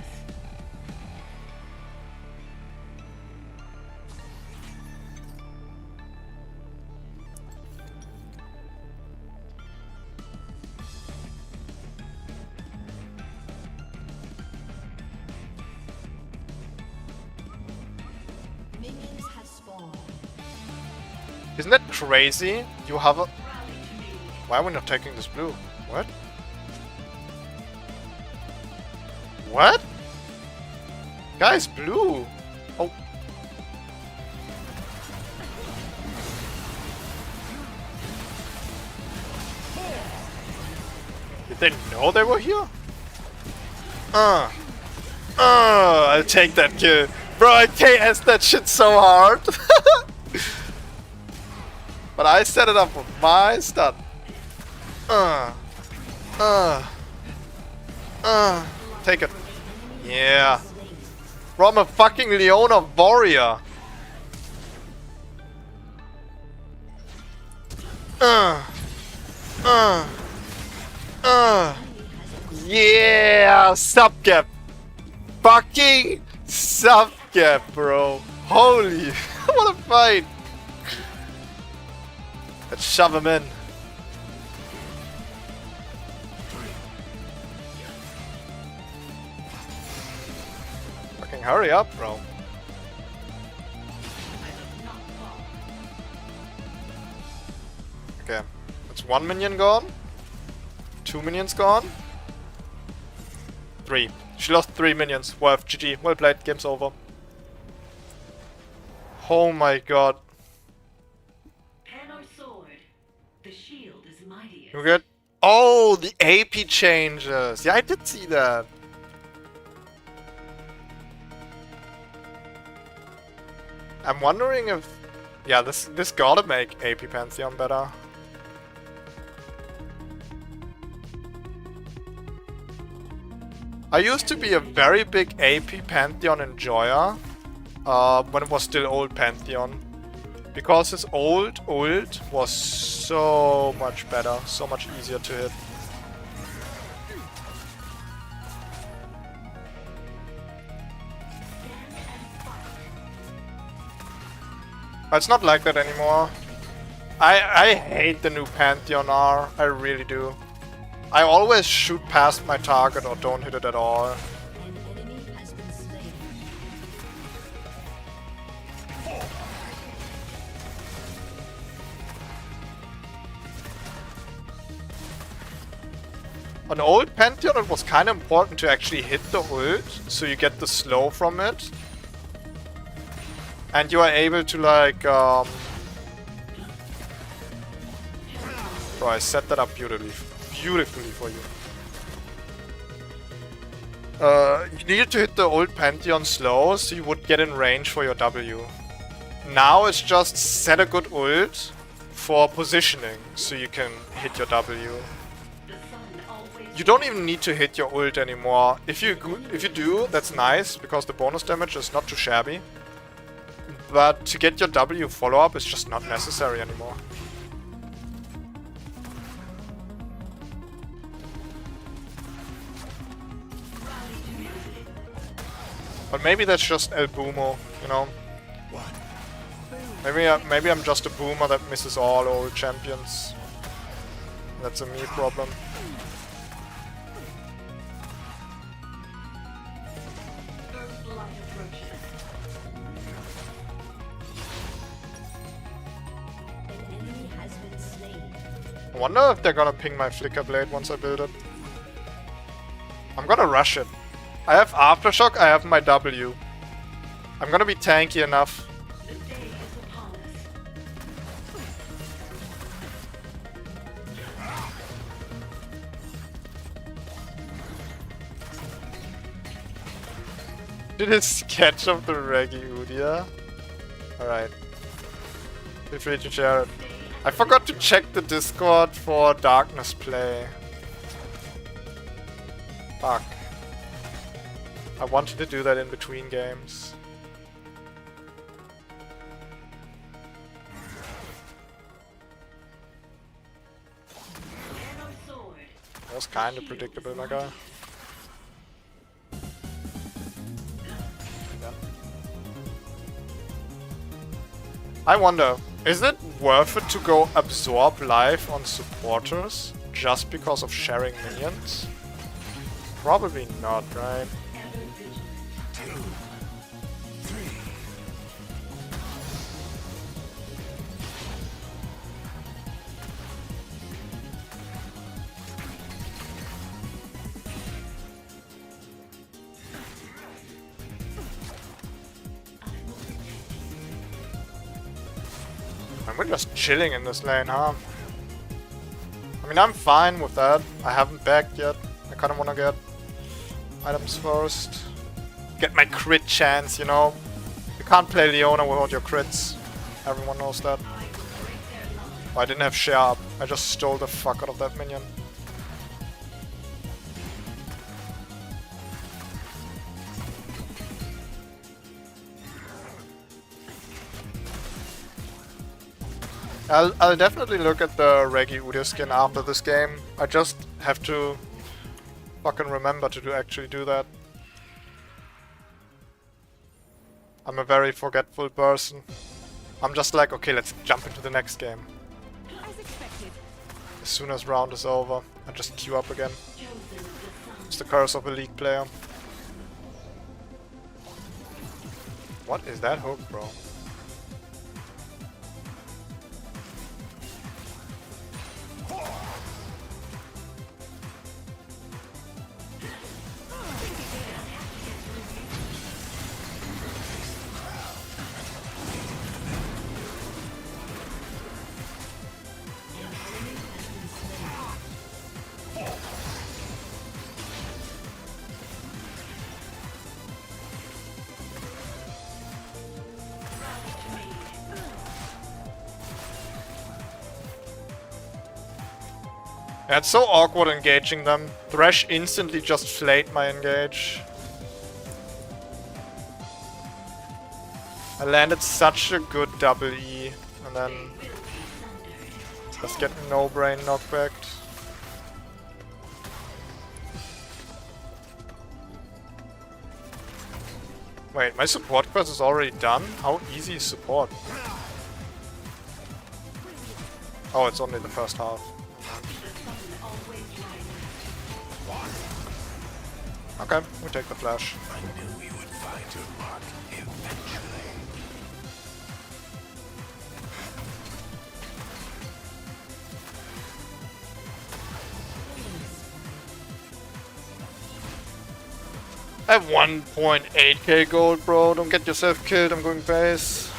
Minions have spawned. Isn't that crazy? You have a... Why are we not taking this blue? What? What? Guys, blue! Oh. Did they know they were here? I'll take that kill. Bro, I KS that shit so hard. But I set it up with my stun. Take it. Yeah. Bro, I'm a fucking Leona warrior. Yeah, subgap. Fucking subgap, bro. Holy, what a fight. Let's shove him in. Fucking hurry up, bro. Okay, that's 1 minion gone. 2 minions gone. 3. She lost 3 minions. Worth GG. Well played. Game's over. Oh my god. Pen or sword, the shield is mightiest. You get... Oh, the AP changes. Yeah, I did see that. I'm wondering if... Yeah, this gotta make AP Pantheon better. I used to be a very big AP Pantheon enjoyer when it was still old Pantheon. Because his old ult was so much better, so much easier to hit. But it's not like that anymore. I hate the new Pantheon R, I really do. I always shoot past my target or don't hit it at all. An enemy has been slain. On old Pantheon it was kind of important to actually hit the ult, so you get the slow from it. And you are able to like... Bro, I set that up beautifully for you. You needed to hit the old Pantheon slow, so you would get in range for your W. Now it's just set a good ult for positioning, so you can hit your W. You don't even need to hit your ult anymore. If you do, that's nice, because the bonus damage is not too shabby. But to get your W follow-up is just not necessary anymore. But maybe that's just El Boomo, you know? Maybe I'm just a boomer that misses all old champions. That's a me problem. First light approaches. An enemy has been slain. I wonder if they're gonna ping my Flickerblade once I build it. I'm gonna rush it. I have Aftershock, I have my W. I'm gonna be tanky enough. The day is upon us. Did a sketch of the Reggie Udyr? Alright. Feel free to share it. I forgot to check the Discord for Darkness Play. Fuck. I wanted to do that in between games. Pen or sword, was kinda predictable, my guy. Yeah. I wonder, is it worth it to go absorb life on supporters just because of sharing minions? Probably not, right? And we're just chilling in this lane, huh? I mean, I'm fine with that. I haven't backed yet. I kinda wanna get items first. Get my crit chance, you know? You can't play Leona without your crits. Everyone knows that. Oh, I didn't have share up. I just stole the fuck out of that minion. I'll definitely look at the Reggie Udyr skin after this game. I just have to fucking remember to actually do that. I'm a very forgetful person. I'm just like, okay, let's jump into the next game. As soon as round is over, I just queue up again. It's the curse of a league player. What is that hook, bro? Yeah, it's so awkward engaging them. Thresh instantly just flayed my engage. I landed such a good double E, and then just get no brain knockbacked. Wait, my support quest is already done? How easy is support? Oh, it's only the first half. Okay, we take the flash. I knew you would find your mark eventually. I have 1.8k gold, bro. Don't get yourself killed. I'm going base.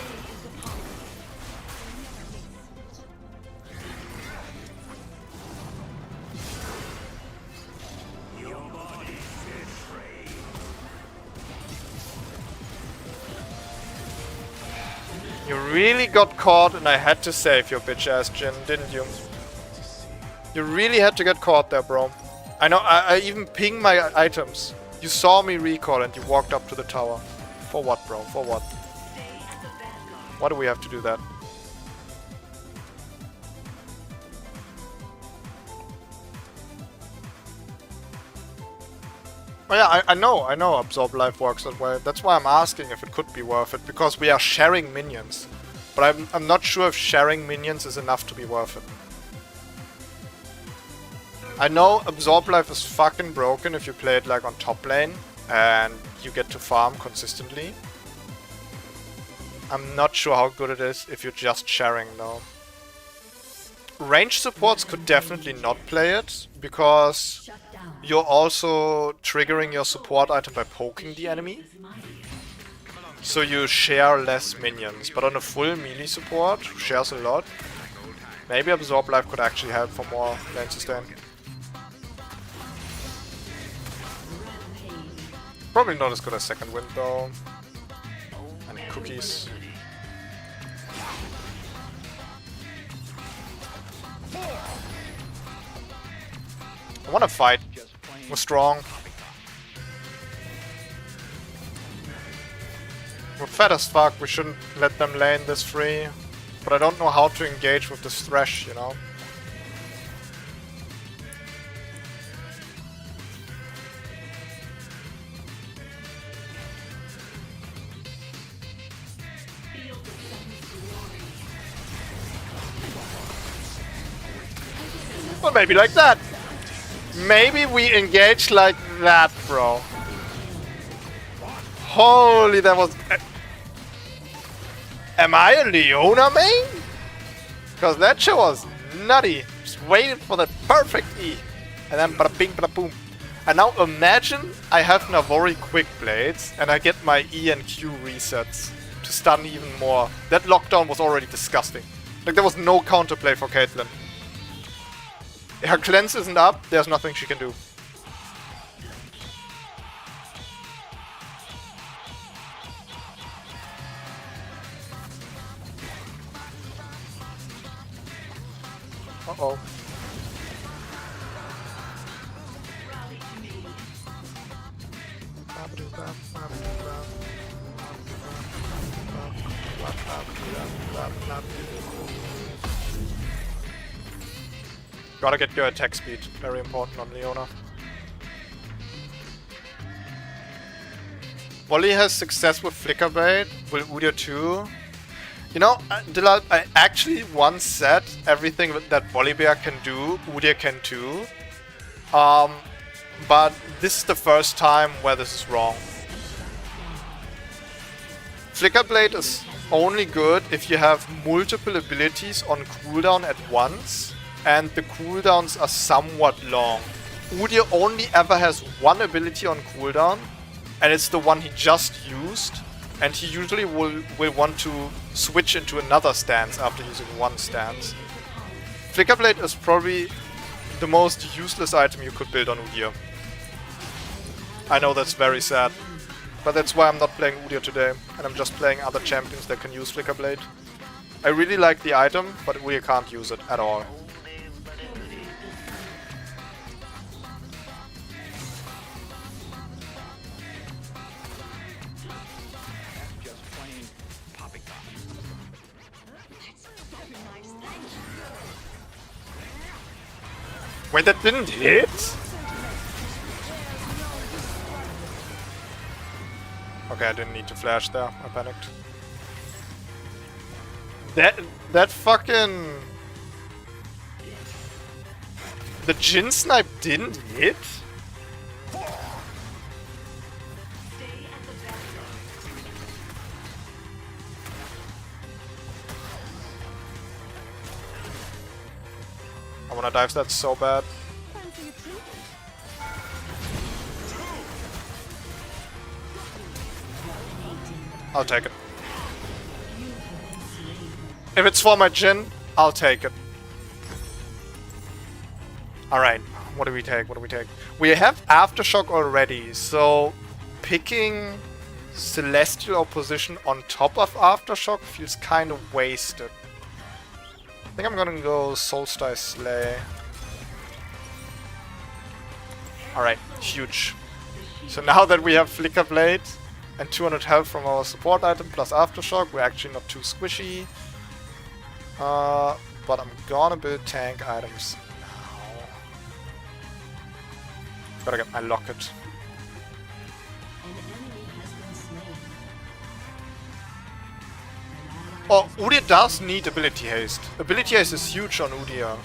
You really got caught and I had to save your bitch ass Jin, didn't you? You really had to get caught there, bro. I know, I even pinged my items. You saw me recall and you walked up to the tower. For what, bro? For what? Why do we have to do that? Oh yeah, I know Absorb Life works that way. That's why I'm asking if it could be worth it, because we are sharing minions. But I'm not sure if sharing minions is enough to be worth it. I know Absorb Life is fucking broken if you play it like on top lane and you get to farm consistently. I'm not sure how good it is if you're just sharing though. Range supports could definitely not play it, because you're also triggering your support item by poking the enemy. So you share less minions, but on a full melee support, who shares a lot, maybe Absorb Life could actually help for more lane sustain. Probably not as good as Second Wind though. And cookies. I wanna fight. We're strong. We're fat as fuck, we shouldn't let them lane this free. But I don't know how to engage with this Thresh, you know? Or maybe like that. Maybe we engage like that, bro. Holy, that was... Am I a Leona main? Because that shit was nutty. Just waited for the perfect E. And then bada bing bada boom. And now imagine I have Navori quick blades and I get my E and Q resets to stun even more. That lockdown was already disgusting. Like there was no counterplay for Caitlyn. Her cleanse isn't up, there's nothing she can do. Uh-oh. Gotta get your attack speed, very important on Leona. Wally has success with Flickerblade, will Udyr too. You know, Dillal, I actually once said everything that Volibear can do, Udyr can too. But this is the first time where this is wrong. Flickerblade is only good if you have multiple abilities on cooldown at once, and the cooldowns are somewhat long. Udyr only ever has one ability on cooldown, and it's the one he just used, and he usually will want to switch into another stance after using one stance. Flickerblade is probably the most useless item you could build on Udyr. I know that's very sad, but that's why I'm not playing Udyr today, and I'm just playing other champions that can use Flickerblade. I really like the item, but Udyr can't use it at all. Wait, that didn't hit? Okay, I didn't need to flash there. I panicked. That fucking... The Jhin snipe didn't hit? I wanna dive that so bad. I'll take it. If it's for my Jhin, I'll take it. Alright, what do we take? What do we take? We have Aftershock already, so picking Celestial Opposition on top of Aftershock feels kind of wasted. I think I'm gonna go Solstice Slay. Alright, huge. So now that we have Flickerblade and 200 health from our support item plus Aftershock, we're actually not too squishy. But I'm gonna build tank items now. Gotta get my locket. Oh, Udyr does need ability haste. Ability haste is huge on Udyr,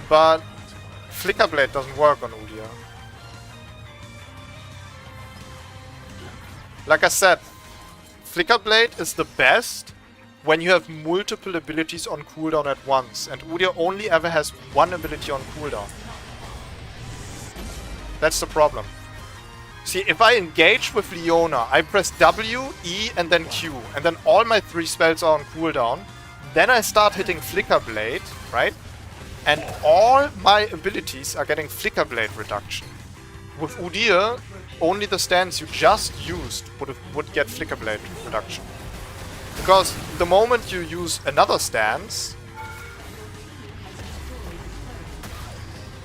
but Flickerblade doesn't work on Udyr. Like I said, Flickerblade is the best when you have multiple abilities on cooldown at once, and Udyr only ever has one ability on cooldown. That's the problem. See, if I engage with Leona, I press W, E, and then Q, and then all my 3 spells are on cooldown. Then I start hitting Flickerblade, right? And all my abilities are getting Flickerblade reduction. With Udyr, only the stance you just used would get Flickerblade reduction. Because the moment you use another stance,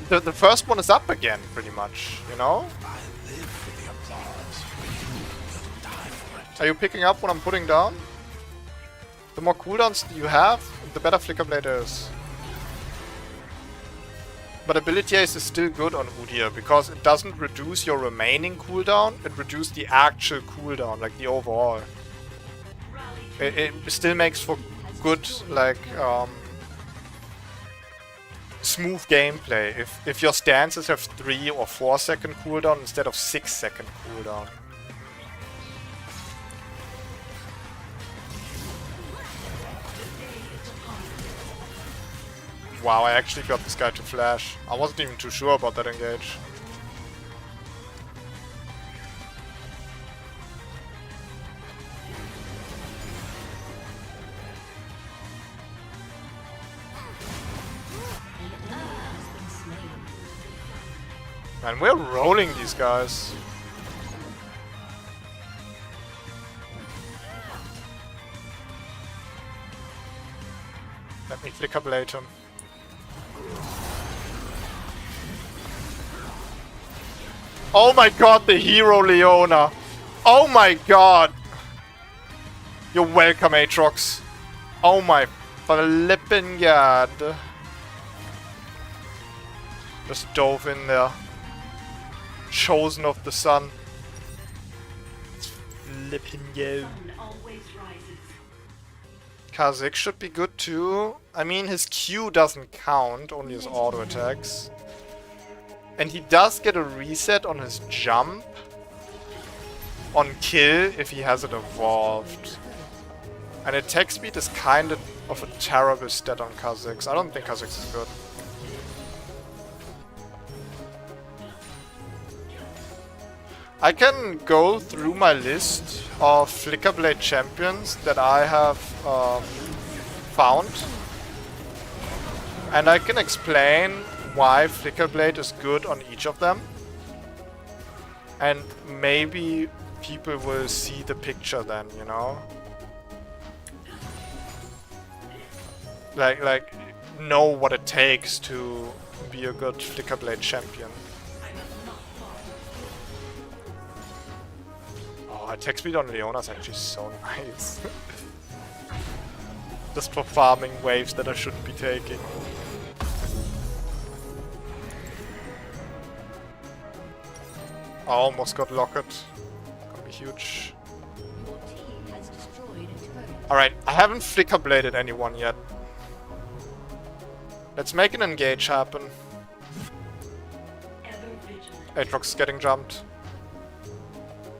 the first one is up again, pretty much, you know? Are you picking up what I'm putting down? The more cooldowns you have, the better Flickerblade is. But ability haste is still good on Udyr, because it doesn't reduce your remaining cooldown, it reduces the actual cooldown, like the overall. It still makes for good, like, smooth gameplay if your stances have 3 or 4 second cooldown instead of 6 second cooldown. Wow, I actually got this guy to flash. I wasn't even too sure about that engage. Man, we're rolling these guys. Let me Flickerblade him. Oh my god, the hero Leona! Oh my god! You're welcome, Aatrox. Oh my flippin' god. Just dove in there. Chosen of the sun. It's flippin' go. Sun always rises. Kha'Zix should be good too. I mean, his Q doesn't count, only his auto attacks. And he does get a reset on his jump. On kill, if he has it evolved. And attack speed is kind of a terrible stat on Kha'Zix. I don't think Kha'Zix is good. I can go through my list of Flickerblade champions that I have found. And I can explain why Flickerblade is good on each of them. And maybe people will see the picture then, you know? Like know what it takes to be a good Flickerblade champion. Oh, attack speed on Leona is actually so nice. Just for farming waves that I shouldn't be taking. I almost got Locket. Gonna be huge. Your team has destroyed a turret. Alright, I haven't Flickerbladed anyone yet. Let's make an engage happen. Ever vigilant. Aatrox is getting jumped.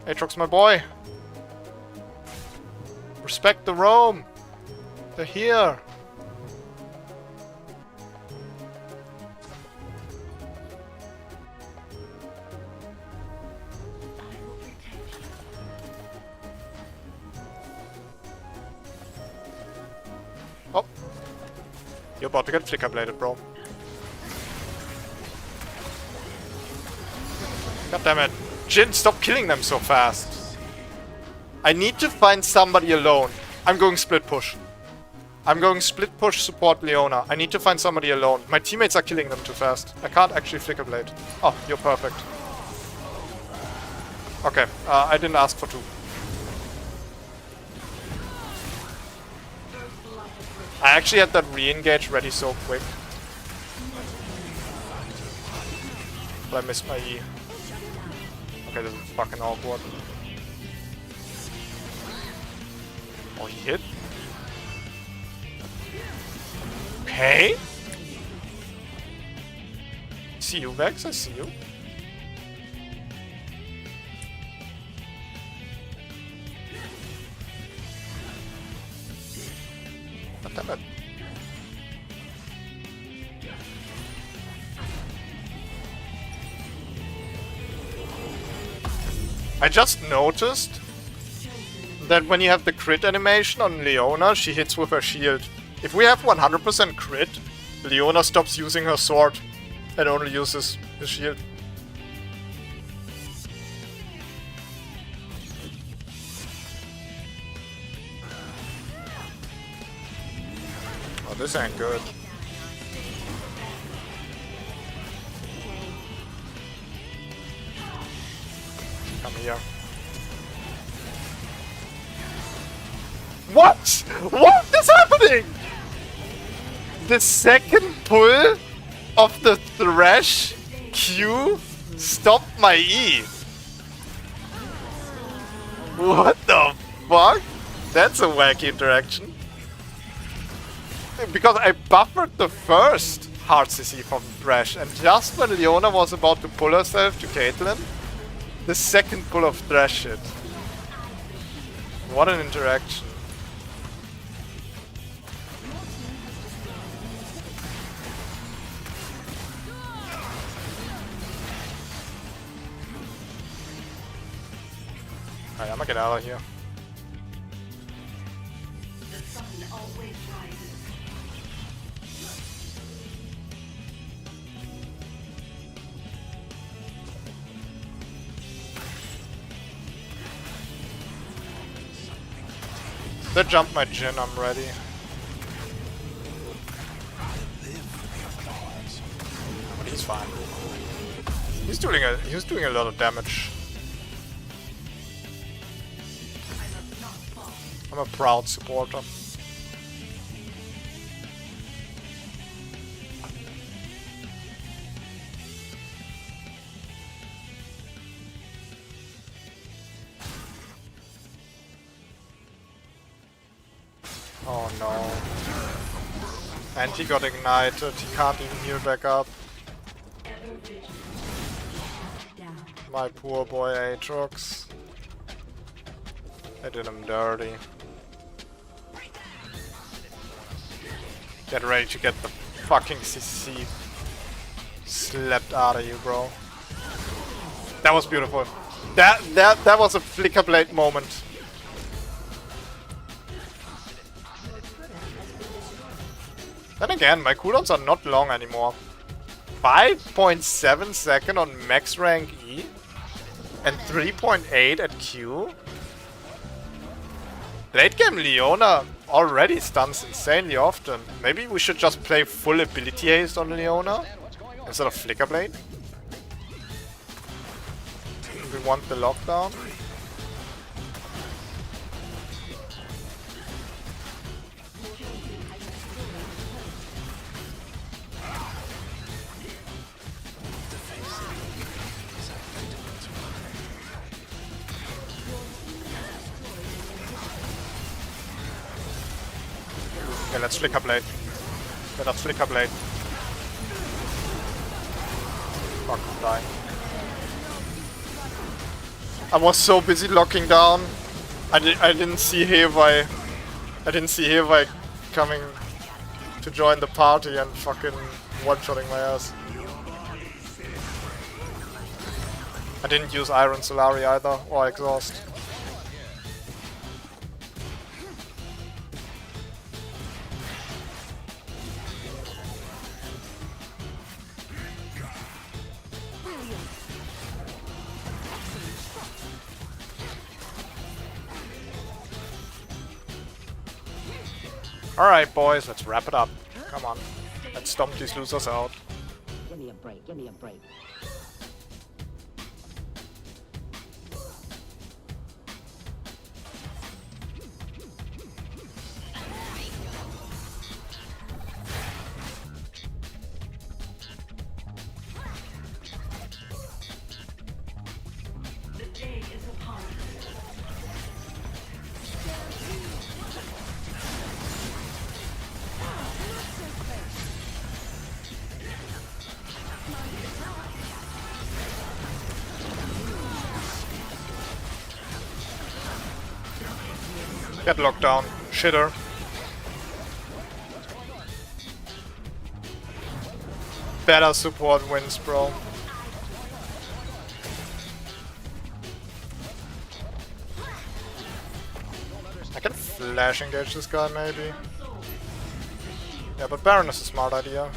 Aatrox, my boy! Respect the roam! They're here! I will protect you. Oh! You're about to get Flickerbladed, bro. God damn it. Jin, stop killing them so fast. I need to find somebody alone. I'm going split push. I'm going split push support Leona. I need to find somebody alone. My teammates are killing them too fast. I can't actually Flickerblade. Oh, you're perfect. Okay, I didn't ask for 2. I actually had that re-engage ready so quick. But I missed my E. Okay, this is fucking awkward. Oh, he hit? Okay. See you, Vex, I see you. God damn it. I just noticed that when you have the crit animation on Leona, she hits with her shield. If we have 100% crit, Leona stops using her sword and only uses his shield. Oh, this ain't good. Come here. What? What is happening? The second pull of the Thresh Q stopped my E. What the fuck? That's a wacky interaction. Because I buffered the first. hard CC from Thresh. And just when Leona was about to pull herself to Caitlyn, the second pull of Thresh hit. What an interaction. Alright, I'm gonna get out of here. The sun always rises. They jumped my Jhin, I'm ready. But he's fine. He's doing a lot of damage. I'm a proud supporter. Oh no. And he got ignited, he can't even heal back up. My poor boy Aatrox. They did him dirty. Get ready to get the fucking CC slapped out of you, bro. That was beautiful. That was a Flickerblade moment. Then again, my cooldowns are not long anymore. 5.7 second on max rank E and 3.8 at Q. Late game Leona already stuns insanely often. Maybe we should just play full ability haste on Leona instead of Flickerblade. We want the lockdown. Okay, let's Flickerblade. Let us Flickerblade. Fuck, I'm dying. I was so busy locking down. I didn't see Hevai. I didn't see Hevai coming to join the party and fucking one-shotting my ass. I didn't use Iron Solari either, or Exhaust. Alright boys, let's wrap it up. Come on. Let's stomp these losers out. Give me a break, give me a break. The day is upon us. Get locked down. Shitter. Better support wins, bro. I can flash engage this guy, maybe. Yeah, but Baron is a smart idea.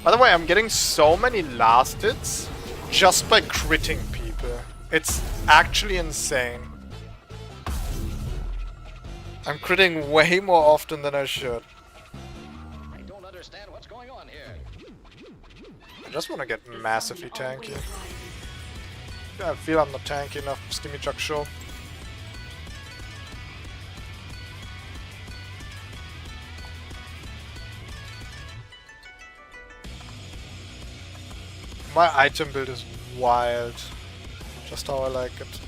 By the way, I'm getting so many last hits just by critting people. It's actually insane. I'm critting way more often than I should. just want to get massively tanky. I feel I'm not tanky enough. Just give me Chuck Show. My item build is wild. Just how I like it.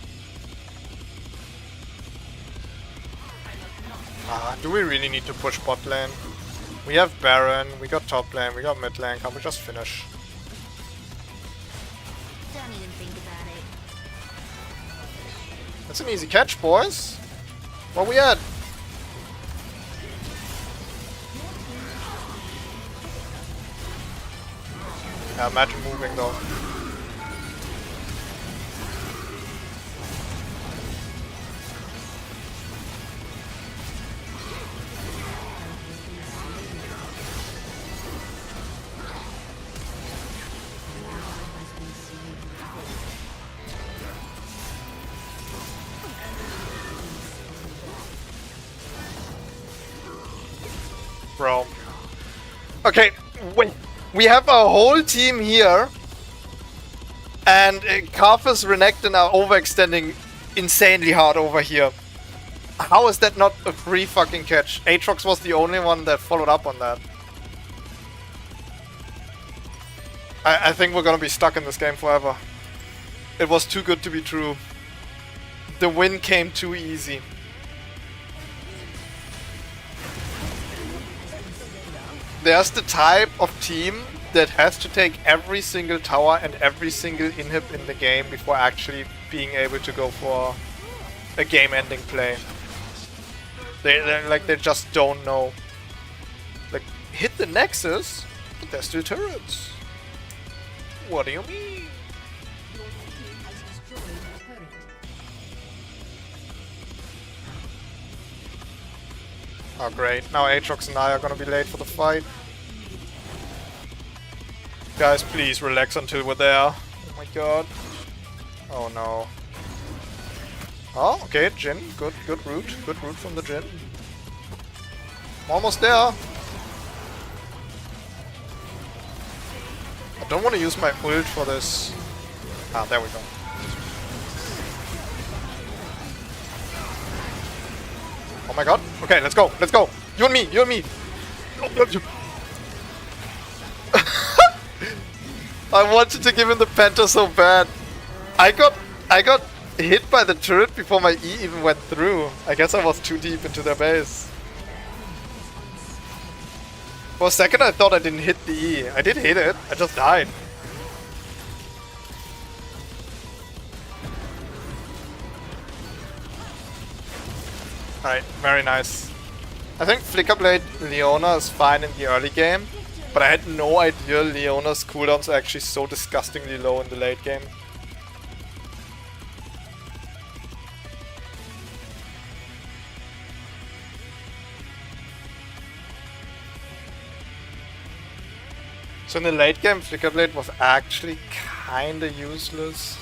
Do we really need to push bot lane? We have Baron, we got top lane, we got mid lane. Can't we just finish? Don't even think about it. That's an easy catch, boys. Where we at? Yeah, imagine moving though. Bro. Okay, wait. We have a whole team here, and Karthus, Renekton are overextending insanely hard over here. How is that not a free fucking catch? Aatrox was the only one that followed up on that. I think we're gonna be stuck in this game forever. It was too good to be true. The win came too easy. There's the type of team that has to take every single tower and every single inhib in the game before actually being able to go for a game-ending play. They just don't know. Like, hit the Nexus, but there's still turrets. What do you mean? Oh great, now Aatrox and I are gonna be late for the fight. Guys, please relax until we're there. Oh my god. Oh no. Oh, okay, Jhin. Good route. Good route from the Jhin. Almost there. I don't want to use my ult for this. Ah, there we go. Oh my god. Okay, let's go. Let's go. You and me. You and me. I wanted to give him the penta so bad. I got hit by the turret before my E even went through. I guess I was too deep into their base. For a second I thought I didn't hit the E. I did hit it. I just died. Alright, very nice. I think Flickerblade Leona is fine in the early game, but I had no idea Leona's cooldowns are actually so disgustingly low in the late game. So in the late game, Flickerblade was actually kinda useless.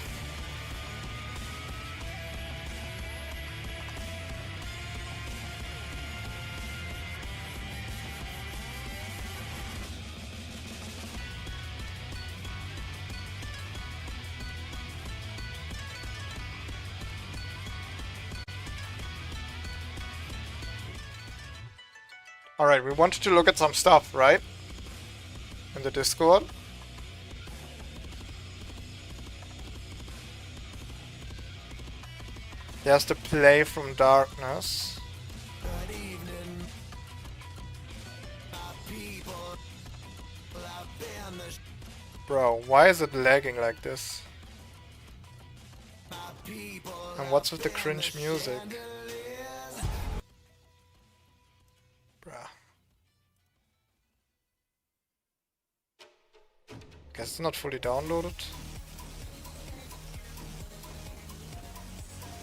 Alright, we wanted to look at some stuff, right? In the Discord. There's the play from darkness. Bro, why is it lagging like this? And what's with the cringe music? Bruh. Guess it's not fully downloaded.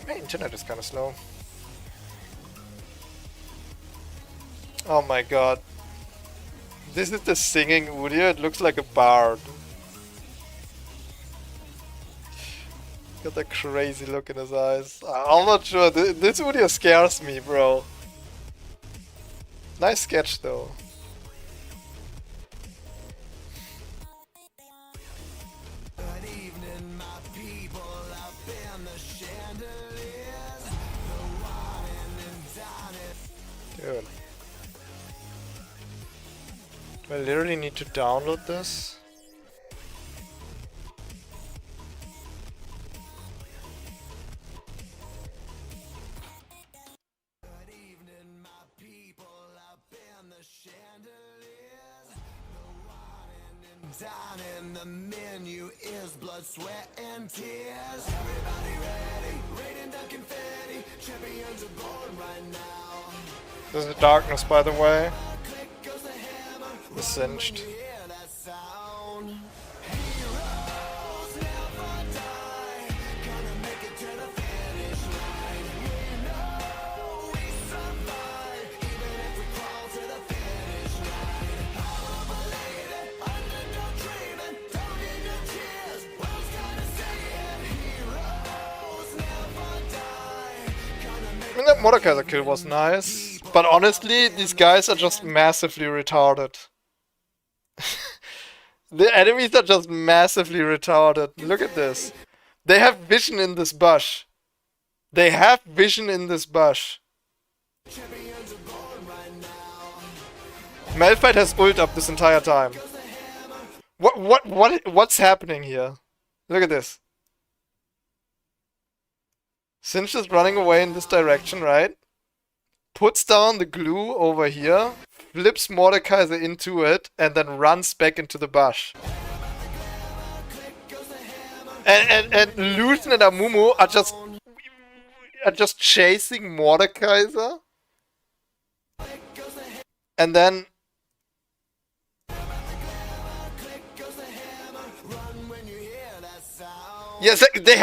My internet is kinda slow. Oh my god. This is the singing Udyr, it looks like a bard. Got that crazy look in his eyes. I'm not sure, this Udyr scares me, bro. Nice sketch though. Good. Do I literally need to download this? Down in the menu is blood, sweat, and tears. Everybody ready, raining down confetti. Champions are born right now. This is darkness, by the way. Click goes the hammer. The singed. Hear that sound? Heroes never die. Gonna make it to the finish line. We know we survive, even if we crawl to the finish line. I won't believe it. Underdog dreaming. Don't need your tears. World's gonna say it. Heroes never die. Gonna make I mean, that Mordekaiser kill was nice. But honestly, these guys are just massively retarded. The enemies are just massively retarded. Look at this. They have vision in this bush. They have vision in this bush. champions are born right now. Malphite has ult up this entire time. What's happening here? Look at this. Sinch is running away in this direction, right? Puts down the glue over here, flips Mordekaiser into it, and then runs back into the bush. And Lucian and Amumu are just chasing Mordekaiser. And then yes, they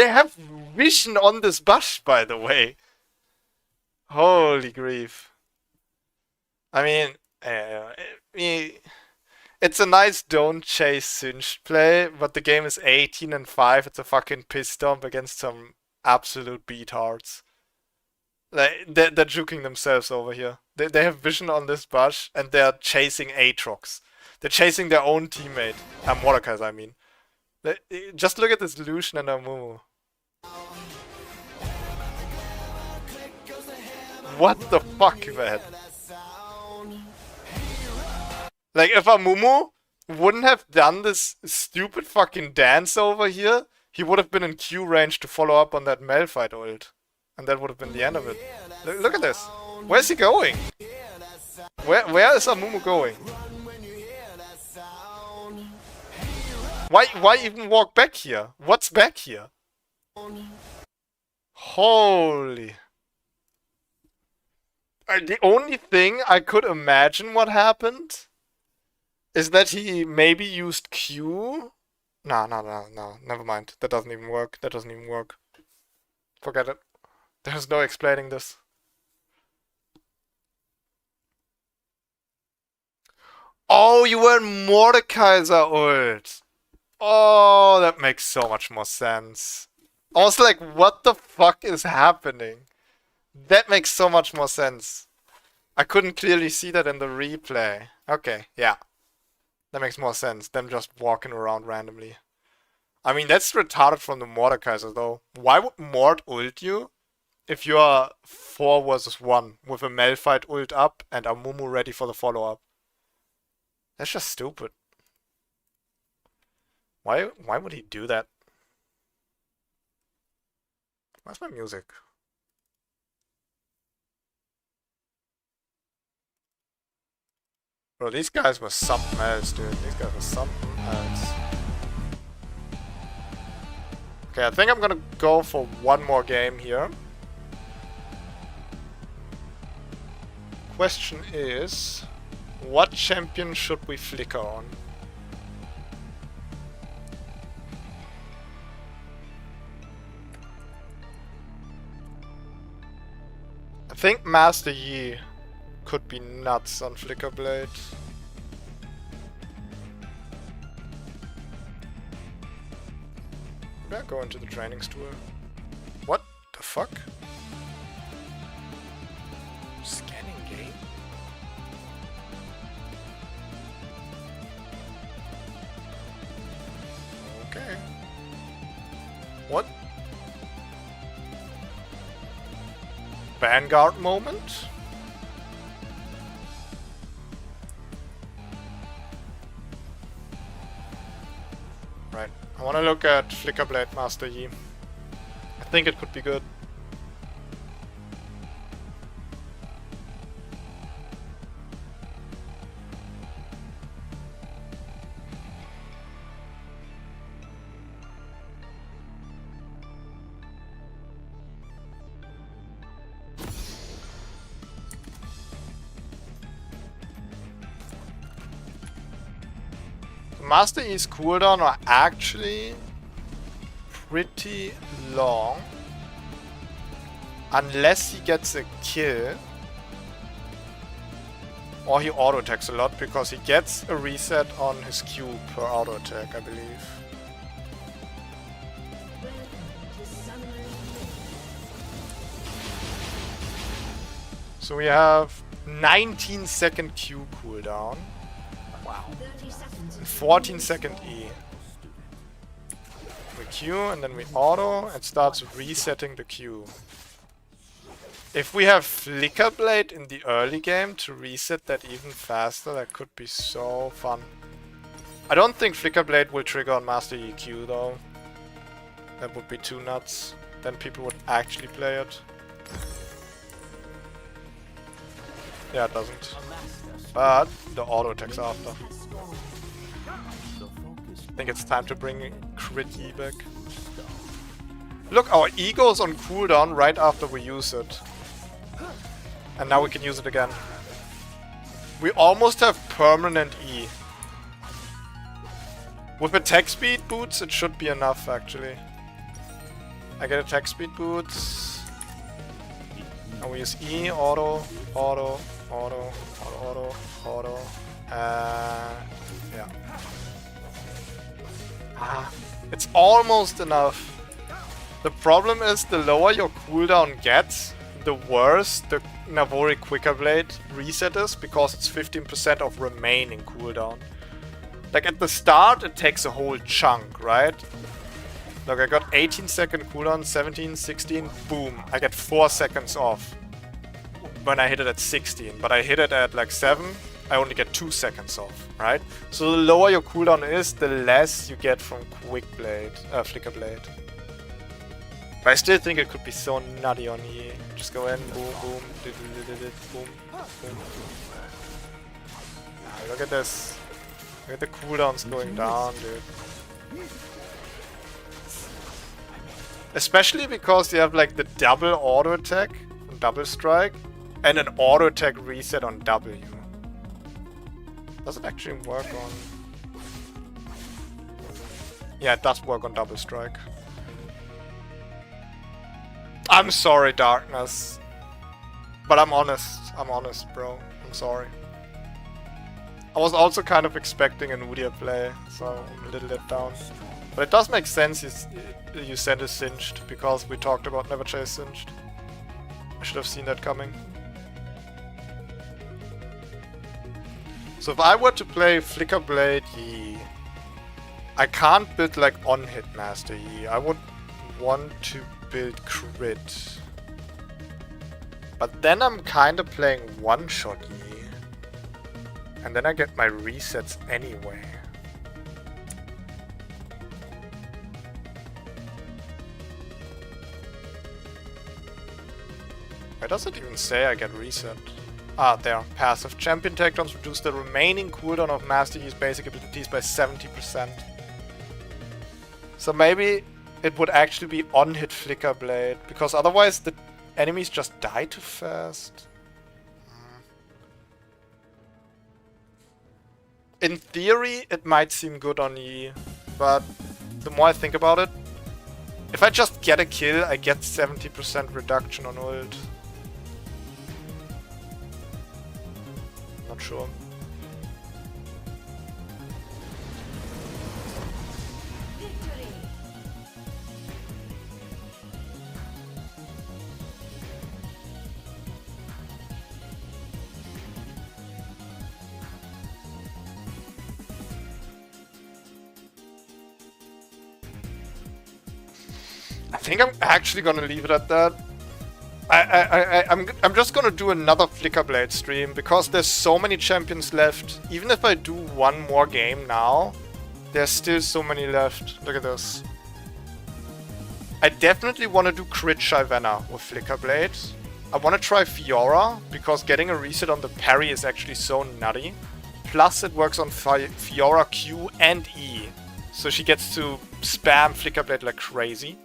have vision on this bush, by the way. Holy grief. I mean, it's a nice don't chase Singed play, but the game is 18-5. It's a fucking piss dump against some absolute beatards. Like, they're juking themselves over here. They have vision on this bush, and they're chasing Aatrox. They're chasing their own teammate. Mordekaiser, I mean. Just look at this Lucian and Amumu. What the fuck, man? Like, if Amumu wouldn't have done this stupid fucking dance over here, he would have been in Q range to follow up on that Malphite ult. And that would have been the end of it. Look at this. Where's he going? Where is Amumu going? Why even walk back here? What's back here? Holy. The only thing I could imagine what happened is that he maybe used Q. No, never mind. That doesn't even work. Forget it. There's no explaining this. Oh, you were in Mordekaiser ult. Oh, that makes so much more sense. I was like, what the fuck is happening? That makes so much more sense. I couldn't clearly see that in the replay. Okay, yeah. That makes more sense than just walking around randomly. I mean, that's retarded from the Mordekaiser, though. Why would Mord ult you if you are 4 versus 1 with a Malphite ult up and Amumu ready for the follow-up? That's just stupid. Why would he do that? Where's my music? Bro, these guys were something else, dude. These guys were something else. Okay, I think I'm gonna go for one more game here. Question is, what champion should we flicker on? I think Master Yi could be nuts on Flickerblade. Maybe I'll go into the training store. What the fuck? Scanning game? Okay. What? Vanguard moment? I wanna look at Flickerblade Master Yi. I think it could be good. Master Yi's cooldown are actually pretty long. Unless he gets a kill. Or he auto attacks a lot because he gets a reset on his Q per auto attack, I believe. So we have 19-second Q cooldown. Wow. 14-second E. We Q and then we auto and starts resetting the Q. If we have Flickerblade in the early game to reset that even faster, that could be so fun. I don't think Flickerblade will trigger on Master Yi Q though. That would be too nuts. Then people would actually play it. Yeah, it doesn't. But the auto attacks after. I think it's time to bring crit E back. Look, our E goes on cooldown right after we use it. And now we can use it again. We almost have permanent E. With attack speed boots, it should be enough actually. I get attack speed boots. And we use E, auto, auto, auto, auto, auto, yeah. It's almost enough. The problem is the lower your cooldown gets, the worse the Navori Quickerblade reset is, because it's 15% of remaining cooldown. Like at the start it takes a whole chunk, right? Look, I got 18-second cooldown, 17, 16, boom. I get 4 seconds off when I hit it at 16, but I hit it at like 7, I only get 2 seconds off, right? So the lower your cooldown is, the less you get from Flickerblade. But I still think it could be so nutty on E. Just go in, boom, boom, boom, boom. Look at this. Look at the cooldowns going down, dude. Especially because you have like the double auto attack, double strike, and an auto attack reset on W. Does it actually work on... Yeah, it does work on double strike. I'm sorry, Darkness. But I'm honest. I'm honest, bro. I'm sorry. I was also kind of expecting an Udyr play, so I'm a little let down. But it does make sense you said it's Singed, because we talked about Never Chase Singed. I should have seen that coming. So if I were to play Flickerblade Yi, I can't build like on-hit Master Yi. I would want to build crit. But then I'm kinda playing one-shot Yi. And then I get my resets anyway. Why does it even say I get reset? Ah, there. Passive. Champion takedowns reduce the remaining cooldown of Master Yi's basic abilities by 70%. So maybe it would actually be on-hit Flickerblade, because otherwise the enemies just die too fast. In theory, it might seem good on Yi, but the more I think about it, if I just get a kill, I get 70% reduction on ult. Not sure. I think I'm actually gonna leave it at that. I'm just gonna do another Flickerblade stream because there's so many champions left. Even if I do one more game now, There's still so many left. Look at this. I definitely want to do crit Shyvana with Flickerblade. I want to try Fiora, because getting a reset on the parry is actually so nutty. Plus it works on Fiora Q and E. So she gets to spam Flickerblade like crazy.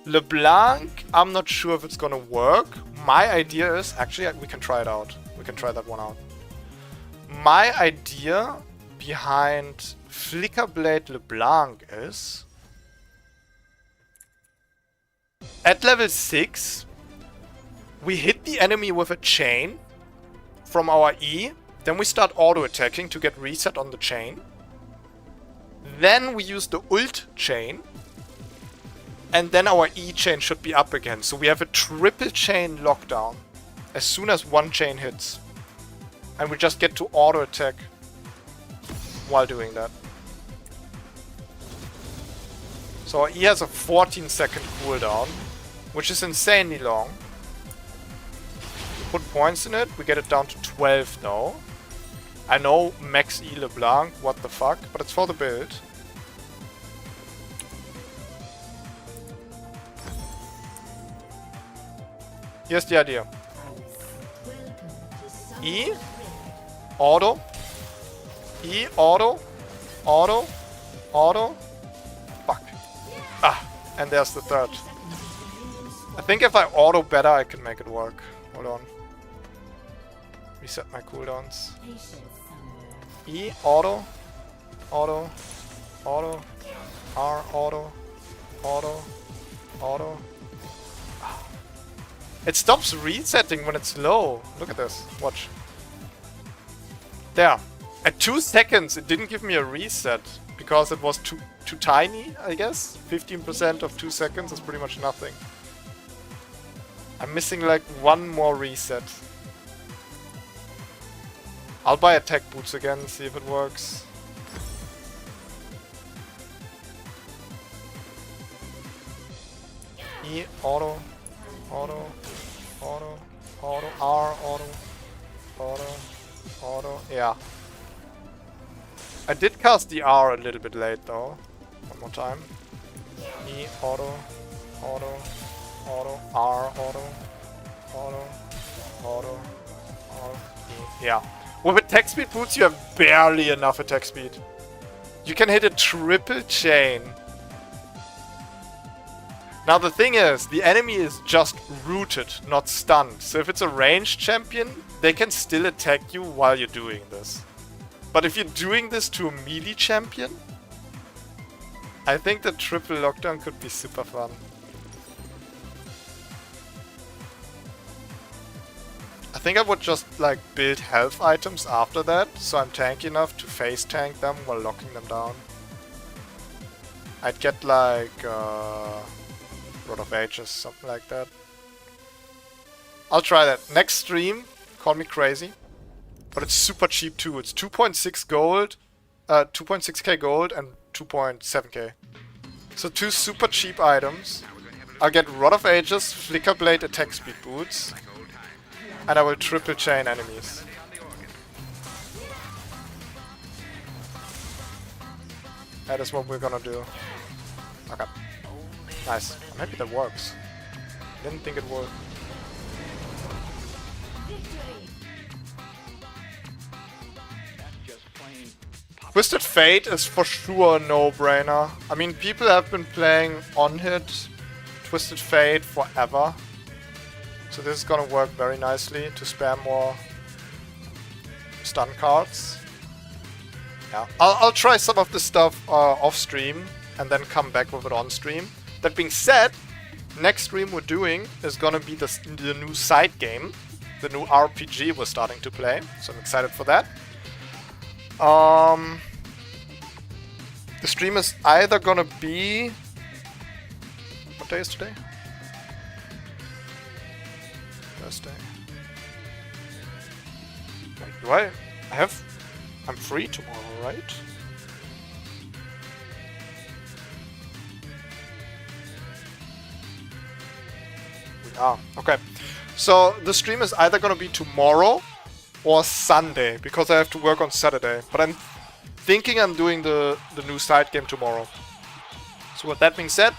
LeBlanc, I'm not sure if it's gonna work. My idea is, actually we can try it out. We can try that one out. My idea behind Flickerblade LeBlanc is... At level 6, we hit the enemy with a chain from our E. Then we start auto-attacking to get reset on the chain. Then we use the ult chain. And then our E chain should be up again. So we have a triple chain lockdown as soon as one chain hits. And we just get to auto-attack while doing that. So our E has a 14-second cooldown, which is insanely long. Put points in it, we get it down to 12 now. I know max E LeBlanc, what the fuck, but it's for the build. Here's the idea. E, auto, E, auto, auto, auto, fuck. Ah, and there's the third. I think if I auto better, I can make it work. Hold on. Reset my cooldowns. E, auto, auto, auto, R, auto, auto, auto. It stops resetting when it's low. Look at this. Watch. There. At 2 seconds, it didn't give me a reset because it was too tiny, I guess. 15% of 2 seconds is pretty much nothing. I'm missing like one more reset. I'll buy attack boots again, see if it works. E, auto, auto, auto, auto, R, auto, auto, auto, yeah. I did cast the R a little bit late though. One more time. E, auto, auto, auto, R, auto, auto, auto, auto, E, yeah. With attack speed boots you have barely enough attack speed. You can hit a triple chain. Now the thing is, the enemy is just rooted, not stunned. So if it's a ranged champion, they can still attack you while you're doing this. But if you're doing this to a melee champion, I think the triple lockdown could be super fun. I think I would just like build health items after that, so I'm tanky enough to face tank them while locking them down. I'd get like Rod of Ages, something like that. I'll try that. Next stream, call me crazy. But it's super cheap too. It's 2.6 gold, 2.6k gold and 2.7k. So 2 super cheap items. I'll get Rod of Ages, Flickerblade attack speed boots. And I will triple chain enemies. That is what we're gonna do. Okay. Nice. I'm happy that works. Didn't think it would. Twisted Fate is for sure a no-brainer. I mean, people have been playing on-hit Twisted Fate forever. So this is gonna work very nicely to spam more stun cards. Yeah, I'll try some of this stuff off stream and then come back with it on stream. That being said, next stream we're doing is gonna be the new side game, the new RPG we're starting to play. So I'm excited for that. The stream is either gonna be... What day is today? Thursday. Wait, do I have... I'm free tomorrow, right? We are. Okay. So the stream is either gonna be tomorrow or Sunday, because I have to work on Saturday. But I'm thinking I'm doing the new side game tomorrow. So with that being said,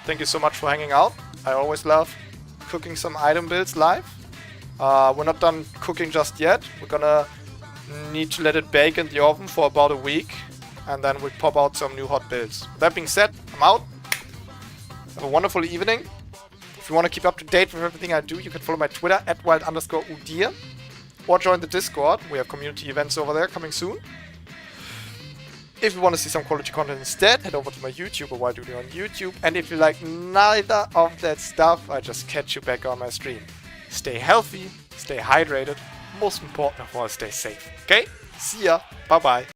thank you so much for hanging out. I always love cooking some item builds live. We're not done cooking just yet. We're gonna need to let it bake in the oven for about a week, and then we'll pop out some new hot builds. With that being said, I'm out. Have a wonderful evening. If you want to keep up to date with everything I do, you can follow my Twitter at wild_Udyr, or join the Discord. We have community events over there coming soon. If you want to see some quality content instead, head over to my YouTube or Wild Udyr on YouTube. And if you like neither of that stuff, I just catch you back on my stream. Stay healthy, stay hydrated, most important of all, stay safe. Okay? See ya. Bye bye.